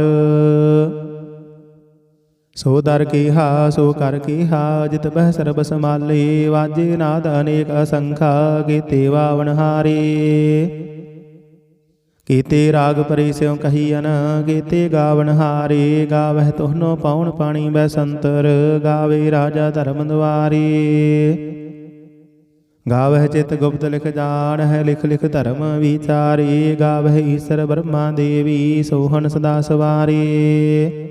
ਸੋ ਦਰ ਕੀਹਾ ਸੋ ਕਰ ਕੀਹਾ, ਜਿਤ ਬਹਿ ਸਰਬ ਸਮਾਲੇ। ਵਾਜੇ ਨਾਦ ਅਨੇਕ ਅਸੰਖਾ, ਕੀਤੇ ਵਾਵਣ ਹਾਰੇ। ਕੀਤੇ ਰਾਗ ਪਰੇ ਸਿਉ ਕਹੀਅਨ, ਕੀਤੇ ਗਾਵਣ ਹਾਰੇ। ਗਾਵਹਿ ਤੋਹਨੋ ਪਾਉਣ ਪਾਣੀ ਬੈਸੰਤਰ, ਗਾਵੇ ਰਾਜਾ ਧਰਮ ਦੁਆਰੇ। ਗਾਵਹਿ ਚਿਤ ਗੁਪਤ ਲਿਖ ਜਾਣਹਿ, ਲਿਖ ਲਿਖ ਧਰਮ ਵਿਚਾਰੇ। ਗਾਵਹਿ ਈਸਰ ਬ੍ਰਹਮਾ ਦੇਵੀ, ਸੋਹਣ ਸਦਾ ਸਵਾਰੇ।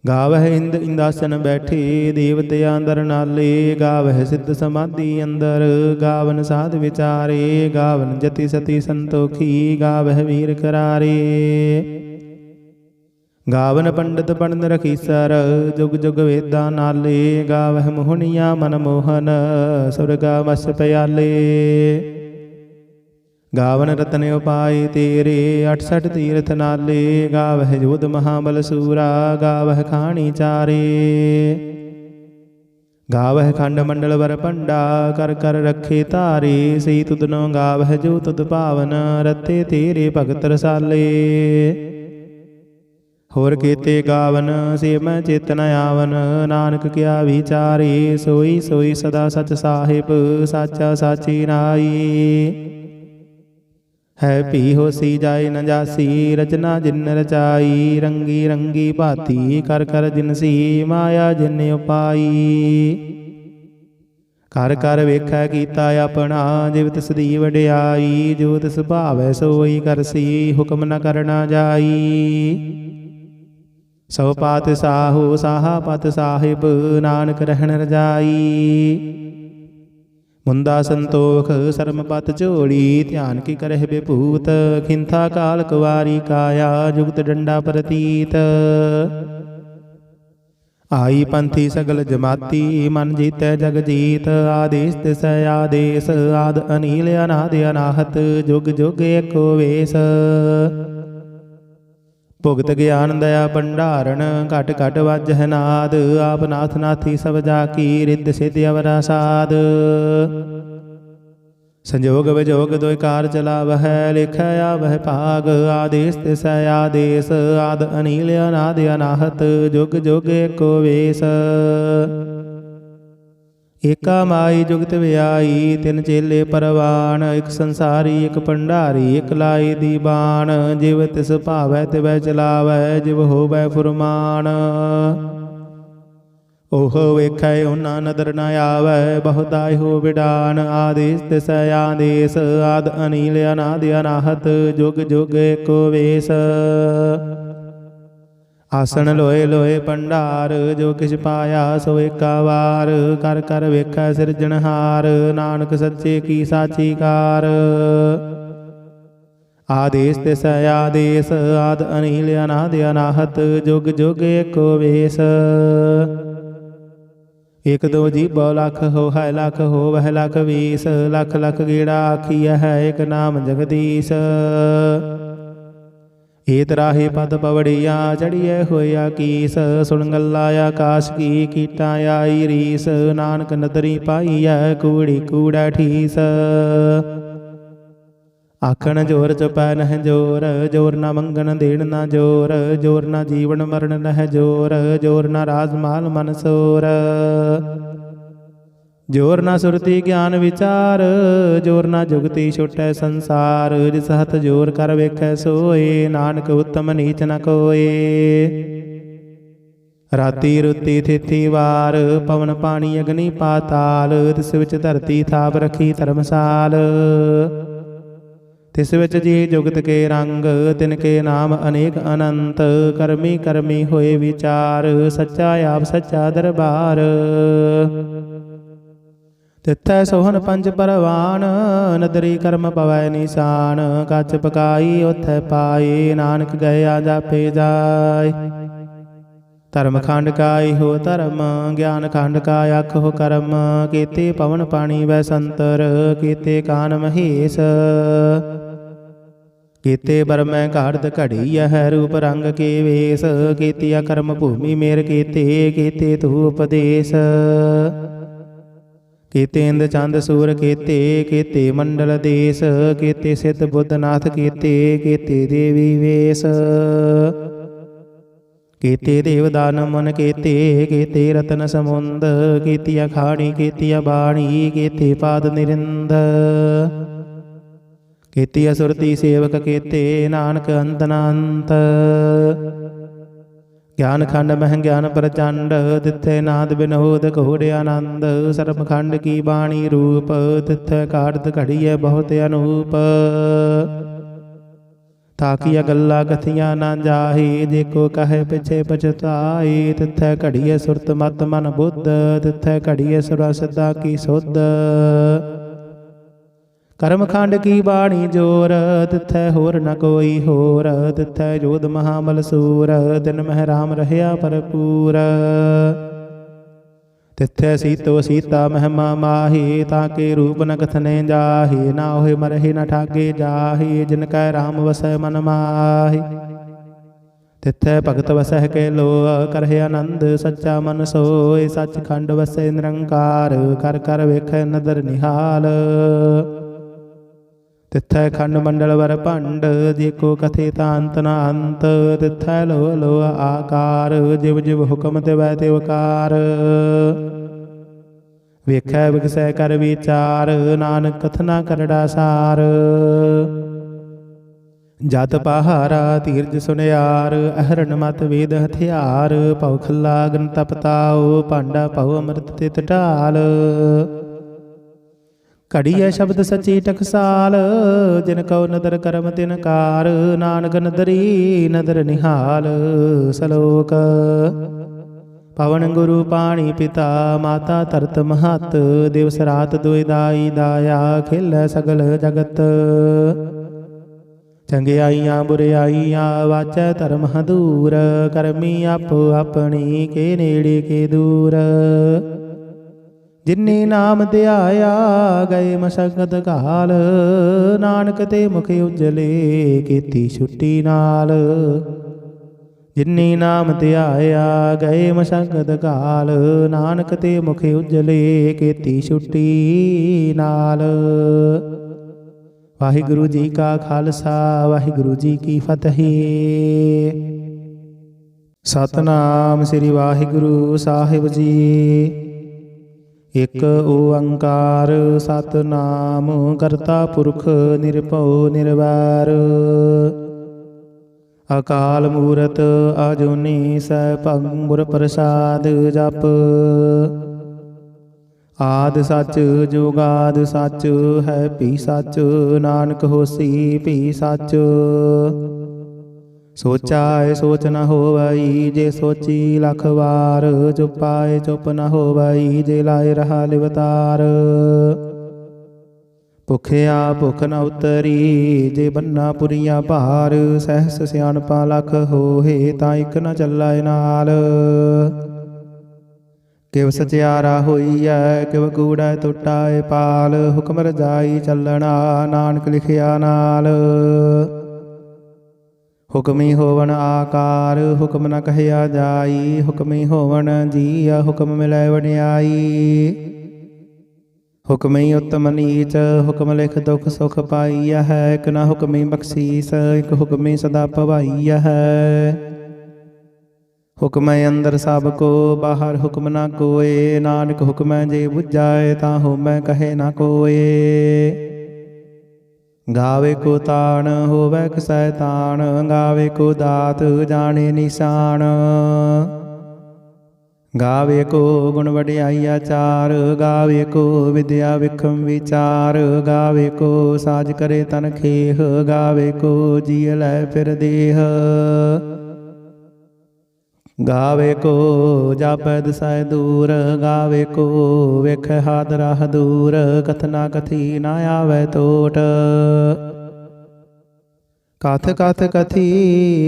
ਗਾਵਹਿ ਇੰਦ ਇੰਦਾਸਨ ਬੈਠੇ, ਦੇਵਤਿਆਂ ਅੰਦਰ ਨਾਲੇ। ਗਾਵਹਿ ਸਿੱਧ ਸਮਾਧੀ ਅੰਦਰ, ਗਾਵਨ ਸਾਧ ਵਿਚਾਰੇ। ਗਾਵਨ ਜਤੀ ਸਤੀ ਸੰਤੋਖੀ, ਗਾਵਹਿ ਵੀਰ ਕਰਾਰੇ। ਗਾਵਨ ਪੰਡਤ ਪੰਡ ਰਖੀਸਰ, ਜੁਗ ਜੁਗ ਵੇਦਾਂ ਨਾਲੇ। ਗਾਵਹਿ ਮੋਹਣੀਆਂ ਮਨ ਮੋਹਨ, ਸੁਰਗਾ ਵਸ ਪਿਆਲੇ। ਗਾਵਨ ਰਤਨ ਉਪਾਏ ਤੇਰੇ 68 ਤੀਰਥ ਨਾਲੇ। ਗਾਵਹਿ ਜੋਧ ਮਹਾਬਲ ਸੂਰਾ ਗਾਵਹਿ ਖਾਣੀ ਚਾਰੇ। ਗਾਵਹਿ ਖੰਡ ਮੰਡਲ ਵਰ ਭੰਡਾ ਕਰ ਕਰ ਰੱਖੇ ਧਾਰੇ। ਸਈ ਤੁਧਨੋ ਗਾਵਹਿ ਜੋ ਤੁਧ ਭਾਵਨ ਰਤੇ ਤੇਰੇ ਭਗਤ ਰਸਾਲੇ। ਹੋਰ ਕੀਤੇ ਗਾਵਨ ਸੇ ਮੈਂ ਚਿਤ ਨ ਆਵਨ। ਨਾਨਕ ਕਿਆ ਵਿਚਾਰੇ ਸੋਈ ਸੋਈ ਸਦਾ ਸਚ ਸਾਹਿਬ ਸਾਚਾ ਸਾਚੀ ਨਾਈ। ਹੈ ਭੀ ਹੋਸੀ ਜਾਏ ਨ ਜਾਸੀ ਰਚਨਾ ਜਿਨ ਰਚਾਈ। ਰੰਗੀ ਰੰਗੀ ਭਾਤੀ ਕਰ ਕਰ ਜਿਨਸੀ ਮਾਇਆ ਜਿਨ ਉਪਾਈ। ਕਰ ਕਰ ਵੇਖੈ ਕੀਤਾ ਆਪਣਾ ਜਿਵ ਤਿਸ ਦੀ ਵਡਿਆਈ। ਜੋ ਤਿਸ ਭਾਵੈ ਸੋਈ ਕਰਸੀ ਹੁਕਮ ਨ ਕਰਨਾ ਜਾਈ। ਸੋ ਪਾਤ ਸਾਹੋ ਸਾਹਾ ਪਤ ਸਾਹਿਬ ਨਾਨਕ ਰਹਿਣ ਰਜਾਈ। ਮੁੰਦਾ ਸੰਤੋਖ ਸਰਮ ਪਤ ਝੋਲੀ ਧਿਆਨ ਕੀ ਕਰਹਿ ਬੇਭੂਤ। ਖਿੰਥਾ ਕਾਲ ਕੁਵਾਰੀ ਕਾਇਆ ਜੁਗਤ ਡੰਡਾ ਪ੍ਰਤੀਤ। ਆਈ ਪੰਥੀ ਸਗਲ ਜਮਾਤੀ ਮਨ ਜੀਤੈ ਜਗ ਜੀਤ। ਆਦੇਸ ਤਿਸ ਆਦੇਸ ਆਦ ਅਨੀਲ ਅਨਾਦ ਅਨਾਹਤ ਜੁਗ ਜੁਗ ਏਕੋ ਵੇਸ। ਭੁਗਤ ਗਿਆਨ ਦਇਆ ਭੰਡਾਰਨ ਘਟ ਘਟ ਵਾਜਹਿ ਨਾਦ। ਆਪ ਨਾਥ ਨਾਥੀ ਸਭ ਜਾ ਕੀ ਰਿੱਧ ਸਿੱਧ ਅਵਰਾ ਸਾਧ। ਸੰਜੋਗ ਵਿਜੋਗ ਦੋਇ ਕਾਰ ਚਲਾਵਹਿ ਲਿਖੈ ਆਵਹਿ ਭਾਗ। ਆਦੇਸ ਤਿਸ ਆਦੇਸ ਆਦ ਅਨੀਲ ਅਨਾਦ ਅਨਾਹਤ ਜੁਗ ਜੁਗ ਏਕੋ ਵੇਸ। ਏਕਾ ਮਾਈ ਜੁਗਤ ਵਿਆਈ ਤਿੰਨ ਚੇਲੇ ਪਰਵਾਨ। ਇਕ ਸੰਸਾਰੀ ਇਕ ਭੰਡਾਰੀ ਇਕ ਲਾਈ ਦੀ ਬਾਣ। ਜਿਵ ਤਿਸ ਭਾਵੈ ਤਿਵੈ ਚਲਾਵੈ ਜਿਵ ਹੋਵੈ ਫੁਰਮਾਨ। ਉਹ ਵੇਖੈ ਉਹਨਾਂ ਨਦਰ ਨ ਆਵੈ ਬਹੁਤਾਇ ਹੋ ਵਿਡਾਨ। ਆਦੇਸ ਤਿਸ ਆਦੇਸ ਆਦ ਅਨੀਲ ਅਨਾਦ ਅਨਾਹਤ ਜੁਗ ਜੁਗ ਏਕੋ ਵੇਸ। ਆਸਣ ਲੋਏ ਲੋਏ ਭੰਡਾਰ ਜੋ ਕਿਛ ਪਾਇਆ ਸੋ ਏਕਾ ਵਾਰ। ਕਰ ਕਰ ਵੇਖੈ ਸਿਰਜਣਹਾਰ ਨਾਨਕ ਸੱਚੇ ਕੀ ਸਾਚੀ ਕਾਰ। ਆਦੇਸ ਤਿਸ ਆਦੇਸ ਆਦ ਅਨੀਲ ਅਨਾਦ ਅਨਾਹਤ ਜੁਗ ਜੁਗ ਏਕੋ ਵੇਸ। ਇਕ ਦੋ ਜੀਭੋ ਲਖ ਹੋ ਹੈ ਲਖ ਹੋ ਵਹਿ ਲਖ ਵੀਸ। ਲਖ ਲਖ ਗੇੜਾ ਆਖੀਐ ਹੈ ਇਕ ਨਾਮ ਜਗਦੀਸ਼। ਏ ਤਰਾਹੇ ਪਦ ਪਵੜੀਆਂ ਚੜੀਐ ਹੋਇਆ ਕੀਸ। ਸੁਣ ਗੱਲਾ ਆਕਾਸ਼ ਕੀ ਕੀਟਾਂ ਆਈ ਰੀਸ। ਨਾਨਕ ਨਦਰੀ ਪਾਈਐ ਕੂੜੀ ਕੂੜਾ ਠੀਸ। ਆਖਣ ਜੋਰ ਚੁਪੈ ਨਹਿ ਜੋਰ ਜੋਰ ਨਾ ਮੰਗਣ ਦੇਣ ਨਾ ਜੋਰ। ਜੋਰ ਨਾ ਜੀਵਨ ਮਰਨ ਨਹਿ ਜੋਰ ਜੋਰ ਨਾ ਰਾਜ ਮਾਲ ਮਨ ਸੋਰ। ਜੋਰ ਨਾ ਸੁਰਤੀ ਗਿਆਨ ਵਿਚਾਰ ਜੋਰ ਨਾ ਜੁਗਤੀ ਛੁਟੈ ਸੰਸਾਰ। ਜਿਸ ਹੱਥ ਜੋਰ ਕਰ ਵੇਖੈ ਸੋਏ ਨਾਨਕ ਉਤਮ ਨੀਚ ਨ ਕੋਏ। ਰਾਤੀ ਰੁੱਤੀ ਥਿਥੀ ਵਾਰ ਪਵਨ ਪਾਣੀ ਅਗਨੀ ਪਾਤਾਲ। ਤਿਸ ਵਿੱਚ ਧਰਤੀ ਥਾਪ ਰੱਖੀ ਧਰਮਸਾਲ। ਤਿਸ ਵਿੱਚ ਜੀ ਜੁਗਤ ਕੇ ਰੰਗ ਤਿਨ ਕੇ ਨਾਮ ਅਨੇਕ ਅਨੰਤ। ਕਰਮੀ ਕਰਮੀ ਹੋਏ ਵਿਚਾਰ ਸੱਚਾ ਆਪ ਸੱਚਾ ਦਰਬਾਰ। ਤਿੱਥੈ ਸੋਹਨ ਪੰਜ ਪਰਵਾਨ ਨਦਰੀ ਕਰਮ ਪਵੈ ਨਿਸ਼ਾਨ। ਕੱਚ ਪਕਾਈ ਉਥੈ ਪਾਏ ਨਾਨਕ ਗਇਆ ਜਾਪੇ ਜਾਏ। ਧਰਮ ਖੰਡ ਕਾਈ ਹੋ ਧਰਮ ਗਿਆਨ ਖੰਡ ਕਾ ਆਖੋ ਕਰਮ। ਕੀਤੇ ਪਵਨ ਪਾਣੀ ਵੈ ਸੰਤਰ ਕੀਤੇ ਕਾਨ ਮਹੇਸ਼। ਕੀਤੇ ਬਰਮੈ ਘਾੜਤ ਘੜੀ ਹੈ ਰੂਪ ਰੰਗ ਕੇ ਵੇਸ। ਕੀਤੀਆ ਕਰਮ ਭੂਮੀ ਮੇਰ ਕੀਤੇ ਤੂ ਉਪਦੇਸ਼। ਕੀਤੇ ਇੰਦ ਚੰਦ ਸੂਰ ਕੀਤੇ ਮੰਡਲ ਦੇਸ। ਕੀਤੇ ਸਿੱਧ ਬੁੱਧ ਨਾਥ ਕੀਤੇ ਦੇਵੀ ਵੇਸ। ਕੀਤੇ ਦੇਵ ਦਾਨ ਮਨ ਕੀਤੇ ਰਤਨ ਸਮੁੰਦ। ਕੀਤੀਆ ਖਾਣੀ ਕੀਤੀਆ ਬਾਣੀ ਕੀਤੇ ਪਾਦ ਨਿਰਿੰਦ। ਕੀਤੀ ਅਸੁਰਤੀ ਸੇਵਕ ਕੀਤੇ ਨਾਨਕ ਅੰਤ ਨ ਅੰਤ। ਗਿਆਨ ਖੰਡ ਮਹਿ ਗਿਆਨ ਪ੍ਰਚੰਡ ਤਿੱਥੈ ਨਾਦ ਬਿਨੋਦ ਘੋੜ ਆਨੰਦ। ਸਰਬ ਖੰਡ ਕੀ ਬਾਣੀ ਰੂਪ ਤਿੱਥੈ ਘਾੜਤ ਘੜੀਐ ਬਹੁਤ ਅਨੂਪ। ਤਾਕੀਆ ਗੱਲਾਂ ਕਥੀਆਂ ਨਾ ਜਾਹੀ ਜੇ ਕੋ ਕਹੇ ਪਿਛੇ ਪਛਤਾਈ। ਤਿੱਥੈ ਘੜੀਐ ਸੁਰਤ ਮਤ ਮਨ ਬੁੱਧ ਤਿੱਥੈ ਘੜੀਐ ਸੁਰਾ ਸਿੱਧਾ ਕੀ ਸੁਧ। ਕਰਮ ਖੰਡ ਕੀ ਬਾਣੀ ਜੋਰ ਤਿੱਥੈ ਹੋਰ ਨ ਕੋਈ ਹੋਰ। ਤਿੱਥੈ ਜੋਧ ਮਹਾਬਲ ਸੂਰ ਦਿਨ ਮਹਿ ਰਾਮ ਰਹਿਆ ਭਰਪੂਰ। तिथ्य सीतो सीता महिमा माही, ताके रूप न कथने जाही। ना होए मरहि न ठागे जाही, जिनकै राम वसै मन माही। तिथ्य भगत वसह के लो, करहे आनंद सच्चा मन सोय। सचखंड वसै निरंकार, कर कर वेखै नदर निहाल। तिथै खंड मंडल वर भंड, जेको कथे तांत न अंत। तिथै लो लो आकार, जिव जिव हुकम तिवै तिवकार। वेखै विगसै कर विचार, नानक कथना करड़ा सार। जत पहारा तीरज सुनियार, अहरण मत वेद हथियार। पव खल्ला अग्न तपताओ, पांडा पव अमृत तित ढाल। घड़िया शब्द सची टकसाल, जिन कौ नदर करम तिन कार। नानक नदरी नदर निहाल। सलोक पवन गुरु पाणी पिता, माता तरत महत। दिवस रात दुई दाई दाया, खेलै सगल जगत। चंगियाइयां बुरियाइयां, वाचै धर्म दूर। करमी आपो अपनी, के नेड़े के दूर। जिन्नी नाम ध्याया, गए मशक्कत काल। नानक ते मुख उजले, कीती छुट्टी नाल। जिन्नी नाम ध्याया, गए मशक्कत काल। नानक ते मुख उजले, कीती छुट्टी नाल। वाहिगुरु जी का खालसा, वाहिगुरु जी की फतेह। सतनाम श्री वाहिगुरु साहिब जी। एक ओंकार सतनाम, करता पुरख निरभउ निरवैर। अकाल मूरत अजूनी सैभं, गुर प्रसाद जप। आद सच जुगाद सच, है भी सच। नानक होसी भी सच। सोचाए सोच न होवई, जे सोची लख वार। चुपाए चुप न होवई, जे लाए रहा लिवतार। भुखिया भुख न उतरी, जे बन्ना पुरिया भार। सहस सियाणपा लख होहे, ता इक न चलाए नाल। किव सचियारा होईऐ, किव कूड़ै टुटाए पाल। हुक्म रजाई चलना, नानक लिखिया नाल। हुक्मी होवन आकार, हुक्म न कहया जाई। हुक्मी होवन जीया, हुक्म मिलै वड्याई। हुक्मी उत्तम नीच, हुक्म लिख दुख सुख पाईया है। एक न हुक्मी बख्शीस, एक हुक्मी सदा पवाईया है। हुक्म अंदर सब को, बाहर हुक्म न कोय। नानक हुक्म जे बुझाए, ताहु मैं कहे न कोय। गावे को तान, होवै कसै तान। गावे को दात, जाने निशान। गावे को गुण वड्याइया चार। गावे को विद्या विक्रम विचार। गावे को साज करे तन खेह। गावे को जिय लै फिर देह। गावे को जापै दिसै दूर। गावे को वेखै हाथ राह दूर। कथना कथी ना आवै टोट। कथ कथ कथी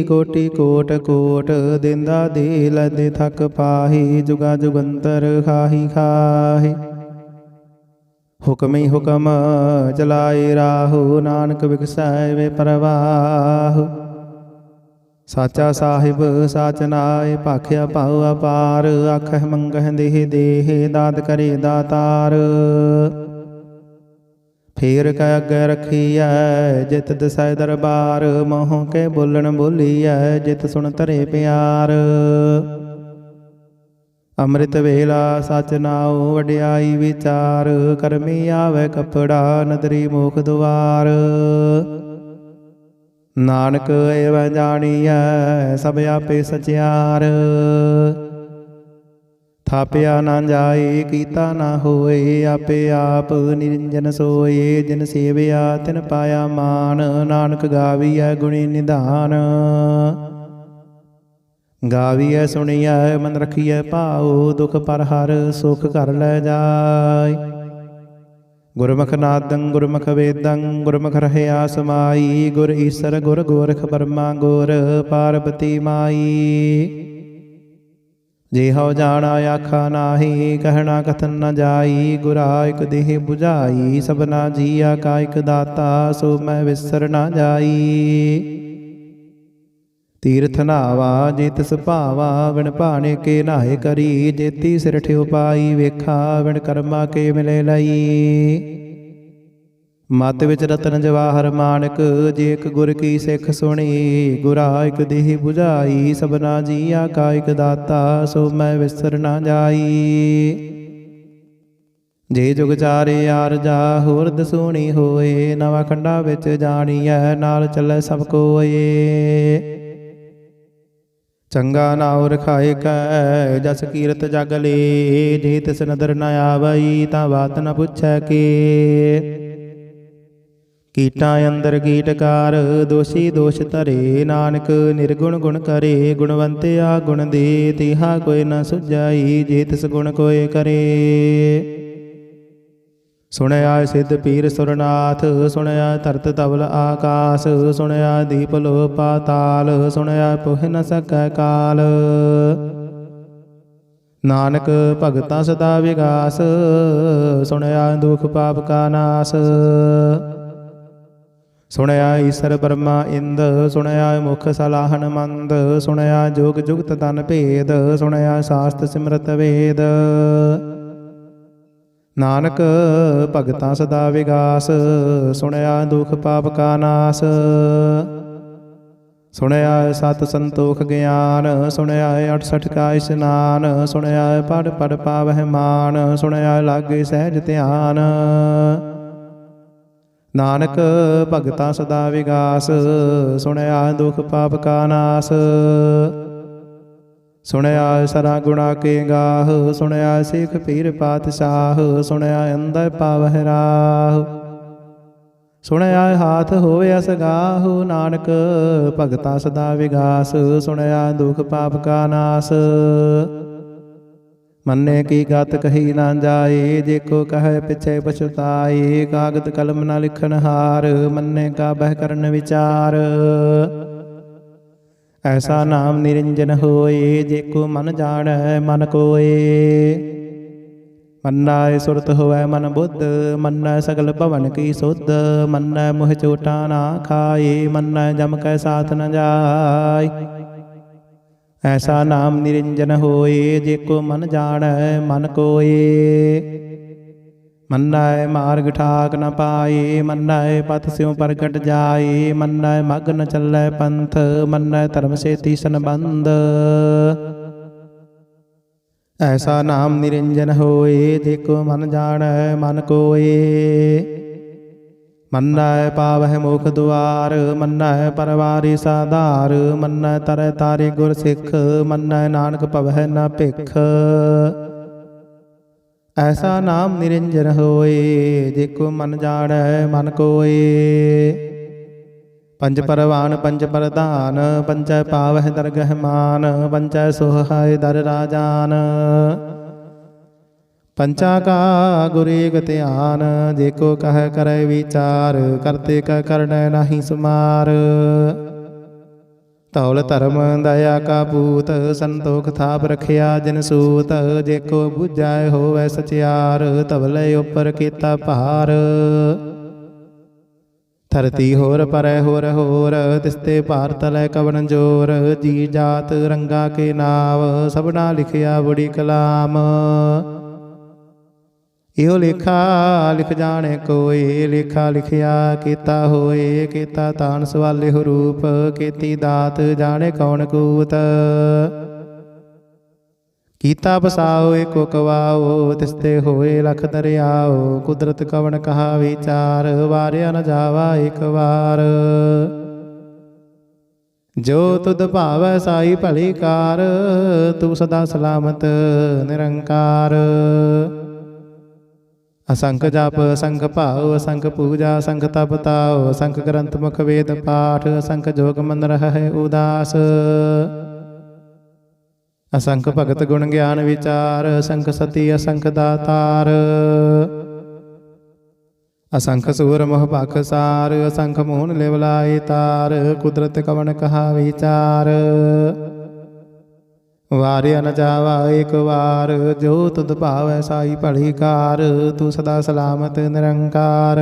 कोटि कोट कोट। देंदा दे लदे थक पाही। जुगा जुगंतर खाही खाही। हुक्मी हुक्म चलाए राहु। नानक विकसै वे परवाह। साचा साहिब साच नाय। भाख्या भाव अपार। आखह मंगह देह देह। दाद करे दातार। फेर कै अगे रखीऐ, जित दिसै दरबार। मोह के बोलन बोलीऐ, जित सुन धरे प्यार। अमृत वेला सच नाओ, वड्याई विचार। करमी आवे कपड़ा, नदरी मोख दुआर। नानक एवं जानिऐ, सब आपे सचियार। थापिया ना जाए, कीता ना होए। आपे आप निरंजन सोए। जिन सेविया तिन पाया मान। नानक गाविया गुणी निधान। गाविया सुनिया मन रखिया भाओ। दुख पर हर सुख कर लै जाय। गुरमुख नादं गुरमुख वेदं। गुरमुख रहया समाई। गुर ईसर गुर गोरख बर्मा गुर पार्वती माई। ਜੇ ਹਉ ਜਾਣਾ ਆਖਾ ਨਾਹੀ, ਕਹਿਣਾ ਕਥਨ ਨ ਜਾਈ। ਗੁਰਾ ਇਕ ਦੇਹ 부ਝਾਈ, ਸਭਨਾ ਜੀਆ ਕਾ ਇਕ ਦਾਤਾ। ਸੋ ਮੈਂ ਵਿਸਰ ਨਾ ਜਾਈ। ਤੀਰਥ ਨਾਵਾ ਜੇ ਤਿਸ ਭਾਵਾ, ਬਿਨ ਭਾਣੇ ਕੇ ਨਾਏ ਕਰੀ। ਜੇਤੀ ਸਿਰ ਠਿਉ ਪਾਈ ਵੇਖਾ, ਬਿਨ ਕਰਮਾ ਕੇ ਮਿਲੇ ਲਈ। ਮਤ ਵਿੱਚ ਰਤਨ ਜਵਾਹਰ ਮਾਨਕ, ਜੇ ਇਕ ਗੁਰ ਕੀ ਸਿੱਖ ਸੁਣੀ। ਗੁਰਾ ਇਕ ਦੇਹ 부ਝਾਈ, ਸਭਨਾ ਜੀਆ ਕਾ ਇਕ ਦਾਤਾ। ਸੋ ਮੈਂ ਵਿਸਰ ਨਾ ਜਾਈ। ਜੇ ਜੁਗ ਚਾਰੇ ਆਰਜਾ, ਹੋਰ ਦਸੂਣੀ ਹੋਏ। ਨਵਾਂ ਖੰਡਾ ਵਿੱਚ ਜਾਣੀਐ, ਨਾਲ ਚੱਲੇ ਸਭ ਕੋਏ। ਚੰਗਾ ਨਾਉ ਰਖਾਏ ਕੈ, ਜਸ ਕੀਰਤ ਜਗ ਲੇ। ਜੇ ਤਿਸ ਨਦਰ ਨ ਆਵਈ, ਤਾਂ ਬਾਤ ਨ ਪੁੱਛੈ ਕੇ। ਕੀਟਾਂ ਅੰਦਰ ਕੀਟਕਾਰ, ਦੋਸ਼ੀ ਦੋਸ਼ ਧਰੇ। ਨਾਨਕ ਨਿਰਗੁਣ ਗੁਣ ਕਰੇ, ਗੁਣਵੰਤਿਆ ਗੁਣ ਦੇ। ਤਿਹਾ ਕੋਈ ਨ ਸੁਝਾਈ, ਜੇ ਤਿਸ ਗੁਣ ਕੋਇ ਕਰੇ। ਸੁਣਿਆ ਸਿੱਧ ਪੀਰ ਸੁਰਨਾਥ, ਸੁਣਿਆ ਧਰਤ ਧਵਲ ਆਕਾਸ। ਸੁਣਿਆ ਦੀਪ ਲੋ ਪਾਤਾਲ, ਸੁਣਿਆ ਪੁਹ ਨ ਸਕੈ ਕਾਲ। ਨਾਨਕ ਭਗਤਾਂ ਸਦਾ ਵਿਗਾਸ, ਸੁਣਿਆ ਦੁਖ ਪਾਪ ਕਾ ਨਾਸ। ਸੁਣਿਆ ਈਸਰ ਬਰਮਾ ਇੰਦ, ਸੁਣਿਆ ਮੁਖ ਸਲਾਹਨ ਮੰਦ। ਸੁਣਿਆ ਜੋਗ ਜੁਗਤ ਤਨ ਭੇਦ, ਸੁਣਿਆ ਸਾਸਤ ਸਿਮਰਤ ਵੇਦ। ਨਾਨਕ ਭਗਤਾਂ ਸਦਾ ਵਿਗਾਸ, ਸੁਣਿਆ ਦੁਖ ਪਾਪ ਕਾ ਨਾਸ। ਸੁਣਿਆ ਸਤ ਸੰਤੋਖ ਗਿਆਨ, ਸੁਣਿਆ 68 ਕਾ ਇਸ਼ਨਾਨ। ਸੁਣਿਆ ਪੜ ਪੜ ਪਾਵਹਿ ਮਾਨ, ਸੁਣਿਆ ਲਾਗੇ ਸਹਿਜ ਧਿਆਨ। ਨਾਨਕ ਭਗਤਾਂ ਸਦਾ ਵਿਗਾਸ, ਸੁਣਿਆ ਦੁਖ ਪਾਪ ਕਾ ਨਾਸ। ਸੁਣਿਆ ਸਰਾ ਗੁਣਾ ਕੇ ਗਾਹ, ਸੁਣਿਆ ਸਿੱਖ ਪੀਰ ਪਾਤਸ਼ਾਹ। ਸੁਣਿਆ ਅੰਦਰ ਪਾਵਹਿ ਰਾਹ, ਸੁਣਿਆ ਹਾਥ ਹੋਵੇ ਅਸਗਾਹ। ਨਾਨਕ ਭਗਤਾਂ ਸਦਾ ਵਿਗਾਸ, ਸੁਣਿਆ ਦੁਖ ਪਾਪ ਕਾ ਨਾਸ। ਮੰਨੇ ਕੀ ਗਤ ਕਹੀ ਨਾ ਜਾਏ, ਜੇ ਕੋ ਕਹੈ ਪਿਛੇ ਪਛੁਤਾਏ। ਕਾਗਦ ਕਲਮ ਨਾ ਲਿਖਣ ਹਾਰ, ਮੰਨੇ ਕਾ ਬਹਿ ਕਰਨ ਵਿਚਾਰ। ਐਸਾ ਨਾਮ ਨਿਰੰਜਨ ਹੋਏ, ਜੇ ਕੋ ਮਨ ਜਾਣੈ ਮਨ ਕੋਏ। ਮੰਨੈ ਸੁਰਤ ਹੋਵੈ ਮਨ ਬੁੱਧ, ਮੰਨੈ ਸਗਲ ਭਵਨ ਕੀ ਸੁਧ। ਮੰਨੈ ਮੋਹ ਚੋਟਾ ਨਾ ਖਾਏ, ਮੰਨੈ ਜਮ ਕੈ ਸਾਥ ਨ ਜਾਏ। ਐਸਾ ਨਾਮ ਨਿਰੰਜਨ ਹੋਏ, ਜੇ ਕੋ ਮਨ ਜਾਣੈ ਮਨ ਕੋਏ। ਮੰਨੈ ਮਾਰਗ ਠਾਕ ਨ ਪਾਏ, ਮੰਨੈ ਪਥ ਸਿਉ ਪ੍ਰਗਟ ਜਾਏ। ਮੰਨੈ ਮਗ ਨ ਚੱਲੈ ਪੰਥ, ਮੰਨੈ ਧਰਮ ਸੇਤੀ ਸੰਬੰਧ। ਐਸਾ ਨਾਮ ਨਿਰੰਜਨ ਹੋਏ, ਜੇ ਕੋ ਮਨ ਜਾਣੈ ਮਨ ਕੋਏ। ਮੰਨੈ ਪਾਵਹਿ ਮੁਖ ਦੁਆਰ, ਮੰਨੈ ਪਰਵਾਰੀ ਸਾਧਾਰ। ਮੰਨੈ ਤਰੈ ਤਾਰੇ ਗੁਰ ਸਿੱਖ, ਮੰਨੈ ਨਾਨਕ ਭਵਹਿ ਨ ਭਿਖ। ਐਸਾ ਨਾਮ ਨਿਰੰਜਨ ਹੋਏ, ਜੇ ਕੋ ਮਨ ਜਾਣੈ ਮਨ ਕੋਏ। ਪੰਜ ਪਰਵਾਨ ਪੰਜ ਪ੍ਰਧਾਨ, ਪੰਚੈ ਪਾਵਹਿ ਦਰਗਹਿ ਮਾਨ। ਪੰਚੈ ਸੋਹਾਇ ਦਰ ਰਾਜਾਨ, ਪੰਚਾ ਕਾ ਗੁਰ ਏਕ ਧਿਆਨ। ਜੇ ਕੋ ਕਹਿ ਕਰੈ ਵਿਚਾਰ, ਕਰਤੇ ਕਾ ਕਰਣੈ ਨਾਹੀ ਸੁਮਾਰ। ਧੌਲ ਧਰਮ ਦਇਆ ਕਾ ਪੂਤ, ਸੰਤੋਖ ਥਾਪ ਰਖਿਆ ਜਿਨ ਸੂਤ। ਜੇ ਕੋ ਬੁਝੈ ਹੋਵੈ ਸਚਿਆਰ, ਧਵਲੇ ਉਪਰ ਕੀਤਾ ਭਾਰ। ਧਰਤੀ ਹੋਰ ਪਰੈ ਹੋਰ ਹੋਰ, ਤਿਸਤੇ ਭਾਰ ਤਲੈ ਕਵਣ ਜੋਰ। ਜੀ ਜਾਤ ਰੰਗਾ ਕੇ ਨਾਵ, ਸਭਨਾ ਲਿਖਿਆ ਬੜੀ ਕਲਾਮ। ਇਹੋ ਲੇਖਾ ਲਿਖ ਜਾਣੇ ਕੋਏ, ਲੇਖਾ ਲਿਖਿਆ ਕੀਤਾ ਹੋਏ। ਕੀਤਾ ਤਾਣ ਸਵਾਲਿਹੁ ਰੂਪ, ਕੀਤੀ ਦਾਤ ਜਾਣੇ ਕੌਣ ਕੂਤ। ਕੀਤਾ ਬਸਾਓ ਏਕੋ ਕਵਾਓ, ਤਿਸਤੇ ਹੋਏ ਲਖ ਦਰਿਆਓ। ਕੁਦਰਤ ਕਵਣ ਕਹਾ ਵਿਚਾਰ, ਵਾਰਿਆ ਨ ਜਾਵਾ ਇਕ ਵਾਰ। ਜੋ ਤੁਧ ਭਾਵੈ ਸਾਈ ਭਲੀ ਕਾਰ, ਤੂੰ ਸਦਾ ਸਲਾਮਤ ਨਿਰੰਕਾਰ। ਅਸੰਖ ਜਪ ਅਸੰਖ ਭਾਉ, ਅਸੰਖ ਪੂਜਾ ਅਸੰਖ ਤਪ ਤਾਉ। ਅਸੰਖ ਗ੍ਰੰਥ ਮੁਖ ਵੇਦ ਪਾਠ, ਅਸੰਖ ਜੋਗ ਮਨ ਰਹਿ ਉਦਾਸ। ਅਸੰਖ ਭਗਤ ਗੁਣ ਗਿਆਨ ਵਿਚਾਰ, ਅਸੰਖ ਸਤੀ ਅਸੰਖ ਦਾਤਾਰ। ਅਸੰਖ ਸੂਰ ਮੋਹ ਭਖ ਸਾਰ, ਅਸੰਖ ਮੋਹਨ ਲਿਵ ਲਾਏ ਤਾਰ। ਕੁਦਰਤ ਕਵਣ ਕਹਾ ਵਿਚਾਰ, ਵਾਰਿਆ ਨ ਜਾਵਾ ਏਕ ਵਾਰ, ਜੋ ਤੁਧ ਭਾਵੈ ਸਾਈ ਭਲੀ ਕਾਰ। ਤੂੰ ਸਦਾ ਸਲਾਮਤ ਨਿਰੰਕਾਰ।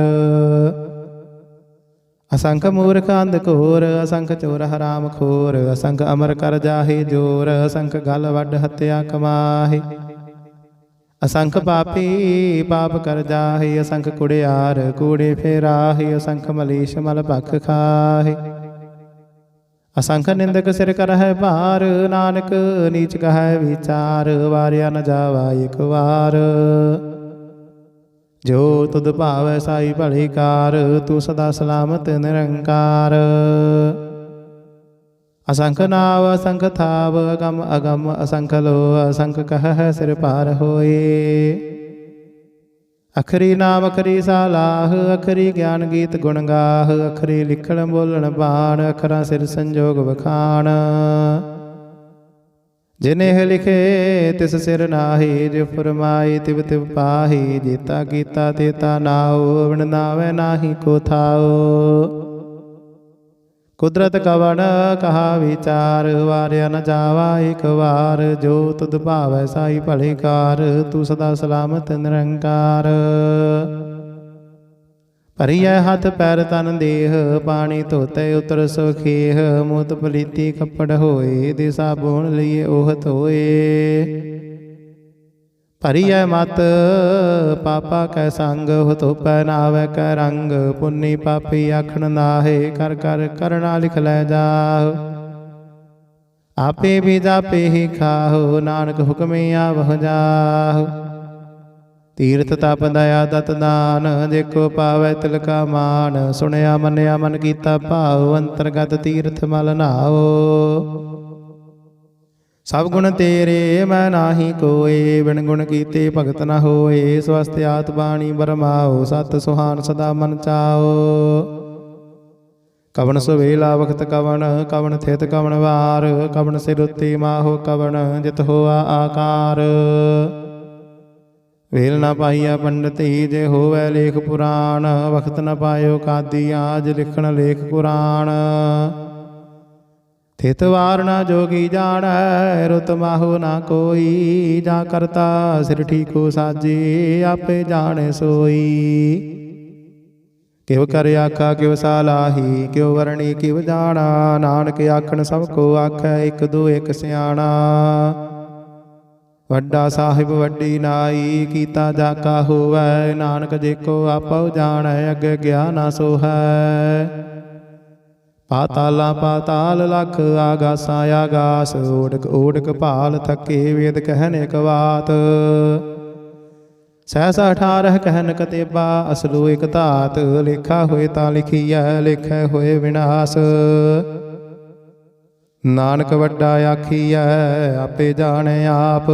ਅਸੰਖ ਮੂਰਖ ਅੰਧ ਘੋਰ, ਅਸੰਖ ਚੋਰ ਹਰਾਮ ਖੋਰ। ਅਸੰਖ ਅਮਰ ਕਰ ਜਾਹੇ ਜੋਰ, ਅਸੰਖ ਗਲ ਵੱਡ ਹੱਤਿਆ ਕਮਾਹੇ। ਅਸੰਖ ਪਾਪੀ ਪਾਪ ਕਰ ਜਾਹੇ, ਅਸੰਖ ਕੁੜਿਆਰ ਕੂੜੇ ਫੇਰਾਹੇ। ਅਸੰਖ ਮਲੀਸ਼ ਮਲ ਭਖ ਖਾਹੇ। ਅਸੰਖ ਨਿੰਦਕ ਸਿਰ ਕਰਹਿ ਭਾਰ, ਨਾਨਕ ਨੀਚ ਕਹੈ ਵਿਚਾਰ। ਵਾਰਿਆ ਨ ਜਾਵਾ ਇਕ ਵਾਰ, ਜੋ ਤੁਧ ਭਾਵੈ ਸਾਈ ਭਲੀ ਕਾਰ। ਤੂੰ ਸਦਾ ਸਲਾਮਤ ਨਿਰੰਕਾਰ। ਅਸੰਖ ਨਾਵ ਅਸੰਖ ਥਾਵ, ਅਗਮ ਅਗਮ ਅਸੰਖ ਲੋ। ਅਸੰਖ ਕਹਿ ਸਿਰ ਭਾਰ ਹੋਏ। ਅਖਰੀ ਨਾਮ ਅਖਰੀ ਸਾਲਾਹ, ਅਖਰੀ ਗਿਆਨ ਗੀਤ ਗੁਣ ਗਾਹ। ਅਖਰੀ ਲਿਖਣ ਬੋਲਣ ਬਾਣ, ਅਖਰਾਂ ਸਿਰ ਸੰਜੋਗ ਵਖਾਣ। ਜਿਨਿਹ ਲਿਖੇ ਤਿਸ ਸਿਰ ਨਾਹੀ, ਜਿਵ ਫਰਮਾਈ ਤਿਵ ਤਿਵ ਪਾਹੀ। ਜੀਤਾ ਕੀਤਾ ਤੇਤਾ ਨਾਉ, ਵਿਣ ਨਾਵੈ ਨਾਹੀ ਕੋ ਥਾਉ। ਕੁਦਰਤ ਕਵਣ ਕਹਾ ਵਿਚਾਰ, ਵਾਰਿਆ ਨ ਜਾਵਾ ਇਕ ਵਾਰ। ਜੋ ਤੁਧ ਭਾਵੈ ਸਾਈ ਭਲੀ ਕਾਰ। ਤੂੰ ਸਦਾ ਸਲਾਮਤ ਨਿਰੰਕਾਰ। ਭਰੀਐ ਹੱਥ ਪੈਰ ਤਨ ਦੇਹ, ਪਾਣੀ ਧੋਤੇ ਉਤਰ ਸੁਖੇਹ। ਮੂਤ ਪਲੀਤੀ ਕੱਪੜ ਹੋਏ, ਦੇ ਸਾਬੁਨ ਲਈਏ ਉਹ ਧੋਏ। ਭਰੀਐ ਮਤ ਪਾਪਾ ਕੈ ਸੰਗ, ਹੋ ਧੋਪੈ ਨਾਵੈ ਕੈ ਰੰਗ। ਪੁੰਨੀ ਪਾਪੀ ਆਖਣ ਨਾਹੇ, ਕਰ ਕਰ ਕਰਣਾ ਲਿਖ ਲੈ ਜਾਹੁ। ਆਪੇ ਵੀ ਜਾਪੇ ਹੀ ਖਾਹੁ, ਨਾਨਕ ਹੁਕਮੇ ਆਵਹੁ ਜਾਹੁ। ਤੀਰਥ ਤਪ ਦਇਆ ਦਤ ਦਾਨ, ਜੇਕੋ ਪਾਵੈ ਤਿਲਕਾ ਮਾਨ। ਸੁਣਿਆ ਮੰਨਿਆ ਮਨ ਕੀਤਾ ਭਾਉ, ਅੰਤਰਗਤ ਤੀਰਥ ਮਲ ਨਾਉ। ਸਭ ਗੁਣ ਤੇਰੇ ਮੈਂ ਨਾਹੀ ਕੋਏ, ਬਿਨ ਗੁਣ ਕੀਤੇ ਭਗਤ ਨ ਹੋਏ। ਸਵਸਤ ਆਤ ਬਾਣੀ ਬਰਮਾਓ, ਸਤ ਸੁਹਾਨ ਸਦਾ ਮਨ ਚਾਓ। ਕਵਣ ਸੁਵੇਲਾ ਵਖਤ ਕਵਣ, ਕਵਣ ਥਿਤ ਕਵਣ ਵਾਰ। ਕਵਣ ਸਿਰ ਉੱਤੇ ਮਾਹੋ ਕਵਣ, ਜਿਤ ਹੋਆ ਆਕਾਰ। ਵੇਲ ਨਾ ਪਾਈਆ ਪੰਡਤੀ, ਜੇ ਹੋਵੈ ਲੇਖ ਪੁਰਾਣ। ਵਖਤ ਨ ਪਾਇਓ ਕਾਦੀ, ਆਜ ਲਿਖਣ ਲੇਖ ਪੁਰਾਣ। ਥਿਤ ਵਾਰ ਨਾ ਜੋਗੀ ਜਾਣੈ, ਰੁਤ ਮਾਹੋ ਨਾ ਕੋਈ। ਜਾਂ ਕਰਤਾ ਸਿਰ ਠੀਕੋ ਸਾਜੇ, ਆਪੇ ਜਾਣੈ ਸੋਈ। ਕਿਵ ਕਰ ਆਖਾ ਕਿਵ ਸਾਲਾਹੀ, ਕਿਉ ਵਰਣੀ ਕਿਵ ਜਾਣਾ। ਨਾਨਕ ਆਖਣ ਸਭ ਕੋ ਆਖੈ, ਇਕ ਦੋ ਇਕ ਸਿਆਣਾ। ਵੱਡਾ ਸਾਹਿਬ ਵੱਡੀ ਨਾਈ, ਕੀਤਾ ਜਾਕਾ ਹੋਵੈ। ਨਾਨਕ ਜੇਕੋ ਆਪਉ ਜਾਣੈ, ਅੱਗੇ ਗਿਆ ਨਾ ਸੋਹੈ। ਪਾਤਾਲਾਂ ਪਾਤਾਲ ਲਖ, ਆਗਾਸਾਂ ਆਗਾਸ। ਓੜਕ ਓੜਕ ਭਾਲ ਥਕੇ, ਵੇਦ ਕਹਿਨ ਇਕ ਬਾਤ। ਸਹਿਸਾ 18 ਕਹਿਨ ਕਤੇਬਾ, ਅਸਲੋ ਇਕ ਧਾਤ। ਲੇਖਾ ਹੋਏ ਤਾਂ ਲਿਖੀਐ, ਲੇਖੈ ਹੋਏ ਵਿਨਾਸ਼। ਨਾਨਕ ਵੱਡਾ ਆਖੀਐ, ਆਪੇ ਜਾਣੈ ਆਪ।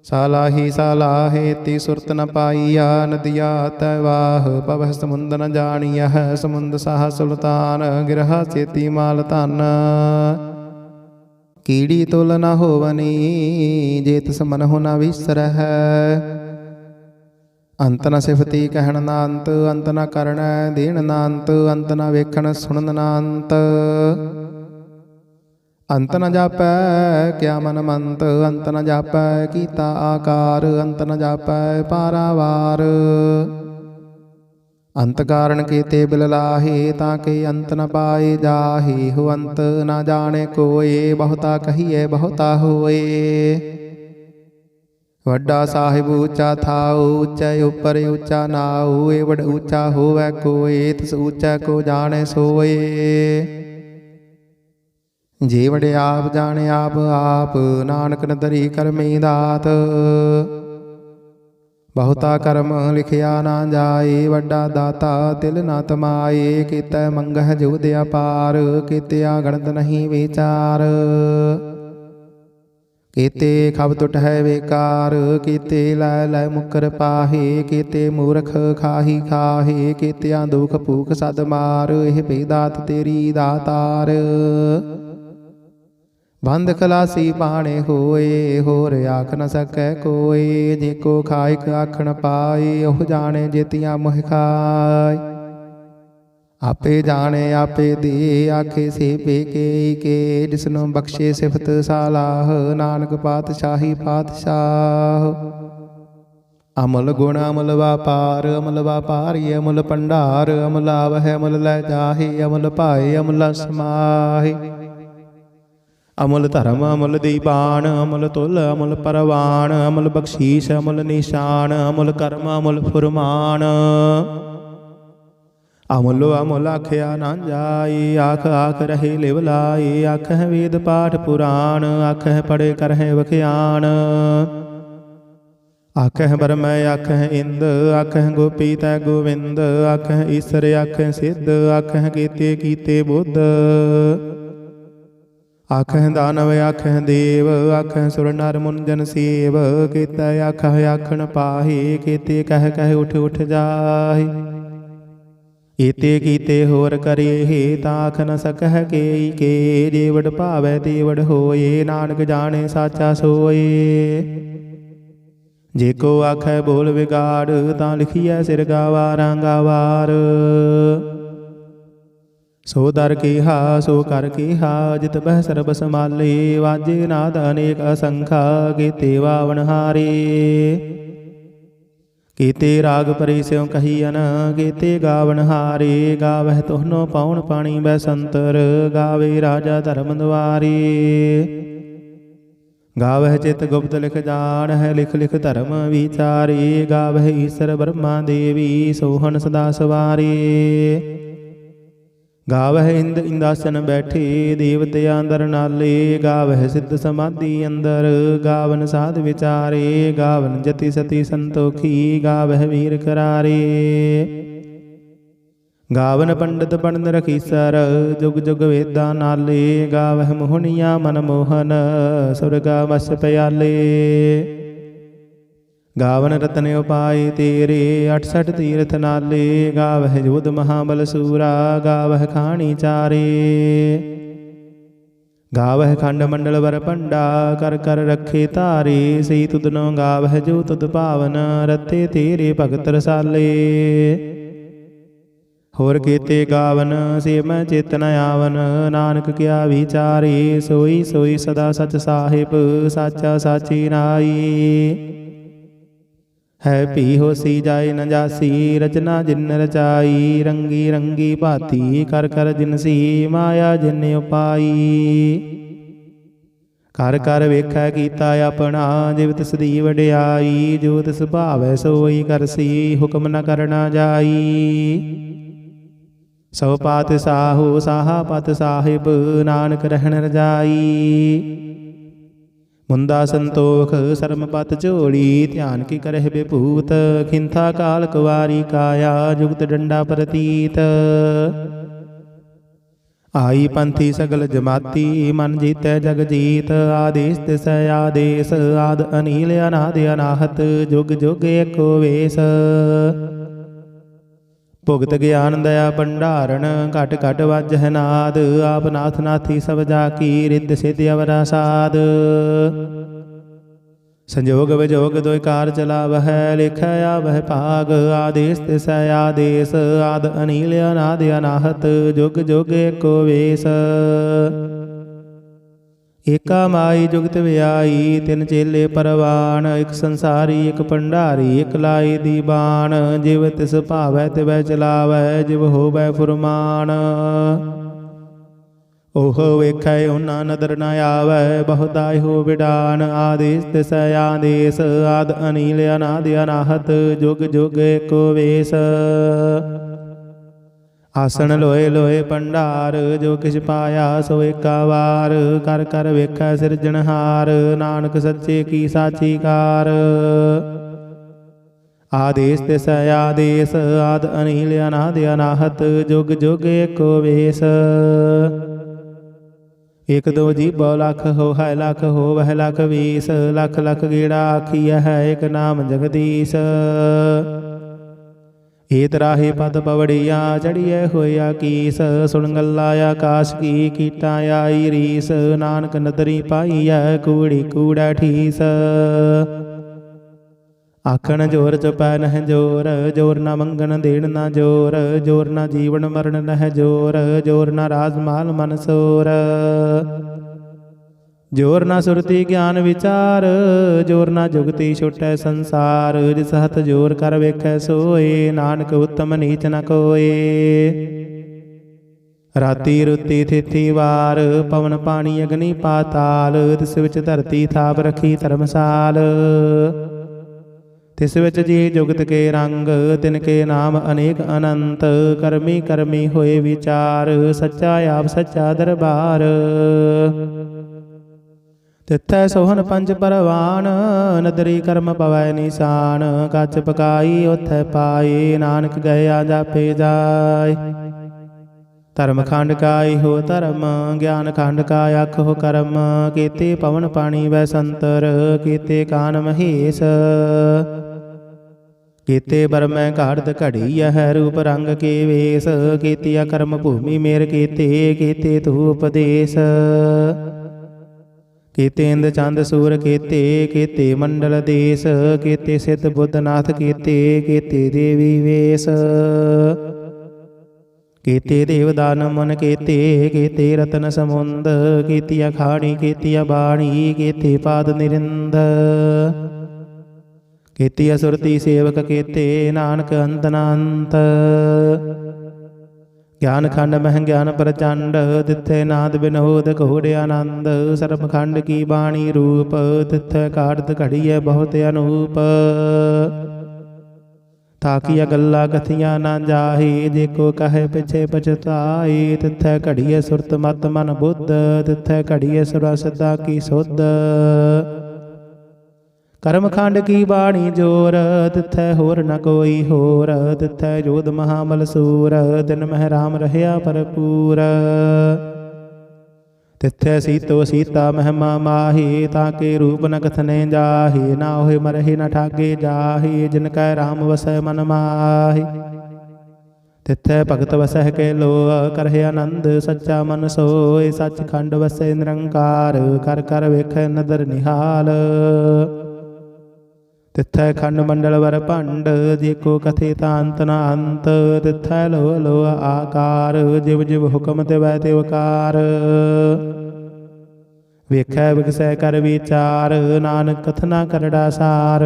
ਸਾਲਾਹੀ ਸਾਲਾਹੇ ਤੀ ਸੁਰਤ ਨ ਪਾਈਆ। ਨਦੀਆ ਤੈ ਵਾਹ, ਪਵਹਿ ਸਮੁੰਦ ਨ ਜਾਣੀਐ। ਸਮੁੰਦ ਸਾਹ ਸੁਲਤਾਨ, ਗਿਰਹਾ ਚੇਤੀ ਮਾਲ ਧਨ। ਕੀੜੀ ਤੁਲ ਨ ਹੋਵਨੀ, ਜੇ ਤਿਸ ਮਨਹੁ ਨ ਵਿਸਰਹਿ। ਅੰਤ ਨ ਸਿਫਤੀ ਕਹਿਣ ਨਾ ਅੰਤ, ਅੰਤ ਨ ਕਰਣੈ ਦੇਣ ਨਾ ਅੰਤ। ਅੰਤ ਨ ਵੇਖਣ ਸੁਣਨ ਨਾ ਅੰਤ। ਅੰਤ ਨ ਜਾਪੈ ਕਿਆ ਮਨ ਮੰਤ, ਅੰਤ ਨ ਜਾਪੈ ਕੀਤਾ ਆਕਾਰ। ਅੰਤ ਨ ਜਾਪੈ ਪਾਰਾਵਾਰ। ਅੰਤ ਕਾਰਨ ਕੀਤੇ ਬਿਲ ਲਾਹੇ, ਤਾਂ ਕਿ ਅੰਤ ਨ ਪਾਏ ਜਾਹੇ। ਹੋ ਅੰਤ ਨ ਜਾਣੇ ਕੋਏ, ਬਹੁਤਾ ਕਹੀਏ ਬਹੁਤਾ ਹੋਏ। ਵੱਡਾ ਸਾਹਿਬ ਉੱਚਾ ਥਾਉ, ਉੱਚੈ ਉੱਪਰ ਉੱਚਾ ਨਾਉ। ਏਵੜ ਉੱਚਾ ਹੋਵੈ ਕੋਏ, ਤਿਸ ਉੱਚਾ ਕੋ ਜਾਣੇ ਸੋਏ। ਜੇ ਵੜੇ ਆਪ ਜਾਣੇ ਆਪ ਆਪ, ਨਾਨਕ ਨਦਰੀ ਕਰਮੀ ਦਾਤ। ਬਹੁਤਾ ਕਰਮ ਲਿਖਿਆ ਨਾ ਜਾਏ, ਵੱਡਾ ਦਾਤਾ ਤਿਲ ਨਾ ਤਮਾਏ। ਕੀਤੈ ਮੰਗਹਿ ਜੁਗਦ ਅਪਾਰ, ਕੀਤਿਆ ਗਣਤ ਨਹੀਂ ਵਿਚਾਰ। ਕੀਤੇ ਖਬ ਟੁਟਹਿ ਵੇਕਾਰ, ਕੀਤੇ ਲੈ ਲੈ ਮੁਕਰ ਪਾਹੇ। ਕੀਤੇ ਮੂਰਖ ਖਾਹੀ ਖਾਹੇ, ਕੀਤਿਆਂ ਦੁਖ ਭੂਖ ਸਦ ਮਾਰ। ਇਹ ਭਈ ਦਾਤ ਤੇਰੀ ਦਾਤਾਰ। ਬੰਦ ਖਲਾਸੀ ਬਾਣੇ ਹੋਏ, ਹੋਰ ਆਖ ਨ ਸਕੈ ਕੋਏ। ਜੇ ਕੋ ਖਾਇਕ ਆਖਣ ਪਾਏ, ਉਹ ਜਾਣੇ ਜੇਤੀਆਂ ਮੋਹ ਖਾਏ। ਆਪੇ ਜਾਣੇ ਆਪੇ ਦੇ ਆਖੇ ਸੇਵੇ ਕੇ ਜਿਸਨੂੰ ਬਖਸ਼ੇ ਸਿਫਤ ਸਾਲਾਹ ਨਾਨਕ ਪਾਤਸ਼ਾਹੀ ਪਾਤਸ਼ਾਹ। ਅਮਲ ਗੁਣ ਅਮਲ ਵਾਪਾਰ ਅਮਲ ਵਾਪਾਰੀ ਅਮਲ ਭੰਡਾਰ ਅਮਲ ਆਵਹਿ ਅਮਲ ਲੈ ਜਾਹੇ ਅਮਲ ਭਾਏ ਅਮਲ ਸਮਾਹੇ। ਅਮਲ ਧਰਮ ਅਮਲ ਦੀਬਾਨ ਅਮਲ ਤੁਲ ਅਮਲ ਪਰਵਾਨ ਅਮਲ ਬਖਸ਼ੀਸ਼ ਅਮਲ ਨਿਸ਼ਾਨ ਅਮਲ ਕਰਮ ਅਮਲ ਫੁਰਮਾਨ। ਅਮਲੋ ਅਮਲ ਆਖਿਆ ਨਾ ਜਾਏ ਆਖ ਆਖ ਰਹੇ ਲਿਵ ਲਾਏ ਆਖਹਿ ਵੇਦ ਪਾਠ ਪੁਰਾਣ ਆਖਹਿ ਪੜੇ ਕਰਹਿ ਵਖਿਆਨ। ਆਖਹਿ ਬਰਮੈ ਆਖਹਿ ਇੰਦ ਆਖਹਿ ਗੋਪੀ ਤੈ ਗੋਵਿੰਦ ਆਖਹਿ ਈਸਰ ਆਖਹਿ ਸਿੱਧ ਆਖਹਿ ਕੀਤੇ ਕੀਤੇ ਬੁੱਧ। ਆਖਹਿ ਦਾਨਵ ਆਖਹਿ ਦੇਵ ਆਖਹਿ ਸੁਰ ਨਰ ਮੁਨ ਜਨ ਸੇਵ ਕੀਤਾ ਆਖਹਿ ਆਖਣ ਪਾਹੇ ਕੀਤੇ ਕਹਿ ਕਹਿ ਉਠ ਉਠ ਜਾਹੇ। ਏਤੇ ਕੀਤੇ ਹੋਰ ਕਰੇ ਤਾਂ ਆਖ ਨ ਸਕਹਿ ਕੇ ਜੇ ਵਡ ਭਾਵੈ ਤੇ ਵਡ ਹੋਏ ਨਾਨਕ ਜਾਣੇ ਸਾਚਾ ਸੋਏ। ਜੇ ਕੋ ਆਖੈ ਬੋਲ ਵਿਗਾੜ ਤਾਂ ਲਿਖੀਐ ਸਿਰ ਗਾਵਾਰਾਂ ਗਾਵਾਰ। ਸੋ ਦਰ ਕੀਹਾ ਸੋ ਕਰ ਕੀਹਾ ਜਿਤ ਬਹਿ ਸਰਬ ਸਮਾਲੇ ਵਾਜੇ ਨਾਦ ਅਨੇਕ ਅਸੰਖਾ ਕੀਤੇ ਵਾਵਣ ਹਾਰੇ। ਕੀਤੇ ਰਾਗ ਪਰੇ ਸਿਉ ਕਹੀਅਨ ਕੀਤੇ ਗਾਵਣ ਹਾਰੇ ਗਾਵਹਿ ਤੋਹਨੋ ਪਾਉਣ ਪਾਣੀ ਬੈਸੰਤਰ ਗਾਵੇ ਰਾਜਾ ਧਰਮ ਦੁਆਰੇ। ਗਾਵਹਿ ਚਿਤ ਗੁਪਤ ਲਿਖ ਜਾਣਹਿ ਲਿਖ ਲਿਖ ਧਰਮ ਵਿਚਾਰੇ ਗਾਵਹਿ ਈਸਰ ਬ੍ਰਹਮਾ ਦੇਵੀ ਸੋਹਣ ਸਦਾ ਸਵਾਰੇ। ਗਾਵਹਿ ਇੰਦ ਇੰਦਾਸਨ ਬੈਠੇ ਦੇਵਤਿਆਂ ਅੰਦਰ ਨਾਲੇ ਗਾਵਹਿ ਸਿੱਧ ਸਮਾਧੀ ਅੰਦਰ ਗਾਵਨ ਸਾਧ ਵਿਚਾਰੇ ਗਾਵਨ ਜਤੀ ਸਤੀ ਸੰਤੋਖੀ ਗਾਵਹਿ ਵੀਰ ਕਰਾਰੇ। ਗਾਵਨ ਪੰਡਤ ਪੜਨ ਰਖੀਸਰ ਜੁਗ ਜੁਗ ਵੇਦਾਂ ਨਾਲੇ ਗਾਵਹਿ ਮੋਹਣੀਆਂ ਮਨ ਮੋਹਨ ਸੁਰਗਾ ਵਸ ਪਿਆਲੇ। ਗਾਵਨ ਰਤਨ ਉਪਾਏ ਤੇਰੇ 68 ਤੀਰਥ ਨਾਲੇ ਗਾਵਹਿ ਜੋਧ ਮਹਾਬਲ ਸੂਰਾ ਗਾਵਹਿ ਖਾਣੀ ਚਾਰੇ। ਗਾਵਹਿ ਖੰਡ ਮੰਡਲ ਵਰ ਭੰਡਾ ਕਰ ਕਰ ਰੱਖੇ ਧਾਰੇ ਸਈ ਤੁਧਨੋ ਗਾਵਹਿ ਜੋ ਤੁਧ ਭਾਵਨ ਰਤੇ ਤੇਰੇ ਭਗਤ ਰਸਾਲੇ। ਹੋਰ ਕੀਤੇ ਗਾਵਨ ਸੇ ਮੈਂ ਚੇਤਨ ਆਵਨ ਨਾਨਕ ਕਿਆ ਵਿਚਾਰੇ ਸੋਈ ਸੋਈ ਸਦਾ ਸਚ ਸਾਹਿਬ ਸਾਚਾ ਸਾਚੀ ਨਾਈ। ਹੈ ਭੀ ਹੋਸੀ ਜਾਏ ਨ ਜਾਸੀ ਰਚਨਾ ਜਿਨ ਰਚਾਈ ਰੰਗੀ ਰੰਗੀ ਭਾਤੀ ਕਰ ਕਰ ਜਿਨਸੀ ਮਾਇਆ ਜਿਨ ਉਪਾਈ। ਕਰ ਕਰ ਵੇਖੈ ਕੀਤਾ ਆਪਣਾ ਜਿਵ ਤਿਸ ਦੀ ਵਡਿਆਈ ਜੋ ਤਿਸ ਭਾਵੈ ਸੋਈ ਕਰਸੀ ਹੁਕਮ ਨ ਕਰਨਾ ਜਾਈ। ਸੋ ਪਾਤਿ ਸਾਹੋ ਸਾਹਾ ਪਤ ਸਾਹਿਬ ਨਾਨਕ ਰਹਿਣ ਰਜਾਈ। ਮੁੰਦਾ ਸੰਤੋਖ ਸਰਮ ਪਤ ਝੋਲੀ ਧਿਆਨ ਕੀ ਕਰਹਿ ਬਿਭੂਤ ਖਿੰਥਾ ਕਾਲ ਕੁਵਾਰੀ ਕਾਇਆ ਜੁਗਤ ਡੰਡਾ ਪ੍ਰਤੀਤ। ਆਈ ਪੰਥੀ ਸਗਲ ਜਮਾਤੀ ਮਨ ਜੀਤੈ ਜਗ ਜੀਤ ਆਦੇਸ ਤਿਸੈ ਆਦੇਸ ਆਦ ਅਨੀਲ ਅਨਾਦ ਅਨਾਹਤ ਜੁਗ ਜੁਗ ਏਕੋ ਵੇਸ। ਭੁਗਤ ਗਿਆਨ ਦਇਆ ਭੰਡਾਰਨ ਘਟ ਘਟ ਵਾਜਹਿ ਨਾਦ ਆਪ ਨਾਥ ਨਾਥੀ ਸਭ ਜਾ ਕੀ ਰਿੱਧ ਸਿੱਧ ਅਵਰਾ ਸਾਧ। ਸੰਜੋਗ ਵਿਜੋਗ ਦੋਇ ਕਾਰ ਚਲਾਵਹਿ ਲਿਖੈ ਆਵਹਿ ਭਾਗ ਆਦੇਸ ਤਿਸੈ ਆਦੇਸ ਆਦ ਅਨੀਲ ਅਨਾਦ ਅਨਾਹਤ ਜੁਗ ਜੁਗ ਏਕੋ ਵੇਸ। ਏਕਾ ਮਾਈ ਜੁਗਤ ਵਿਆਈ ਤਿੰਨ ਚੇਲੇ ਪਰਵਾਨ ਇਕ ਸੰਸਾਰੀ ਇਕ ਭੰਡਾਰੀ ਇਕ ਲਾਈ ਦੀਬਾਨ ਜਿਵ ਤਿਸ ਭਾਵੈ ਤਿਵੈ ਚਲਾਵੈ ਜਿਵ ਹੋਵੈ ਫੁਰਮਾਨ। ਉਹ ਵੇਖੈ ਉਹਨਾਂ ਨਦਰ ਨ ਆਵੈ ਬਹੁਤਾਇ ਹੋ ਵਿਡਾਨ ਆਦੇਸ ਤਿਸੈ ਆਦੇਸ ਆਦ ਅਨੀਲ ਅਨਾਦ ਅਨਾਹਤ ਜੁਗ ਜੁਗ ਏਕੋ ਵੇਸ। ਆਸਣ ਲੋਏ ਲੋਏ ਭੰਡਾਰ ਜੋ ਕਿਛ ਪਾਇਆ ਸੋ ਏਕਾ ਵਾਰ ਕਰ ਕਰ ਵੇਖੈ ਸਿਰਜਣਹਾਰ ਨਾਨਕ ਸੱਚੇ ਕੀ ਸਾਚੀ ਕਾਰ। ਆਦੇਸ ਤਿਸੈ ਆਦੇਸ ਆਦ ਅਨੀਲ ਅਨਾਦ ਅਨਾਹਤ ਜੁਗ ਜੁਗ ਏਕੋ ਵੇਸ। ਇਕ ਦੋ ਜੀਭੋ ਲੱਖ ਹੋ ਹੈ ਲੱਖ ਹੋਵਹਿ ਲੱਖ ਵੀਸ ਲੱਖ ਲੱਖ ਗੇੜਾ ਆਖੀਐ ਹੈ ਇਕ ਨਾਮ ਜਗਦੀਸ਼। ਏਤ ਰਾਹੇ ਪਦ ਪਵੜੀਆਂ ਚੜੀਐ ਹੋਇਆ ਕੀਸ ਸੁਣ ਗੱਲਾ ਆਕਾਸ਼ ਕੀ ਕੀਟਾਂ ਆਈ ਰੀਸ ਨਾਨਕ ਨਦਰੀ ਪਾਈਐ ਕੂੜੀ ਕੂੜਾ ਠੀਸ। ਆਖਣ ਜੋਰ ਚੁਪੈ ਨਹਿ ਜੋਰ, ਜੋਰ ਨਾ ਮੰਗਣ ਦੇਣ ਨਾ ਜੋਰ, ਜੋਰ ਨਾ ਜੀਵਨ ਮਰਨ ਨਹਿ ਜੋਰ, ਜੋਰ ਨਾ ਰਾਜ ਮਾਲ ਮਨ ਸੋਰ, ਜੋਰ ਨਾ ਸੁਰਤੀ ਗਿਆਨ ਵਿਚਾਰ, ਜੋਰ ਨਾ ਜੁਗਤੀ ਛੁਟੈ ਸੰਸਾਰ, ਜਿਸ ਹੱਥ ਜੋਰ ਕਰ ਵੇਖੈ ਸੋਏ, ਨਾਨਕ ਉਤਮ ਨੀਚ ਨ ਕੋਏ। ਰਾਤੀ ਰੁੱਤੀ ਥਿਥੀ ਵਾਰ, ਪਵਨ ਪਾਣੀ ਅਗਨੀ ਪਾਤਾਲ, ਤਿਸ ਵਿੱਚ ਧਰਤੀ ਥਾਪ ਰਖੀ ਧਰਮਸਾਲ, ਤਿਸ ਵਿੱਚ ਜੀ ਜੁਗਤ ਕੇ ਰੰਗ, ਤਿਨ ਕੇ ਨਾਮ ਅਨੇਕ ਅਨੰਤ, ਕਰਮੀ ਕਰਮੀ ਹੋਏ ਵਿਚਾਰ, ਸੱਚਾ ਆਪ ਸੱਚਾ ਦਰਬਾਰ। ਤਿੱਥੈ ਸੋਹਣ ਪੰਜ ਪਰਵਾਨ, ਨਦਰੀ ਕਰਮ ਪਵੈ ਨਿਸ਼ਾਨ, ਕੱਚ ਪਕਾਈ ਉਥੈ ਪਾਏ, ਨਾਨਕ ਗਏ ਆ ਜਾਪੇ ਜਾਏ। ਧਰਮ ਖੰਡ ਕਾ ਇਹੋ ਧਰਮ, ਗਿਆਨ ਖੰਡ ਕਾ ਆਖੋ ਕਰਮ, ਕੀਤੇ ਪਵਨ ਪਾਣੀ ਵੈ ਸੰਤਰ, ਕੀਤੇ ਕਾਨ ਮਹੇਸ਼, ਕੀਤੇ ਬਰਮੈ ਘਾੜਤ ਘੜੀ ਹੈ, ਰੂਪ ਰੰਗ ਕੇ ਵੇਸ, ਕੀਤੀਆ ਕਰਮ ਭੂਮੀ ਮੇਰ ਕੀਤੇ, ਕੀਤੇ ਤੂ ਉਪਦੇਸ਼, ਕੀਤੇ ਇੰਦ ਚੰਦ ਸੂਰ ਕੀਤੇ, ਕੀਤੇ ਮੰਡਲ ਦੇਸ, ਕੀਤੇ ਸਿੱਧ ਬੁੱਧ ਨਾਥ ਕੀਤੇ, ਕੀਤੇ ਦੇਵੀ ਵੇਸ, ਕੀਤੇ ਦੇਵ ਦਾਨ ਮਨ ਕੀਤੇ, ਕੀਤੇ ਰਤਨ ਸਮੁੰਦ, ਕੀਤੀਆ ਖਾਣੀ ਕੀਤੀਆ ਬਾਣੀ, ਕੀਤੇ ਪਾਦ ਨਿਰਿੰਦ, ਕੀਤੀਆ ਸੁਰਤੀ ਸੇਵਕ ਕੀਤੇ, ਨਾਨਕ ਅੰਤ ਅਨੰਤ। ਗਿਆਨ ਖੰਡ ਮਹਿ ਗਿਆਨ ਪ੍ਰਚੰਡ, ਤਿੱਥੈ ਨਾਦ ਬਿਨੋਦ ਘੋੜ ਆਨੰਦ, ਸਰਬ ਖੰਡ ਕੀ ਬਾਣੀ ਰੂਪ, ਤਿੱਥੈ ਘਾੜਤ ਘੜੀਐ ਬਹੁਤ ਅਨੂਪ। ਤਾਕੀਆ ਗੱਲਾਂ ਕਥੀਆਂ ਨਾ ਜਾਹੀ, ਜੇ ਕੋ ਕਹੇ ਪਿਛੇ ਪਛਤਾਈ, ਤਿੱਥੈ ਘੜੀਐ ਸੁਰਤ ਮਤ ਮਨ ਬੁੱਧ, ਤਿੱਥੈ ਘੜੀਐ ਸੁਰਾ ਸਿੱਧਾ ਕੀ ਸੁਧ। ਕਰਮ ਖੰਡ ਕੀ ਬਾਣੀ ਜੋਰ, ਤਿੱਥੈ ਹੋਰ ਨ ਕੋਈ ਹੋਰ, ਤਿੱਥੈ ਜੋਧ ਮਹਾਬਲ ਸੂਰ, ਤਿਨ ਮਹਿ ਰਾਮ ਰਹਿਆ ਭਰਪੂਰ। ਤਿੱਥੈ ਸੀਤੋ ਸੀਤਾ ਮਹਿਮਾ ਮਾਹੀ, ਤਾਕੇ ਰੂਪ ਨ ਕਥਨੇ ਜਾਹੀ, ਨਾ ਹੋਏ ਮਰਹਿ ਨ ਠਾਗੇ ਜਾਹੀ, ਜਿਨ ਕੈ ਰਾਮ ਵਸੈ ਮਨ ਮਾਹੀ। ਤਿੱਥੈ ਭਗਤ ਵਸਹਿ ਕੇ ਲੋਅ, ਕਰਹਿ ਆਨੰਦ ਸੱਚਾ ਮਨ ਸੋਇ, ਸੱਚ ਖੰਡ ਵਸੈ ਨਿਰੰਕਾਰ, ਕਰ ਕਰ ਵੇਖੈ ਨਦਰ ਨਿਹਾਲ। ਤਿੱਥੈ ਖੰਡ ਮੰਡਲ ਵਰ ਭੰਡ, ਜੇ ਕੋ ਕਥੇ ਤਾਂ ਅੰਤ ਨ ਅੰਤ, ਤਿੱਥੈ ਲੋ ਲੋ ਆਕਾਰ, ਜਿਵ ਜਿਵ ਹੁਕਮ ਤਿਵੈ ਤਿਵ ਕਾਰ। ਵੇਖੈ ਵਿਗਸੈ ਕਰ ਵਿਚਾਰ, ਨਾਨਕ ਕਥਨਾ ਕਰੜਾ ਸਾਰ।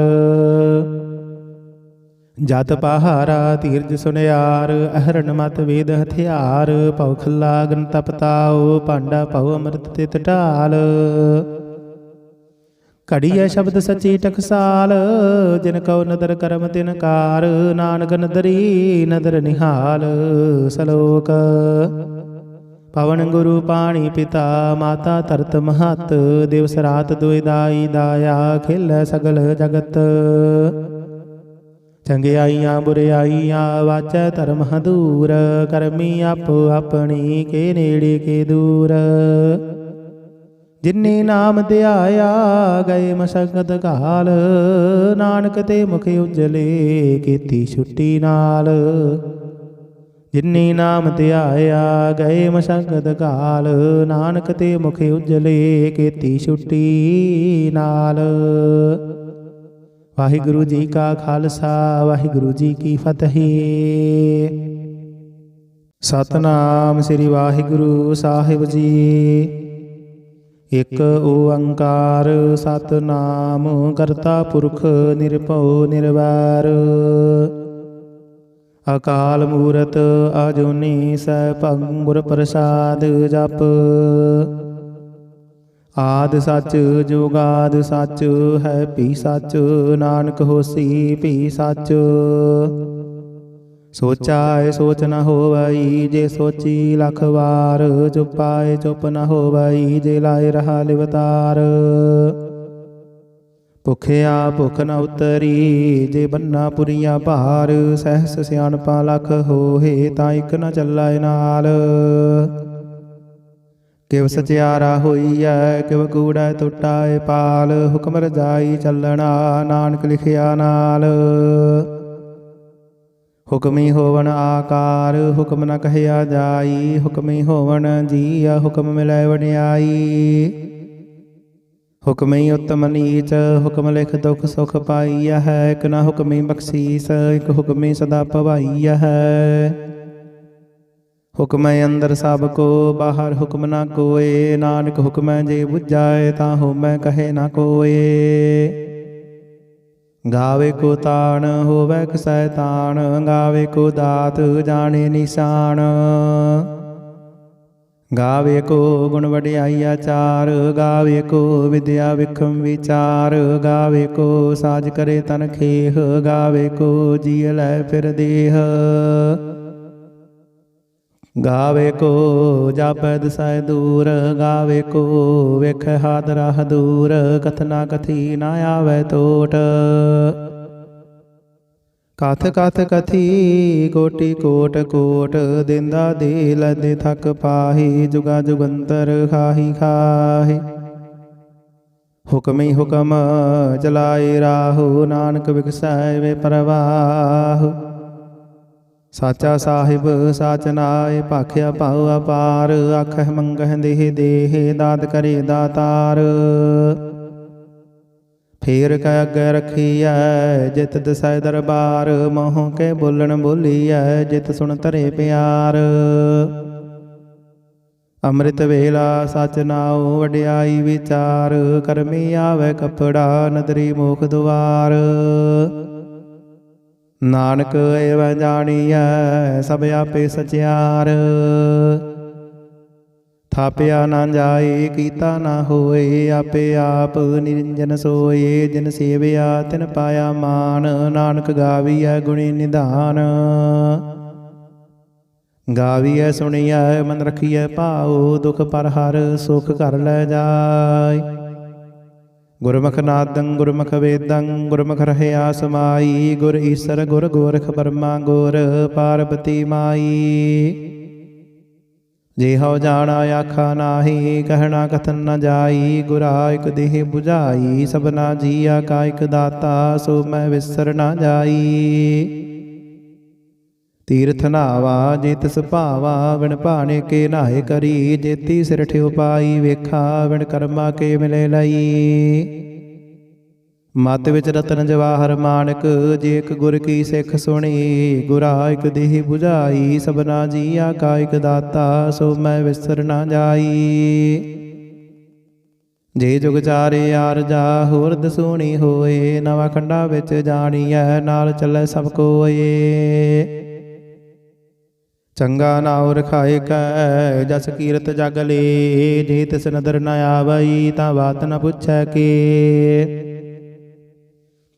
ਜਤ ਪਹਾਰਾ ਧੀਰਜ ਸੁਨਿਆਰ, ਅਹਰਨ ਮਤ ਵੇਦ ਹਥਿਆਰ, ਭਉ ਖੱਲਾ ਅਗਨ ਤਪਤਾਉ, ਭਾਂਡਾ ਭਉ ਅੰਮ੍ਰਿਤ ਤਿਤ ਢਾਲ। ਘੜੀਐ ਸ਼ਬਦ ਸਚੀ ਟਕਸਾਲ, ਜਿਨ ਕਉ ਨਦਰ ਕਰਮ ਤਿਨ ਕਾਰ, ਨਾਨਕ ਨਦਰੀ ਨਦਰ ਨਿਹਾਲ। ਸਲੋਕ ਪਵਨ ਗੁਰੂ ਪਾਣੀ ਪਿਤਾ, ਮਾਤਾ ਧਰਤ ਮਹਤ, ਦਿਵਸ ਰਾਤ ਦੁਇ ਦਾਈ ਦਾਇਆ, ਖੇਲੈ ਸਗਲ ਜਗਤ। ਚੰਗਿਆਈਆਂ ਬੁਰਿਆਈਆਂ ਵਾਚੈ ਧਰਮ ਹਦੂਰ, ਕਰਮੀ ਆਪੋ ਆਪਣੀ ਕੇ ਨੇੜੇ ਕੇ ਦੂਰ। ਜਿਨੀ ਨਾਮ ਧਿਆਇਆ ਗਏ ਮਸਕਤ ਘਾਲ, ਨਾਨਕ ਤੇ ਮੁਖ ਉਜਲੇ ਕੀਤੀ ਛੁੱਟੀ ਨਾਲ। ਜਿਨੀ ਨਾਮ ਧਿਆਇਆ ਗਏ ਮਸਕਤ ਘਾਲ, ਨਾਨਕ ਤੇ ਮੁਖ ਉਜਲੇ ਕੀਤੀ ਛੁੱਟੀ ਨਾਲ। ਵਾਹਿਗੁਰੂ ਜੀ ਕਾ ਖਾਲਸਾ, ਵਾਹਿਗੁਰੂ ਜੀ ਕੀ ਫਤਿਹ। ਸਤਿਨਾਮ ਸ੍ਰੀ ਵਾਹਿਗੁਰੂ ਸਾਹਿਬ ਜੀ। ਇਕ ਓੰਕਾਰ ਸਤਿਨਾਮ, ਕਰਤਾ ਪੁਰਖ ਨਿਰਭਉ ਨਿਰਵੈਰ। ਅਕਾਲ ਮੂਰਤ ਅਜੂਨੀ ਸੈਭੰ ਗੁਰ ਪ੍ਰਸਾਦ ਜਪ। ਆਦਿ ਸੱਚ ਜੁਗਾਦਿ ਸੱਚ, ਹੈ ਭੀ ਸੱਚ ਨਾਨਕ ਹੋਸੀ ਭੀ ਸੱਚ। ਸੋਚਾਏ ਸੋਚ ਨ ਹੋਵਈ, ਜੇ ਸੋਚੀ ਲੱਖ ਵਾਰ। ਚੁਪਾਏ ਚੁੱਪ ਨ ਹੋਵਈ, ਜੇ ਲਾਏ ਰਹਾ ਲਿਵਤਾਰ। ਭੁਖਿਆ ਭੁਖ ਨ ਉਤਰੀ, ਜੇ ਬੰਨਾ ਪੁਰੀਆਂ ਭਾਰ। ਸਹਿਸ ਸਿਆਣਪਾ ਲੱਖ ਹੋਏ, ਤਾਂ ਇੱਕ ਨ ਚੱਲੈ ਨਾਲ। ਕਿਵ ਸਚਿਆਰਾ ਹੋਈਐ, ਕਿਵ ਕੂੜੈ ਟੁੱਟਾਏ ਪਾਲ। ਹੁਕਮ ਰਜਾਈ ਚੱਲਣਾ, ਨਾਨਕ ਲਿਖਿਆ ਨਾਲ। ਹੁਕਮੀ ਹੋਵਨ ਆਕਾਰ, ਹੁਕਮ ਨ ਕਹਿਆ ਜਾਈ। ਹੁਕਮੀ ਹੋਵਨ ਜੀਅ, ਹੁਕਮ ਮਿਲੈ ਵਡਿਆਈ। ਹੁਕਮੀ ਉਤਮ ਨੀਚ, ਹੁਕਮ ਲਿਖ ਦੁਖ ਸੁਖ ਪਾਈਆ ਹੈ। ਇਕ ਨਾ ਹੁਕਮੀ ਬਖਸ਼ੀਸ, ਇਕ ਹੁਕਮੀ ਸਦਾ ਭਵਾਈਆ ਹੈ। ਹੁਕਮੈ ਅੰਦਰ ਸਭ ਕੋ, ਬਾਹਰ ਹੁਕਮ ਨਾ ਕੋਏ। ਨਾਨਕ ਹੁਕਮੈ ਜੇ ਬੁਝਾਏ, ਤਾਂ ਹੋਮੈ ਕਹੇ ਨਾ ਕੋਏ। ਗਾਵੇ ਕੋ ਤਾਣ, ਹੋਵੈ ਕਸੈ ਤਾਣ। ਗਾਵੇ ਕੋ ਦਾਤ, ਜਾਣੇ ਨਿਸ਼ਾਨ। ਗਾਵੇ ਕੋ ਗੁਣ ਵਡਿਆਈ ਆਚਾਰ। ਗਾਵੇ ਕੋ ਵਿਦਿਆ ਵਿਖਮ ਵਿਚਾਰ। ਗਾਵੇ ਕੋ ਸਾਜ ਕਰੇ ਤਨ ਖੇਹ। ਗਾਵੇ ਕੋ ਜੀਅ ਲੈ ਫਿਰ ਦੇਹ। ਗਾਵੇ ਕੋ ਜਾਪੈ ਦਿਸੈ ਦੂਰ। ਗਾਵੇ ਕੋ ਵੇਖੈ ਹਾਥ ਰਾਹ ਦੂਰ। ਕਥਨਾ ਕਥੀ ਨਾ ਆਵੈ ਟੋਟ। ਕਥ ਕਥ ਕਥੀ ਕੋਟਿ ਕੋਟ ਕੋਟ। ਦਿੰਦਾ ਦੇ ਲੈਦੇ ਥਕ ਪਾਹੀ। ਜੁਗਾ ਜੁਗੰਤਰ ਖਾਹੀ ਖਾਹੀ। ਹੁਕਮੀ ਹੁਕਮ ਚਲਾਏ ਰਾਹੂ। ਨਾਨਕ ਵਿਗਸੈ ਵੇ ਪਰਵਾਹ। ਸਾਚਾ ਸਾਹਿਬ ਸਾਚ ਨਾਇ, ਭਾਖਿਆ ਭਾਉ ਅਪਾਰ। ਆਖਹਿ ਮੰਗਹਿ ਦੇਹ ਦੇਹ, ਦਾਤ ਕਰੇ ਦਾਤਾਰ। ਫੇਰ ਕੈ ਅੱਗੇ ਰਖੀਐ, ਜਿਤ ਦਿਸੈ ਦਰਬਾਰ। ਮੋਹ ਕੇ ਬੋਲਣ ਬੋਲੀਐ, ਜਿਤ ਸੁਣ ਧਰੇ ਪਿਆਰ। ਅੰਮ੍ਰਿਤ ਵੇਲਾ ਸਚ ਨਾਉ, ਵਡਿਆਈ ਵਿਚਾਰ। ਕਰਮੀ ਆਵੈ ਕਪੜਾ, ਨਦਰੀ ਮੋਖ ਦੁਆਰ। ਨਾਨਕ ਏਵੈ ਜਾਣੀਐ, ਸਭ ਆਪੇ ਸਚਿਆਰ। ਥਾਪਿਆ ਨਾ ਜਾਏ, ਕੀਤਾ ਨਾ ਹੋਏ। ਆਪੇ ਆਪ ਨਿਰੰਜਨ ਸੋਏ। ਜਿਨ ਸੇਵਿਆ ਤਿਨ ਪਾਇਆ ਮਾਨ। ਨਾਨਕ ਗਾਵੀਐ ਗੁਣੀ ਨਿਧਾਨ। ਗਾਵੀਐ ਸੁਣੀਐ ਮਨ ਰਖੀਐ ਭਾਉ। ਦੁਖ ਪਰ ਹਰ ਸੁਖ ਘਰ ਲੈ ਜਾਇ। ਗੁਰਮੁਖ ਨਾਦੰ ਗੁਰਮੁਖ ਵੇਦੰ, ਗੁਰਮੁਖ ਰਹਿਆ ਸਮਾਈ। ਗੁਰ ਈਸਰ ਗੁਰ ਗੋਰਖ ਬਰਮਾ ਗੁਰ, ਪਾਰਬਤੀ ਮਾਈ। ਜੇ ਹਉ ਜਾਣਾ ਆਖਾ ਨਾਹੀ, ਕਹਿਣਾ ਕਥਨ ਨ ਜਾਈ। ਗੁਰਾ ਇਕ ਦੇਹ ਬੁਝਾਈ, ਸਭਨਾ ਜੀਆ ਕਾ ਇਕ ਦਾਤਾ। ਸੋ ਮੈਂ ਵਿਸਰ ਨਾ ਜਾਈ। ਤੀਰਥ ਨਾਵਾ ਜੇ ਤਿਸ ਭਾਵਾ, ਵਿਣ ਭਾਣੇ ਕੇ ਨਾਹਿ ਕਰੀ। ਜੇਤੀ ਸਿਰ ਠਿਉ ਪਾਈ ਵੇਖਾ, ਵਿਣ ਕਰਮਾ ਕੇ ਮਿਲੇ ਲਈ। ਮਤ ਵਿੱਚ ਰਤਨ ਜਵਾਹਰ ਮਾਣਕ, ਜੇ ਇਕ ਗੁਰ ਕੀ ਸਿੱਖ ਸੁਣੀ। ਗੁਰਾ ਇਕ ਦੇਹ ਬੁਝਾਈ, ਸਭਨਾ ਜੀਆ ਕਾ ਇਕ ਦਾਤਾ। ਸੋ ਮੈਂ ਵਿਸਰ ਨਾ ਜਾਈ। ਜੇ ਜੁਗ ਚਾਰੇ ਆਰਜਾ, ਹੋਰ ਦਸੂਣੀ ਹੋਏ। ਨਵਾਂ ਖੰਡਾ ਵਿੱਚ ਜਾਣੀਐ, ਨਾਲ ਚੱਲੈ ਸਭ ਕੋਏ। ਚੰਗਾ ਨਾਉ ਰਖਾਇ ਕੈ, ਜਸ ਕੀਰਤ ਜਗ ਲੇ। ਜੇ ਤਿਸ ਨਦਰ ਨ ਆਵਈ, ਤਾਂ ਬਾਤ ਨ ਪੁੱਛੈ ਕੇ।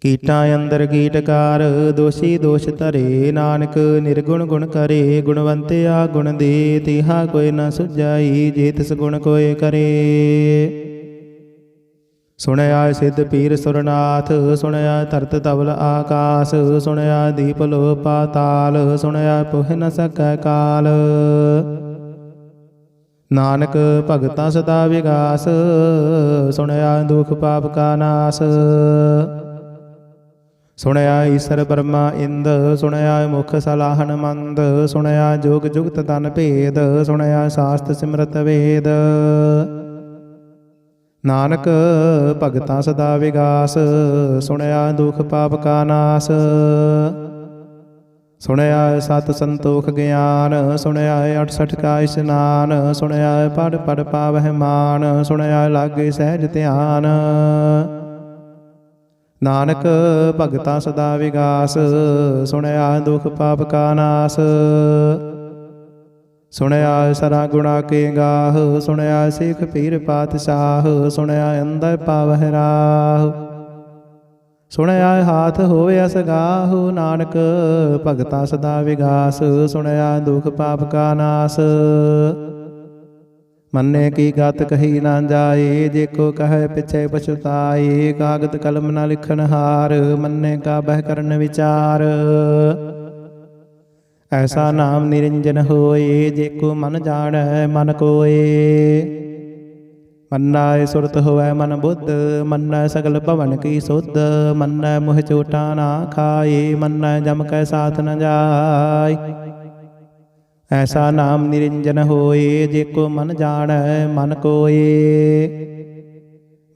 ਕੀਟਾਂ ਅੰਦਰ ਕੀਟਕਾਰ, ਦੋਸ਼ੀ ਦੋਸ਼ ਧਰੇ। ਨਾਨਕ ਨਿਰਗੁਣ ਗੁਣ ਕਰੇ, ਗੁਣਵੰਤਿਆ ਗੁਣ ਦੇ। ਤਿਹਾ ਕੋਈ ਨ ਸੁਝਾਈ, ਜੇ ਤਿਸ ਗੁਣ ਕੋਇ ਕਰੇ। ਸੁਣਿਆ ਸਿੱਧ ਪੀਰ ਸੁਰਨਾਥ, ਸੁਣਿਆ ਧਰਤ ਧਵਲ ਆਕਾਸ। ਸੁਣਿਆ ਦੀਪ ਲੋ ਪਾਤਾਲ, ਸੁਣਿਆ ਪੁਹ ਨ ਸਕੈ ਕਾਲ। ਨਾਨਕ ਭਗਤਾਂ ਸਦਾ ਵਿਗਾਸ, ਸੁਣਿਆ ਦੁਖ ਪਾਪ ਕਾ ਨਾਸ। ਸੁਣਿਆ ਈਸਰ ਬਰਮਾ ਇੰਦ, ਸੁਣਿਆ ਮੁਖ ਸਲਾਹਨ ਮੰਦ। ਸੁਣਿਆ ਜੋਗ ਜੁਗਤ ਤਨ ਭੇਦ, ਸੁਣਿਆ ਸਾਸਤ ਸਿਮਰਤ ਵੇਦ। ਨਾਨਕ ਭਗਤਾਂ ਸਦਾ ਵਿਗਾਸ, ਸੁਣਿਆ ਦੁਖ ਪਾਪ ਕਾ ਨਾਸ। ਸੁਣਿਆ ਸਤ ਸੰਤੋਖ ਗਿਆਨ, ਸੁਣਿਆ 68 ਕਾ ਇਸ਼ਨਾਨ। ਸੁਣਿਆ ਪੜ ਪੜ ਪਾਵਹਿ ਮਾਨ, ਸੁਣਿਆ ਲਾਗੇ ਸਹਿਜ ਧਿਆਨ। ਨਾਨਕ ਭਗਤਾਂ ਸਦਾ ਵਿਗਾਸ, ਸੁਣਿਆ ਦੁਖ ਪਾਪ ਕਾ ਨਾਸ। ਸੁਣਿਆ ਸਰਾ ਗੁਣਾ ਕੇ ਗਾਹ, ਸੁਣਿਆ ਸਿੱਖ ਪੀਰ ਪਾਤਸ਼ਾਹ। ਸੁਣਿਆ ਅੰਦਰ ਪਾਵਹਿ ਰਾਹ, ਸੁਣਿਆ ਹਾਥ ਹੋਵੇ ਅਸਗਾਹੁ। ਨਾਨਕ ਭਗਤਾਂ ਸਦਾ ਵਿਗਾਸ, ਸੁਣਿਆ ਦੁਖ ਪਾਪ ਕਾ ਨਾਸ। ਮੰਨੇ ਕੀ ਗਤ ਕਹੀ ਨਾ ਜਾਏ, ਜੇ ਕੋ ਕਹੈ ਪਿਛੇ ਪਛੁਤਾਏ। ਕਾਗਦ ਕਲਮ ਨਾ ਲਿਖਣ ਹਾਰ, ਮੰਨੇ ਕਾ ਬਹਿ ਕਰਨ ਵਿਚਾਰ। ਐਸਾ ਨਾਮ ਨਿਰੰਜਨ ਹੋਏ, ਜੇ ਕੋ ਮਨ ਜਾਣੈ ਮਨ ਕੋਏ। ਮੰਨੈ ਸੁਰਤ ਹੋਵੈ ਮਨ ਬੁੱਧ, ਮੰਨੈ ਸਗਲ ਭਵਨ ਕੀ ਸੁਧ। ਮੰਨੈ ਮੁਹ ਚੋਟਾ ਨਾ ਖਾਏ, ਮੰਨੈ ਜਮ ਕੈ ਸਾਥ ਨ ਜਾਏ। ਐਸਾ ਨਾਮ ਨਿਰੰਜਨ ਹੋਏ, ਜੇ ਕੋ ਮਨ ਜਾਣੈ ਮਨ ਕੋਏ।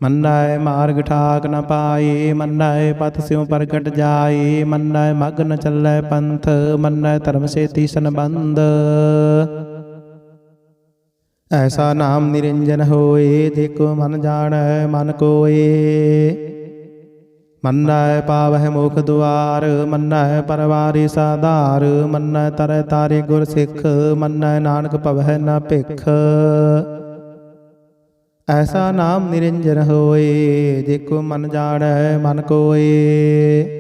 ਮੰਨੈ ਮਾਰਗ ਠਾਕ ਨ ਪਾਏ, ਮੰਨੈ ਪਤ ਸਿਉ ਪ੍ਰਗਟ ਜਾਏ, ਮੰਨੈ ਮਗ ਨ ਚੱਲੈ ਪੰਥ, ਮੰਨੈ ਧਰਮ ਸੇਤੀ ਸੰਬੰਧ। ਐਸਾ ਨਾਮ ਨਿਰੰਜਨ ਹੋਏ, ਦੇਖੋ ਮਨ ਜਾਣੈ ਮਨ ਕੋਏ। ਮੰਨੈ ਪਾਵਹਿ ਮੁਖ ਦੁਆਰ, ਮੰਨੈ ਪਰਵਾਰੀ ਸਾਧਾਰ, ਮੰਨੈ ਤਰੈ ਤਾਰੇ ਗੁਰ ਸਿੱਖ, ਮੰਨੈ ਨਾਨਕ ਭਵਹਿ ਨ ਭਿਖ। ਐਸਾ ਨਾਮ ਨਿਰੰਜਨ ਹੋਏ, ਦੇਖੋ ਮਨ ਜਾਣੈ ਮਨ ਕੋਏ।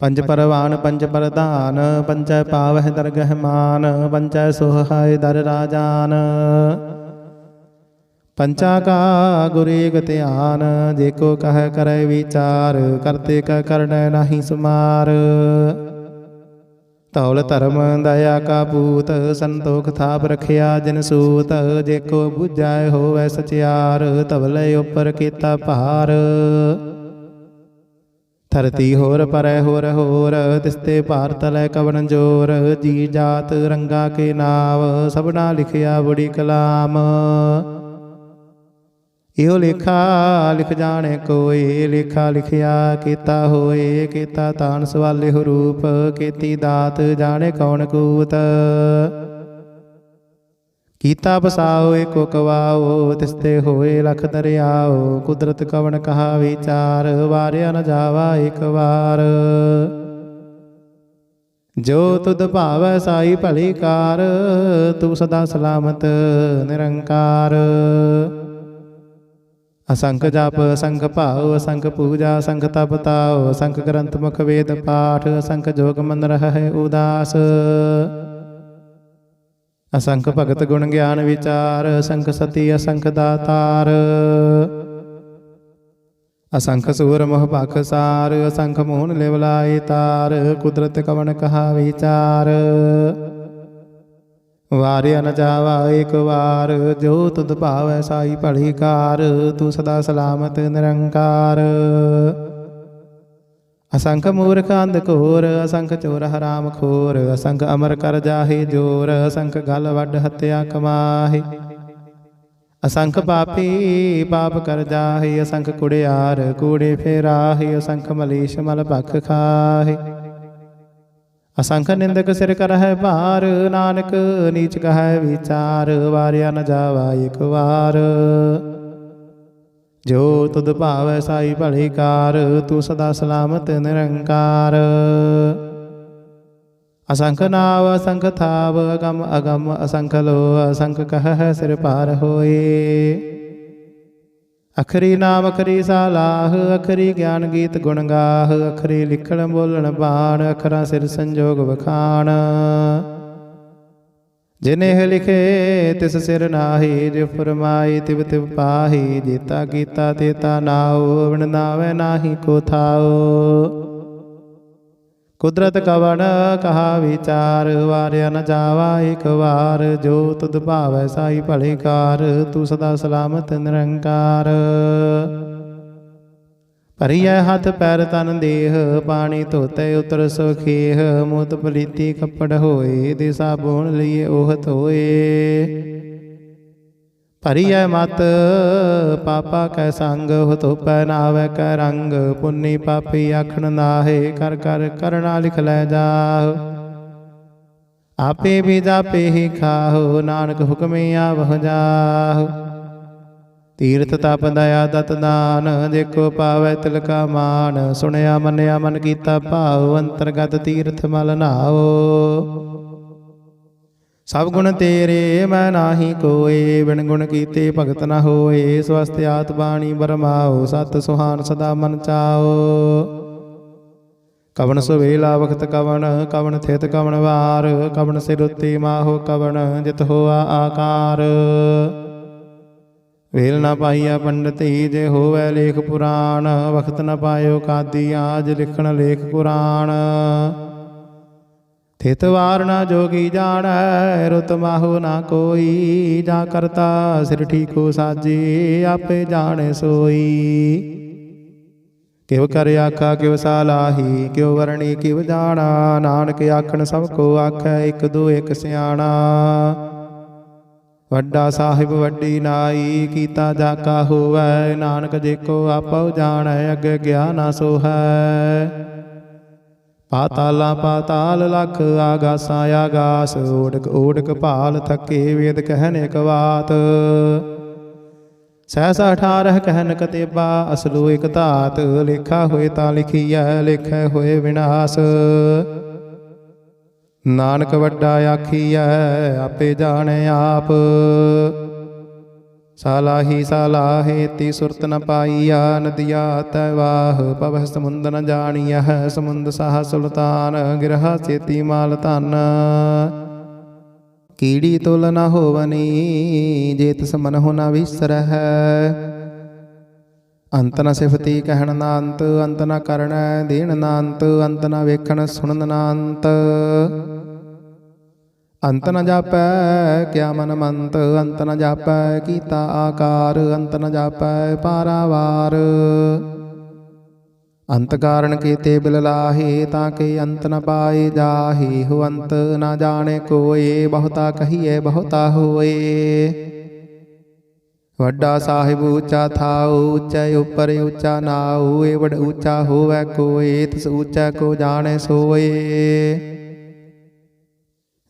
ਪੰਜ ਪਰਵਾਨ ਪੰਜ ਪ੍ਰਧਾਨ, ਪੰਚੈ ਪਾਵਹਿ ਦਰਗਹਿ ਮਾਨ, ਪੰਚੈ ਸੋਹਾਇ ਦਰ ਰਾਜਾਨ। ਪੰਚਾ ਕਾ ਗੁਰ ਏਕ ਧਿਆਨ, ਦੇਖੋ ਕਹਿ ਕਰੈ ਵਿਚਾਰ, ਕਰਤੇ ਕਾ ਕਰਣੈ ਨਾਹੀ ਸੁਮਾਰ। ਧੌਲ ਧਰਮ ਦਇਆ ਕਾ ਪੂਤ, ਸੰਤੋਖ ਥਾਪ ਰਖਿਆ ਜਿਨ ਸੂਤ, ਦੇਖੋ ਬੁਝੈ ਹੋਵੈ ਸਚਿਆਰ, ਧਵਲੇ ਉੱਪਰ ਕੀਤਾ ਭਾਰ। ਧਰਤੀ ਹੋਰ ਪਰੈ ਹੋਰ ਹੋਰ, ਤਿਸਤੇ ਭਾਰ ਤਲੈ ਕਵਣ ਜੋਰ, ਜੀ ਜਾਤ ਰੰਗਾ ਕੇ ਨਾਵ, ਸਭਨਾ ਲਿਖਿਆ ਬੜੀ ਕਲਾਮ। ਇਹੋ ਲੇਖਾ ਲਿਖ ਜਾਣੇ ਕੋਏ, ਲੇਖਾ ਲਿਖਿਆ ਕੀਤਾ ਹੋਏ, ਕੀਤਾ ਤਾਣ ਸਵਾਲੇ ਹੋ ਰੂਪ, ਕੀਤੀ ਦਾਤ ਜਾਣੇ ਕੌਣ ਕੂਤ। ਕੀਤਾ ਬਸਾਓ ਏਕੋ ਕਵਾਓ, ਤਿਸਤੇ ਹੋਏ ਲਖ ਦਰਿਆਓ, ਕੁਦਰਤ ਕਵਣ ਕਹਾ ਵਿਚਾਰ, ਵਾਰਿਆ ਨ ਜਾਵਾ ਇਕ ਵਾਰ। ਜੋ ਤੁਧ ਭਾਵੈ ਸਾਈ ਭਲੀ ਕਾਰ, ਤੂੰ ਸਦਾ ਸਲਾਮਤ ਨਿਰੰਕਾਰ। ਅਸੰਖ ਜਪ ਅਸੰਖ ਭਾਉ, ਅਸੰਖ ਪੂਜਾ ਅਸੰਖ ਤਪ ਤਾਉ, ਅਸੰਖ ਗ੍ਰੰਥ ਮੁਖ ਵੇਦ ਪਾਠ, ਅਸੰਖ ਜੋਗ ਮਨ ਰਹਿ ਉਦਾਸ। ਅਸੰਖ ਭਗਤ ਗੁਣ ਗਿਆਨ ਵਿਚਾਰ, ਅਸੰਖ ਸਤੀ ਅਸੰਖ ਦਾਤਾਰ। ਅਸੰਖ ਸੂਰ ਮੋਹ ਭਖ ਸਾਰ, ਅਸੰਖ ਮੋਹਨ ਲਿਵ ਲਾਏ ਤਾਰ, ਕੁਦਰਤ ਕਵਣ ਕਹਾ ਵਿਚਾਰ। ਵਾਰਿਆ ਨ ਜਾਵਾ ਇਕ ਵਾਰ, ਜੋ ਤੁਧ ਭਾਵੈ ਸਾਈ ਭਲੀ ਕਾਰ, ਤੂੰ ਸਦਾ ਸਲਾਮਤ ਨਿਰੰਕਾਰ। ਅਸੰਖ ਮੂਰਖ ਅੰਧ ਘੋਰ, ਅਸੰਖ ਚੋਰ ਹਰਾਮ ਖੋਰ, ਅਸੰਖ ਅਮਰ ਕਰ ਜਾਹੇ ਜੋਰ, ਅਸੰਖ ਗਲ ਵੱਡ ਹੱਤਿਆ ਕਮਾਹੇ। ਅਸੰਖ ਪਾਪੀ ਪਾਪ ਕਰ ਜਾਹੇ, ਅਸੰਖ ਕੁੜਿਆਰ ਕੂੜੇ ਫੇਰਾਹੇ, ਅਸੰਖ ਮਲੀਸ਼ ਮਲ ਭਖ ਖਾਹੇ। ਅਸੰਖ ਨਿੰਦਕ ਸਿਰ ਕਰਹਿ ਭਾਰ, ਨਾਨਕ ਨੀਚ ਕਹੈ ਵਿਚਾਰ, ਵਾਰਿਆ ਨ ਜਾਵਾ ਇਕ ਵਾਰ। ਜੋ ਤੁਧ ਭਾਵੈ ਸਾਈ ਭਲੀ ਕਾਰ, ਤੂੰ ਸਦਾ ਸਲਾਮਤ ਨਿਰੰਕਾਰ। ਅਸੰਖ ਨਾਵ ਅਸੰਖ ਥਾਵ, ਅਗਮ ਅਗਮ ਅਸੰਖ ਲੋ, ਅਸੰਖ ਕਹਿ ਸਿਰ ਭਾਰ ਹੋਏ। ਅਖਰੀ ਨਾਮ ਅਖਰੀ ਸਾਲਾਹ, ਅਖਰੀ ਗਿਆਨ ਗੀਤ ਗੁਣ ਗਾਹ, ਅਖਰੀ ਲਿਖਣ ਬੋਲਣ ਬਾਣ, ਅਖਰਾਂ ਸਿਰ ਸੰਜੋਗ ਵਖਾਣ। ਜਿਨਿਹ ਲਿਖੇ ਤਿਸ ਸਿਰ ਨਾਹੀ, ਜਿ ਫਰਮਾਈ ਤਿਵ ਤਿਵ ਪਾਹੀ, ਜੀਤਾ ਕੀਤਾ ਤੇਤਾ ਨਾਉ, ਵਿਣ ਨਾਵੈ ਨਾਹੀ ਕੋ ਥਾਉ। ਕੁਦਰਤ ਕਵਣ ਕਹਾ ਵਿਚਾਰ, ਵਾਰਿਆ ਨ ਜਾਵਾ ਇਕ ਵਾਰ। ਜੋ ਤੁਧ ਭਾਵੈ ਸਾਈ ਭਲੀ ਕਾਰ, ਤੂੰ ਸਦਾ ਸਲਾਮਤ ਨਿਰੰਕਾਰ। ਭਰੀਐ ਹੱਥ ਪੈਰ ਤਨ ਦੇਹ, ਪਾਣੀ ਧੋਤੇ ਉਤਰ ਸੁਖੇਹ, ਮੂਤ ਪਲੀਤੀ ਕੱਪੜ ਹੋਏ, ਦੇ ਸਾਬੂਨ ਲਈਏ ਉਹ ਧੋਏ। ਭਰੀਐ ਮਤ ਪਾਪਾ ਕੈ ਸੰਗ, ਹੋ ਧੋਪੈ ਨਾਵੈ ਕੈ ਰੰਗ, ਪੁੰਨੀ ਪਾਪੀ ਆਖਣ ਨਾਹੇ, ਕਰ ਕਰ ਕਰਣਾ ਲਿਖ ਲੈ ਜਾਹੁ। ਆਪੇ ਵੀ ਜਾਪੇ ਹੀ ਖਾਹੁ, ਨਾਨਕ ਹੁਕਮੇ ਆਵਹੁ ਜਾਹੁ। ਤੀਰਥ ਤਪ ਦਇਆ ਦਤ ਦਾਨ, ਦੇਖੋ ਪਾਵੈ ਤਿਲ ਕਾ ਮਾਨ, ਸੁਣਿਆ ਮੰਨਿਆ ਮਨ ਕੀਤਾ ਭਾਉ, ਅੰਤਰਗਤ ਤੀਰਥ ਮਲ ਨਾਉ। ਸਭ ਗੁਣ ਤੇਰੇ ਮੈਂ ਨਾਹੀ ਕੋਏ, ਬਿਨ ਗੁਣ ਕੀਤੇ ਭਗਤ ਨ ਹੋਏ, ਸਵਸਤ ਆਤ ਬਾਣੀ ਬਰਮਾਓ, ਸਤ ਸੁਹਾਨ ਸਦਾ ਮਨ ਚਾਓ। ਕਵਣ ਸੁਵੇਲਾ ਵਖਤ ਕਵਣ, ਕਵਣ ਥਿਤ ਕਵਣ ਵਾਰ, ਕਵਣ ਸਿਰ ਉੱਤੇ ਮਾਹੋ ਕਵਣ, ਜਿਤ ਹੋਆ ਆਕਾਰ। ਵੇਲ ਨ ਪਾਈਆ ਪੰਡਤੀ, ਜੇ ਹੋਵੈ ਲੇਖ ਪੁਰਾਣ, ਵਖਤ ਨ ਪਾਇਓ ਕਾਦੀਆਂ, ਜੇ ਲਿਖਣ ਲੇਖ ਪੁਰਾਣ। ਥਿਤ ਵਾਰ ਨਾ ਜੋਗੀ ਜਾਣੈ, ਰੁਤ ਮਾਹੋ ਨਾ ਕੋਈ, ਜਾ ਕਰਤਾ ਸਿਰ ਠੀਕੋ ਸਾਜੀ, ਆਪੇ ਜਾਣੇ ਸੋਈ। ਕਿਵ ਕਰ ਆਖਾ ਕਿਵ ਸਾਲਾਹੀ, ਕਿਉ ਵਰਣੀ ਕਿਵ ਜਾਣਾ, ਨਾਨਕ ਆਖਣ ਸਭ ਕੋ ਆਖੈ, ਇਕ ਦੋ ਇਕ ਸਿਆਣਾ। ਵੱਡਾ ਸਾਹਿਬ ਵੱਡੀ ਨਾਈ, ਕੀਤਾ ਜਾਕਾ ਹੋਵੈ। ਨਾਨਕ ਜੇਕੋ ਆਪਉ ਜਾਣੈ, ਅੱਗੇ ਗਿਆ ਨਾ ਸੋਹੈ। ਪਾਤਾਲਾਂ ਪਾਤਾਲ ਲਖ, ਆਗਾਸਾਂ ਆਗਾਸ। ਓੜਕ ਓੜਕ ਭਾਲ ਥਕੇ, ਵੇਦ ਕਹਿਨ ਇਕ ਬਾਤ। ਸਹਿਸਾ 18 ਕਹਿਨ ਕਤੇਬਾ, ਅਸਲੋ ਇਕ ਧਾਤ। ਲੇਖਾ ਹੋਏ ਤਾਂ ਲਿਖੀਐ, ਲੇਖੈ ਹੋਏ ਵਿਨਾਸ਼। ਨਾਨਕ ਵੱਡਾ ਆਖੀਐ, ਆਪੇ ਜਾਣੈ ਆਪ। ਸਾਲਾਹੀ ਸਾਲਾਹੇ ਤੀ ਸੁਰਤ ਨ ਪਾਈਆ, ਨਦੀਆ ਤੈ ਵਾਹ। ਪਵਹਿ ਸਮੁੰਦ ਨ ਜਾਣੀਐ, ਸਮੁੰਦ ਸਾਹ ਸੁਲਤਾਨ। ਗਿਰਹਾ ਚੇਤੀ ਮਾਲ ਧਨ, ਕੀੜੀ ਤੁਲ ਨ ਹੋਵਨੀ। ਜੇ ਤਿਸ ਮਨਹੁ ਨ ਵਿਸਰਹਿ, ਅੰਤ ਨ ਸਿਫਤੀ ਕਹਿਣ ਨਾ ਅੰਤ। ਅੰਤ ਨ ਕਰਣੈ ਦੇਣ ਨਾ ਅੰਤ, ਅੰਤ ਨ ਵੇਖਣ ਸੁਣਨ ਨਾ ਅੰਤ। ਅੰਤ ਨ ਜਾਪੈ ਕਿਆ ਮਨ ਮੰਤ, ਅੰਤ ਨ ਜਾਪੈ ਕੀਤਾ ਆਕਾਰ। ਅੰਤ ਨ ਜਾਪੈ ਪਾਰਾਵਾਰ, ਅੰਤ ਕਾਰਨ ਕੀਤੇ ਬਿਲ ਲਾਹੇ। ਤਾਂ ਕੇ ਅੰਤ ਨ ਪਾਏ ਜਾਹੇ, ਹੋ ਅੰਤ ਨ ਜਾਣੇ ਕੋਏ। ਬਹੁਤਾ ਕਹੀਏ ਬਹੁਤਾ ਹੋਏ, ਵੱਡਾ ਸਾਹਿਬ ਉੱਚਾ ਥਾਉ। ਉੱਚੈ ਉੱਪਰ ਉੱਚਾ ਨਾਉ, ਏਵੜ ਉੱਚਾ ਹੋਵੈ ਕੋਏ। ਤਿਸ ਉੱਚਾ ਕੋ ਜਾਣੈ ਸੋਏ।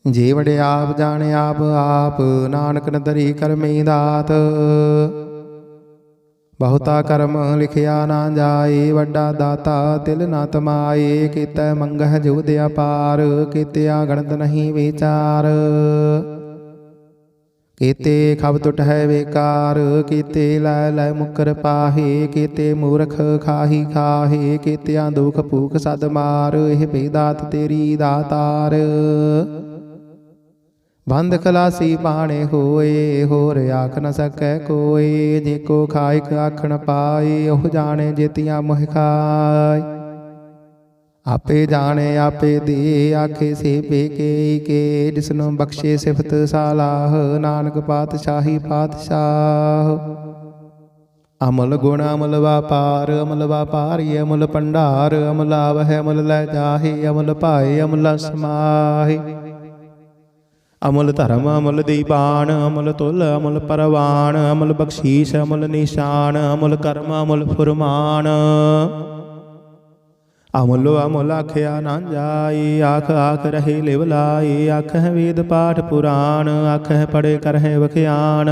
ਜੇ ਵੜੇ ਆਪ ਜਾਣੇ ਆਪ ਆਪ, ਨਾਨਕ ਨ ਧਰੀ ਕਰਮੀ ਦਾਤ। ਬਹੁਤਾ ਕਰਮ ਲਿਖਿਆ ਨਾ ਜਾਏ, ਵੱਡਾ ਦਾਤਾ ਤਿਲ ਨਾ ਤਮਾਏ। ਕੀਤੈ ਮੰਗਹਿ ਜੁਗਦ ਅਪਾਰ, ਕੀਤਿਆ ਗਣਤ ਨਹੀਂ ਵਿਚਾਰ। ਕੀਤੇ ਖਬ ਟੁਟਹਿ ਵੇਕਾਰ, ਕੀਤੇ ਲੈ ਲੈ ਮੁਕਰ ਪਾਹੇ। ਕੀਤੇ ਮੂਰਖ ਖਾਹੀ ਖਾਹੇ, ਕੀਤਿਆਂ ਦੁਖ ਭੂਖ ਸਦ ਮਾਰ। ਇਹ ਭਈ ਦਾਤ ਤੇਰੀ ਦਾਤਾਰ, ਬੰਧ ਖਲਾਸੀ ਬਾਣੇ ਹੋਏ। ਹੋਰ ਆਖ ਨ ਸਕੈ ਕੋਏ, ਜੇ ਕੋ ਖਾਇਕ ਆਖਣ ਪਾਏ। ਉਹ ਜਾਣੇ ਜੇਤੀਆਂ ਮੋਹਿ ਖਾਏ, ਆਪੇ ਜਾਣੇ ਆਪੇ ਦੇ। ਆਖੇ ਸੇ ਪੇਕੇ ਕੇ, ਜਿਸਨੂੰ ਬਖਸ਼ੇ ਸਿਫਤ ਸਾਲਾਹ। ਨਾਨਕ ਪਾਤਸ਼ਾਹੀ ਪਾਤਸ਼ਾਹ, ਅਮਲ ਗੁਣ ਅਮਲ ਵਾਪਾਰ। ਅਮਲ ਵਾਪਾਰੀ ਅਮਲ ਭੰਡਾਰ, ਅਮਲ ਆਵਹਿ ਅਮਲ ਲੈ ਜਾਹੇ। ਅਮਲ ਭਾਏ ਅਮਲ ਸਮਾਹੇ, ਅਮਲ ਧਰਮ ਅਮਲ ਦੀਬਾਨ। ਅਮਲ ਤੁਲ ਅਮਲ ਪਰਵਾਨ, ਅਮਲ ਬਖਸ਼ੀਸ਼ ਅਮਲ ਨਿਸ਼ਾਨ। ਅਮਲ ਕਰਮ ਅਮਲ ਫੁਰਮਾਨ, ਅਮਲੋ ਅਮਲ ਆਖਿਆ ਨਾ ਜਾਈ। ਆਖ ਆਖ ਰਹੇ ਲਿਵ ਲਾਈ, ਆਖਹਿ ਵੇਦ ਪਾਠ ਪੁਰਾਣ। ਆਖਹਿ ਪੜੇ ਕਰਹਿ ਵਖਿਆਨ,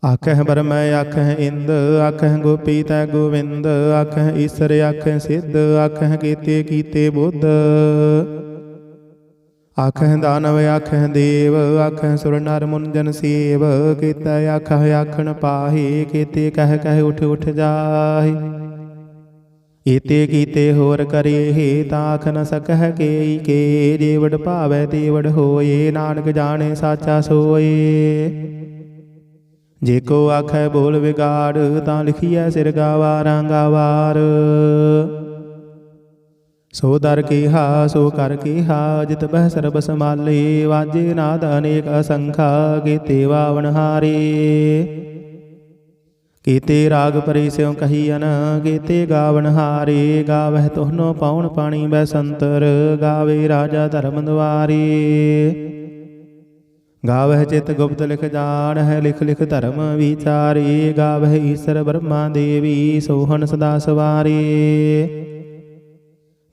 ਆਖਹਿ ਬਰਮੈ ਆਖਹਿ ਇੰਦ। ਆਖਹਿ ਗੋਪੀ ਤੈ ਗੋਵਿੰਦ, ਆਖਹਿ ਈਸਰ ਆਖਹਿ ਸਿੱਧ। ਆਖਹਿ ਕੀਤੇ ਕੀਤੇ ਬੁੱਧ, ਆਖਹਿ ਦਾਨਵ ਆਖਹਿ ਦੇਵ। ਆਖਹਿ ਸੁਰ ਨਰ ਮੁਨ ਜਨ ਸੇਵ, ਕੀਤਾ ਆਖਹਿ ਆਖਣ ਪਾਹੇ। ਕੀਤੇ ਕਹਿ ਕਹਿ ਉਠ ਉਠ ਜਾਹੇ, ਏਤੇ ਕੀਤੇ ਹੋਰ ਕਰੇ। ਤਾਂ ਆਖ ਨ ਸਕਹਿ ਕੇ ਕੇ, ਜੇ ਵਡ ਭਾਵੈ ਤੇ ਵਡ ਹੋਏ। ਨਾਨਕ ਜਾਣੇ ਸਾਚਾ ਸੋਏ, ਜੇ ਕੋ ਆਖੈ ਬੋਲ ਵਿਗਾੜ। ਤਾਂ ਲਿਖੀਐ ਸਿਰ ਗਾਵਾਰਾਂ ਗਾਵਾਰ। ਸੋ ਦਰ ਕੀਹਾ ਸੋ ਕਰ ਕੀਹਾ, ਜਿਤ ਬਹਿ ਸਰਬ ਸਮਾਲੇ। ਵਾਜੇ ਨਾਦ ਅਨੇਕ ਅਸੰਖਾ, ਕੀਤੇ ਵਾਵਣ ਹਾਰੇ। ਕੀਤੇ ਰਾਗ ਪਰੇ ਸਿਉ ਕਹੀਅਨ, ਕੀਤੇ ਗਾਵਣ ਹਾਰੇ। ਗਾਵਹਿ ਤੋਹਨੋ ਪਾਉਣ ਪਾਣੀ ਬੈਸੰਤਰ, ਗਾਵੇ ਰਾਜਾ ਧਰਮ ਦੁਆਰੇ। ਗਾਵਹਿ ਚਿਤ ਗੁਪਤ ਲਿਖ ਜਾਣਹਿ, ਲਿਖ ਲਿਖ ਧਰਮ ਵਿਚਾਰੇ। ਗਾਵਹਿ ਈਸਰ ਬ੍ਰਹਮਾ ਦੇਵੀ, ਸੋਹਣ ਸਦਾ ਸਵਾਰੇ।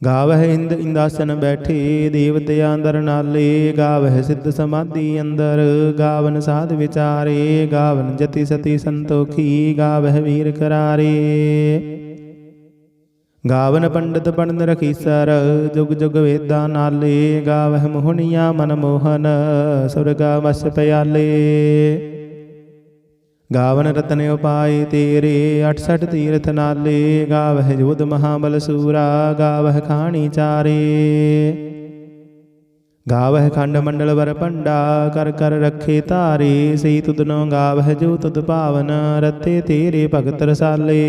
ਗਾਵਹਿ ਇੰਦ ਇੰਦਾਸਨ ਬੈਠੇ, ਦੇਵਤਿਆਂ ਅੰਦਰ ਨਾਲੇ। ਗਾਵਹਿ ਸਿੱਧ ਸਮਾਧੀ ਅੰਦਰ, ਗਾਵਨ ਸਾਧ ਵਿਚਾਰੇ। ਗਾਵਨ ਜਤੀ ਸਤੀ ਸੰਤੋਖੀ, ਗਾਵਹਿ ਵੀਰ ਕਰਾਰੇ। ਗਾਵਨ ਪੰਡਿਤ ਪੰਡਿਤ ਰਖੀਸਰ, ਜੁਗ ਜੁਗ ਵੇਦਾਂ ਨਾਲੇ। ਗਾਵਹਿ ਮੋਹਣੀਆਂ ਮਨ ਮੋਹਨ, ਸੁਰਗਾ ਵਸ ਪਿਆਲੇ। ਗਾਵਨ ਰਤਨ ਉਪਾਏ ਤੇਰੇ, 68 ਤੀਰਥ ਨਾਲੇ। ਗਾਵਹਿ ਜੋਧ ਮਹਾਬਲ ਸੂਰਾ, ਗਾਵਹਿ ਖਾਣੀ ਚਾਰੇ। ਗਾਵਹਿ ਖੰਡ ਮੰਡਲ ਵਰ ਭੰਡਾ, ਕਰ ਕਰ ਰੱਖੇ ਧਾਰੇ। ਸਈ ਤੁਧਨੋ ਗਾਵਹਿ ਜੋ ਤੁਧ ਭਾਵਨ, ਰਤੇ ਤੇਰੇ ਭਗਤ ਰਸਾਲੇ।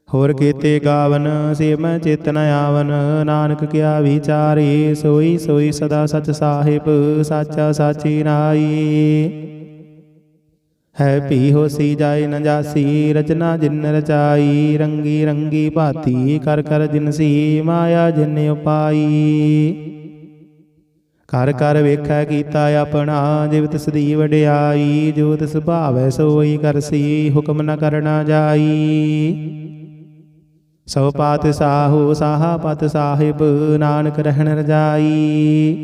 ਹੋਰ ਕੀਤੇ ਗਾਵਨ, ਸੇ ਮੈਂ ਚਿਤ ਨ ਆਵਨ। ਨਾਨਕ ਕਿਆ ਵਿਚਾਰੇ, ਸੋਈ ਸੋਈ ਸਦਾ ਸਚ ਸਾਹਿਬ। ਸਾਚਾ ਸਾਚੀ ਨਾਈ, ਹੈ ਭੀ ਹੋਸੀ ਜਾਏ ਨ ਜਾਸੀ। ਰਚਨਾ ਜਿਨ ਰਚਾਈ, ਰੰਗੀ ਰੰਗੀ ਭਾਤੀ। ਕਰ ਕਰ ਜਿਨਸੀ, ਮਾਇਆ ਜਿਨ ਉਪਾਈ। ਘਰ ਘਰ ਵੇਖੈ ਕੀਤਾ ਆਪਣਾ, ਜਿਵ ਤਿਸ ਦੀ ਵਡਿਆਈ। ਜੋ ਤਿਸ ਭਾਵੈ ਸੋਈ ਕਰਸੀ, ਹੁਕਮ ਨ ਕਰਨਾ ਜਾਈ। ਸੋ ਪਾਤ ਸਾਹੂ ਸਾਹਾ ਪਤ ਸਾਹਿਬ, ਨਾਨਕ ਰਹਿਣ ਰਜਾਈ।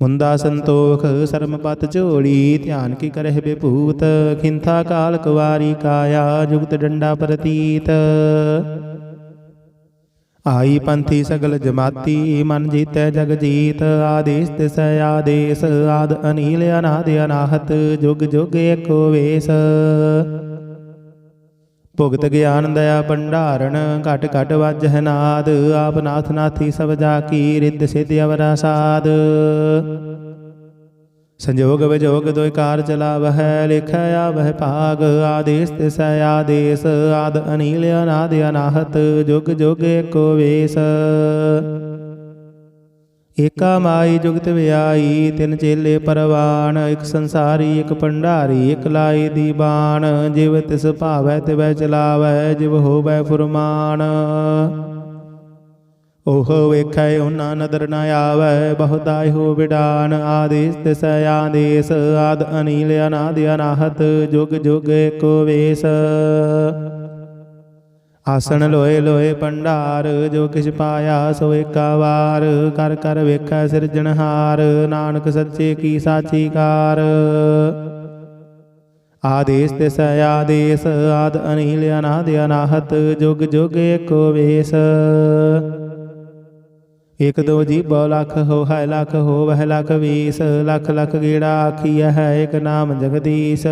ਮੁੰਦਾ ਸੰਤੋਖ ਸਰਮ ਪਤ ਝੋਲੀ, ਧਿਆਨ ਕੀ ਕਰਹਿ ਬਿਭੂਤ। ਖਿੰਥਾ ਕਾਲ ਕੁਵਾਰੀ ਕਾਇਆ, ਜੁਗਤ ਡੰਡਾ ਪ੍ਰਤੀਤ। ਆਈ ਪੰਥੀ ਸਗਲ ਜਮਾਤੀ, ਮਨ ਜੀਤੈ ਜਗ ਜੀਤ। ਆਦੇਸ ਤਿਸੈ ਆਦੇਸ, ਆਦ ਅਨੀਲ ਅਨਾਦ ਅਨਾਹਤ। ਜੁਗ ਜੁਗ ਏਕੋ ਵੇਸ। ਭੁਗਤ ਗਿਆਨ ਦਇਆ ਭੰਡਾਰਨ, ਘਟ ਘਟ ਵਾਜਹਿ ਨਾਦ। ਆਪ ਨਾਥ ਨਾਥੀ ਸਭ ਜਾ ਕੀ, ਰਿੱਧ ਸਿੱਧ ਅਵਰਾ ਸਾਧ। ਸੰਜੋਗ ਵਿਜੋਗ ਦੋਇ ਕਾਰ ਚਲਾਵਹਿ, ਲਿਖੈ ਆਵਹਿ ਭਾਗ। ਆਦੇਸ ਤਿਸੈ ਆਦੇਸ, ਆਦ ਅਨੀਲ ਅਨਾਦ ਅਨਾਹਤ। ਜੁਗ ਜੁਗ ਏਕੋ ਵੇਸ। ਏਕਾ ਮਾਈ ਜੁਗਤ ਵਿਆਈ, ਤਿੰਨ ਚੇਲੇ ਪਰਵਾਨ। ਇਕ ਸੰਸਾਰੀ ਇਕ ਭੰਡਾਰੀ, ਇਕ ਲਾਈ ਦੀਵਾਨ। ਜਿਵ ਤਿਸ ਭਾਵੈ ਤਿਵੈ ਚਲਾਵੈ, ਜਿਵ ਹੋਵੈ ਫੁਰਮਾਨ। ਉਹ ਵੇਖੈ ਉਹਨਾਂ ਨਦਰ ਨ ਆਵੈ, ਬਹੁਤਾਇ ਹੋ ਵਿਡਾਨ। ਆਦੇਸ ਤਿਸੈ ਆਦੇਸ, ਆਦ ਅਨੀਲ ਅਨਾਦ ਅਨਾਹਤ। ਜੁਗ ਜੁਗ ਏਕੋ ਵੇਸ। ਆਸਣ ਲੋਏ ਲੋਏ ਭੰਡਾਰ, ਜੋ ਕਿਛ ਪਾਇਆ ਸੋ ਏਕਾ ਵਾਰ। ਕਰ ਕਰ ਵੇਖੈ ਸਿਰਜਣਹਾਰ, ਨਾਨਕ ਸੱਚੇ ਕੀ ਸਾਚੀ ਕਾਰ। ਆਦੇਸ ਤਿਸੈ ਆਦੇਸ, ਆਦ ਅਨੀਲ ਅਨਾਦ ਅਨਾਹਤ। ਜੁਗ ਜੁਗ ਏਕੋ ਵੇਸ। ਇਕ ਦੋ ਜੀਭੋ ਲੱਖ ਹੋਹੈ, ਲੱਖ ਹੋਵਹਿ ਲੱਖ ਵੀਸ। ਲੱਖ ਲੱਖ ਗੇੜਾ ਆਖੀਐ ਹੈ, ਇਕ ਨਾਮ ਜਗਦੀਸ਼।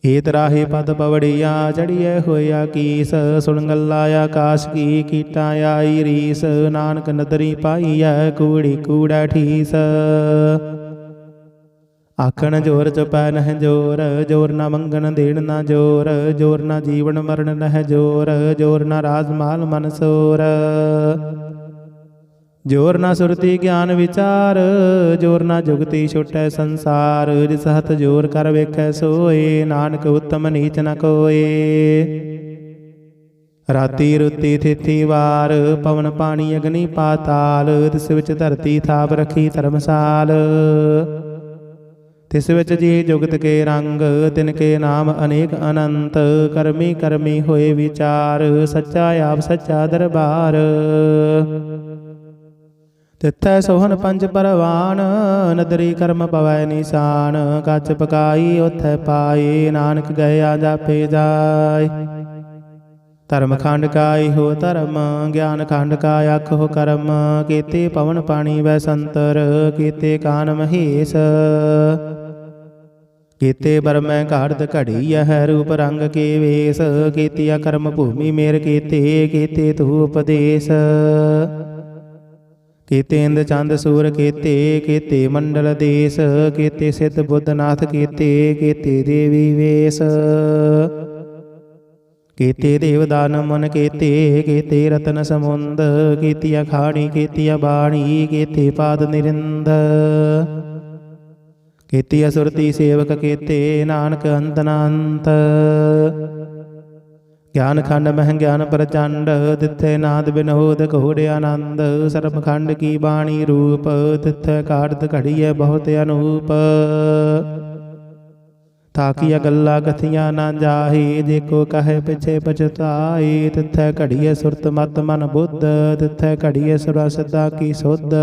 ਏਤ ਰਾਹੀ ਪਦ ਪਵੜੀਆਂ, ਚੜੀਐ ਹੋਇਆ ਕੀਸ। ਸੁਣ ਗੱਲਾ ਆਕਾਸ਼ ਕੀ, ਕੀਟਾਂ ਆਈ ਰੀਸ। ਨਾਨਕ ਨਦਰੀ ਪਾਈਐ, ਕੂੜੀ ਕੂੜੈ ਠੀਸ। ਆਖਣ ਜੋਰ ਚੁਪੈ ਨਹਿ ਜੋਰ, ਜੋਰ ਨਾ ਮੰਗਣ ਦੇਣ ਨਾ ਜੋਰ। ਜੋਰ ਨਾ ਜੀਵਨ ਮਰਨ ਨਹਿ ਜੋਰ, ਜੋਰ ਨਾ ਰਾਜ ਮਾਲ ਮਨ ਸੋਰ। ਜੋਰ ਨਾ ਸੁਰਤੀ ਗਿਆਨ ਵਿਚਾਰ, ਜੋਰ ਨਾ ਜੁਗਤੀ ਛੁਟੈ ਸੰਸਾਰ। ਜਿਸ ਹੱਥ ਜੋਰ ਕਰ ਵੇਖੈ ਸੋਏ, ਨਾਨਕ ਉਤਮ ਨੀਚ ਨ ਕੋਏ। ਰਾਤੀ ਰੁਤੀ ਥਿਥੀ ਵਾਰ, ਪਵਨ ਪਾਣੀ ਅਗਨੀ ਪਾਤਾਲ। ਤਿਸ ਵਿੱਚ ਧਰਤੀ ਥਾਪ ਰੱਖੀ ਧਰਮਸਾਲ। ਤਿਸ ਵਿੱਚ ਜੀ ਜੁਗਤ ਕੇ ਰੰਗ, ਤਿਨ ਕੇ ਨਾਮ ਅਨੇਕ ਅਨੰਤ। ਕਰਮੀ ਕਰਮੀ ਹੋਏ ਵਿਚਾਰ, ਸੱਚਾ ਆਪ ਸੱਚਾ ਦਰਬਾਰ। ਤਿੱਥੈ ਸੋਹਣ ਪੰਜ ਪਰਵਾਨ, ਨਦਰੀ ਕਰਮ ਪਵੈ ਨਿਸ਼ਾਨ। ਕੱਚ ਪਕਾਈ ਉਥੈ ਪਾਏ, ਨਾਨਕ ਗਇਆ ਜਾਪੇ ਜਾਏ। ਧਰਮ ਖੰਡ ਕਾਈ ਹੋ ਧਰਮ, ਗਿਆਨ ਖੰਡ ਕਾ ਆਖੋ ਕਰਮ। ਕੀਤੇ ਪਵਨ ਪਾਣੀ ਵੈ ਸੰਤਰ, ਕੀਤੇ ਕਾਨ ਮਹੇਸ਼। ਕੀਤੇ ਬਰਮੈ ਘਾੜਤ ਘੜੀ ਹੈ, ਰੂਪ ਰੰਗ ਕੇ ਵੇਸ। ਕੀਤੀਆ ਕਰਮ ਭੂਮੀ ਮੇਰ ਕੀਤੇ, ਕੀਤੇ ਤੂ ਉਪਦੇਸ਼। ਕੀਤੇ ਇੰਦ ਚੰਦ ਸੂਰ ਕੀਤੇ, ਕੀਤੇ ਮੰਡਲ ਦੇਸ। ਕੀਤੇ ਸਿੱਧ ਬੁੱਧ ਨਾਥ ਕੀਤੇ, ਕੀਤੇ ਦੇਵੀ ਵੇਸ। ਕੀਤੇ ਦੇਵ ਦਾਨ ਮਨ ਕੀਤੇ, ਕੀਤੇ ਰਤਨ ਸਮੁੰਦ। ਕੀਤੀਆ ਖਾਣੀ ਕੀਤੀਆ ਬਾਣੀ, ਕੀਤੇ ਪਾਦ ਨਿਰਿੰਦ। ਕੀਤੀਆ ਸੁਰਤੀ ਸੇਵਕ ਕੀਤੇ, ਨਾਨਕ ਅੰਤ ਨ ਅੰਤ। ਗਿਆਨ ਖੰਡ ਮਹਿ ਗਿਆਨ ਪ੍ਰਚੰਡ, ਤਿੱਥੈ ਨਾਦ ਬਿਨੋਦ ਘੋੜ ਆਨੰਦ। ਸਰਬ ਖੰਡ ਕੀ ਬਾਣੀ ਰੂਪ, ਤਿੱਥੈ ਘਾੜਤ ਘੜੀਐ ਬਹੁਤ ਅਨੂਪ। ਤਾਕੀਆ ਗੱਲਾਂ ਕਥੀਆਂ ਨਾ ਜਾਹੀ, ਜੇ ਕੋ ਕਹੇ ਪਿਛੇ ਪਛਤਾਈ। ਤਿੱਥੈ ਘੜੀਐ ਸੁਰਤ ਮਤ ਮਨ ਬੁੱਧ, ਤਿੱਥੈ ਘੜੀਐ ਸੁਰਾ ਸਿੱਧਾ ਕੀ ਸੁਧ।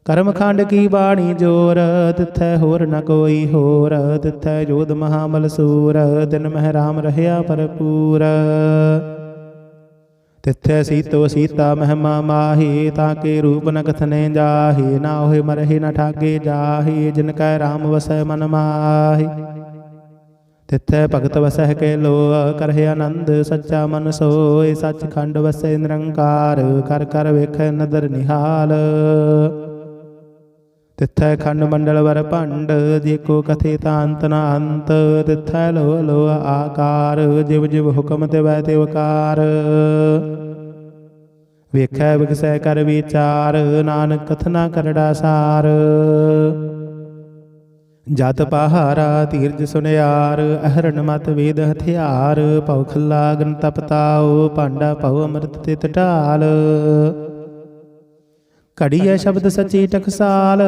ਕਰਮ ਖੰਡ ਕੀ ਬਾਣੀ ਜੋਰ, ਤਿੱਥੈ ਹੋਰ ਨ ਕੋਈ ਹੋਰ। ਤਿੱਥੈ ਜੋਧ ਮਹਾਬਲ ਸੂਰ, ਤਿਨ ਮਹਿ ਰਾਮ ਰਹਿਆ ਭਰਪੂਰ। ਤਿੱਥੈ ਸੀਤੋ ਸੀਤਾ ਮਹਿਮਾ ਮਾਹੀ, ਤਾਕੇ ਰੂਪ ਨ ਕਥਨੇ ਜਾਹੀ। ਨਾ ਹੋਏ ਮਰਹਿ ਨ ਠਾਗੇ ਜਾਹੀ, ਜਿਨ ਕੈ ਰਾਮ ਵਸੈ ਮਨ ਮਾਹੀ। ਤਿੱਥੈ ਭਗਤ ਵਸਹਿ ਕੇ ਲੋਅ, ਕਰਹਿ ਆਨੰਦ ਸੱਚਾ ਮਨ ਸੋਇ। ਸੱਚ ਖੰਡ ਵਸੈ ਨਿਰੰਕਾਰ, ਕਰ ਕਰ ਵੇਖੈ ਨਦਰ ਨਿਹਾਲ। ਤਿੱਥੈ ਖੰਡ ਮੰਡਲ ਵਰ ਭੰਡ, ਜੇ ਕੋ ਕਥੇ ਤਾਂ ਅੰਤ ਨ ਅੰਤ। ਤਿੱਥੈ ਲੋ ਲੋ ਆਕਾਰ, ਜਿਵ ਜਿਵ ਹੁਕਮ ਤਿਵੈ ਤਿਵ ਕਾਰ। ਵੇਖੈ ਵਿਗਸੈ ਕਰ ਵਿਚਾਰ, ਨਾਨਕ ਕਥਨਾ ਕਰੜਾ ਸਾਰ। ਜਤ ਪਹਾਰਾ ਧੀਰਜ ਸੁਨਿਆਰ, ਅਹਰਨ ਮਤ ਵੇਦ ਹਥਿਆਰ। ਭਉ ਖੱਲਾ ਅਗਨ ਤਪ ਤਾਉ, ਭਾਂਡਾ ਭਉ ਅੰਮ੍ਰਿਤ ਤਿਤ ਢਾਲ। ਘੜੀਐ ਸ਼ਬਦ ਸੱਚੀ ਟਕਸਾਲ,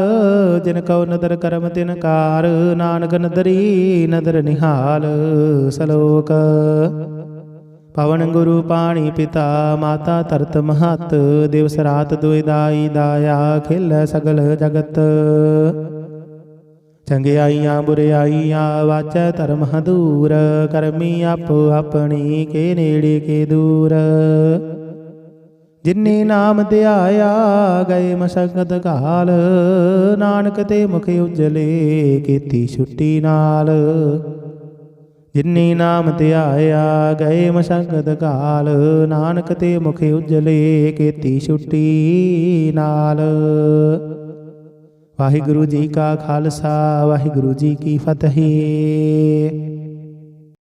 ਜਿਨ ਕਉ ਨਦਰ ਕਰਮ ਤਿਨ ਕਾਰ, ਨਾਨਕ ਨਦਰੀ ਨਦਰ ਨਿਹਾਲ। ਸਲੋਕ। ਪਵਨ ਗੁਰੂ ਪਾਣੀ ਪਿਤਾ, ਮਾਤਾ ਧਰਤ ਮਹਤ, ਦਿਵਸ ਰਾਤ ਦੁਇ ਦਾਈ ਦਾਇਆ, ਖੇਲੈ ਸਗਲ ਜਗਤ। ਚੰਗਿਆਈਆਂ ਬੁਰਿਆਈਆਂ ਵਾਚੈ ਧਰਮ ਹਦੂਰ, ਕਰਮੀ ਆਪੋ ਆਪਣੀ ਕੇ ਨੇੜੇ ਕੇ ਦੂਰ। ਜਿਨੀ ਨਾਮ ਧਿਆਇਆ ਗਏ ਮਸ਼ਕਤ ਘਾਲ, ਨਾਨਕ ਤੇ ਮੁਖ ਉਜਲੇ ਕੀਤੀ ਛੁੱਟੀ ਨਾਲ। ਜਿਨੀ ਨਾਮ ਧਿਆਇਆ ਗਏ ਮਸ਼ਕਤ ਘਾਲ, ਨਾਨਕ ਤੇ ਮੁਖ ਉਜਲੇ ਕੀਤੀ ਛੁੱਟੀ ਨਾਲ। ਵਾਹਿਗੁਰੂ ਜੀ ਕਾ ਖਾਲਸਾ, ਵਾਹਿਗੁਰੂ ਜੀ ਕੀ ਫਤਿਹ।